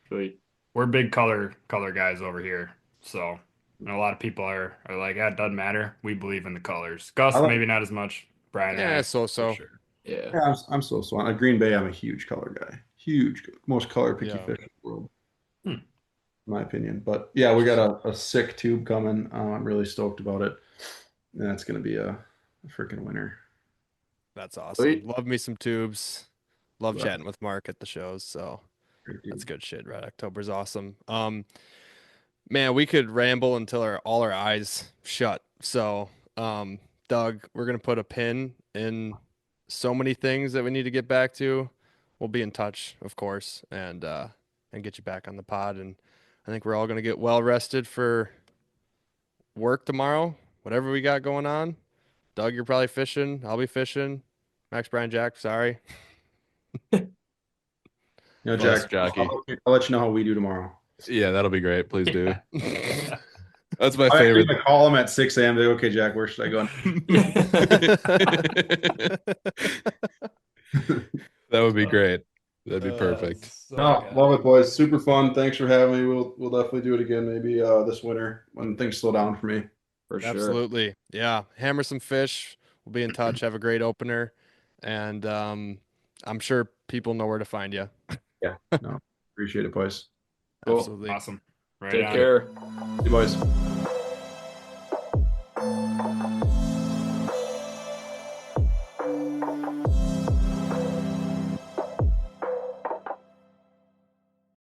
Sweet. We're big color guys over here. So and a lot of people are like, it doesn't matter. We believe in the colors. Gus, I like- maybe not as much. Brian, Yeah, and I, so. for sure. Yeah. Yeah, I'm so swan. At Green Bay, I'm a huge color guy. Huge, most color picky Yeah. fish in the world, Hmm. in my opinion. But yeah, we got a sick tube coming. I'm really stoked about it. And that's going to be a freaking winner. That's awesome. Sweet. Love me some tubes. Love Yeah. chatting with Mark at the shows. So Great dude. that's good shit. Red October's awesome. Man, we could ramble until all our eyes shut. So, Doug, we're gonna put a pin in so many things that we need to get back to. We'll be in touch, of course, and get you back on the pod. And I think we're all gonna get well rested for work tomorrow. Whatever we got going on. Doug, you're probably fishing. I'll be fishing. Max, Brian, Jack, sorry. You know, Bus Jack, jockey. I'll let you know how we do tomorrow. Yeah, that'll be great. Please do. That's my I favorite. call him at 6 a.m. They go, okay, Jack, where should I go? That would be great. That'd be perfect. No, love it, boys. Super fun. Thanks for having me. We'll definitely do it again, maybe this winter when things slow down for me. For sure. Absolutely. Yeah. Hammer some fish. We'll be in touch. Have a great opener. And I'm sure people know where to find you. Yeah. No, appreciate it, boys. Cool. Absolutely. Awesome. Right Take on. care. See you, boys.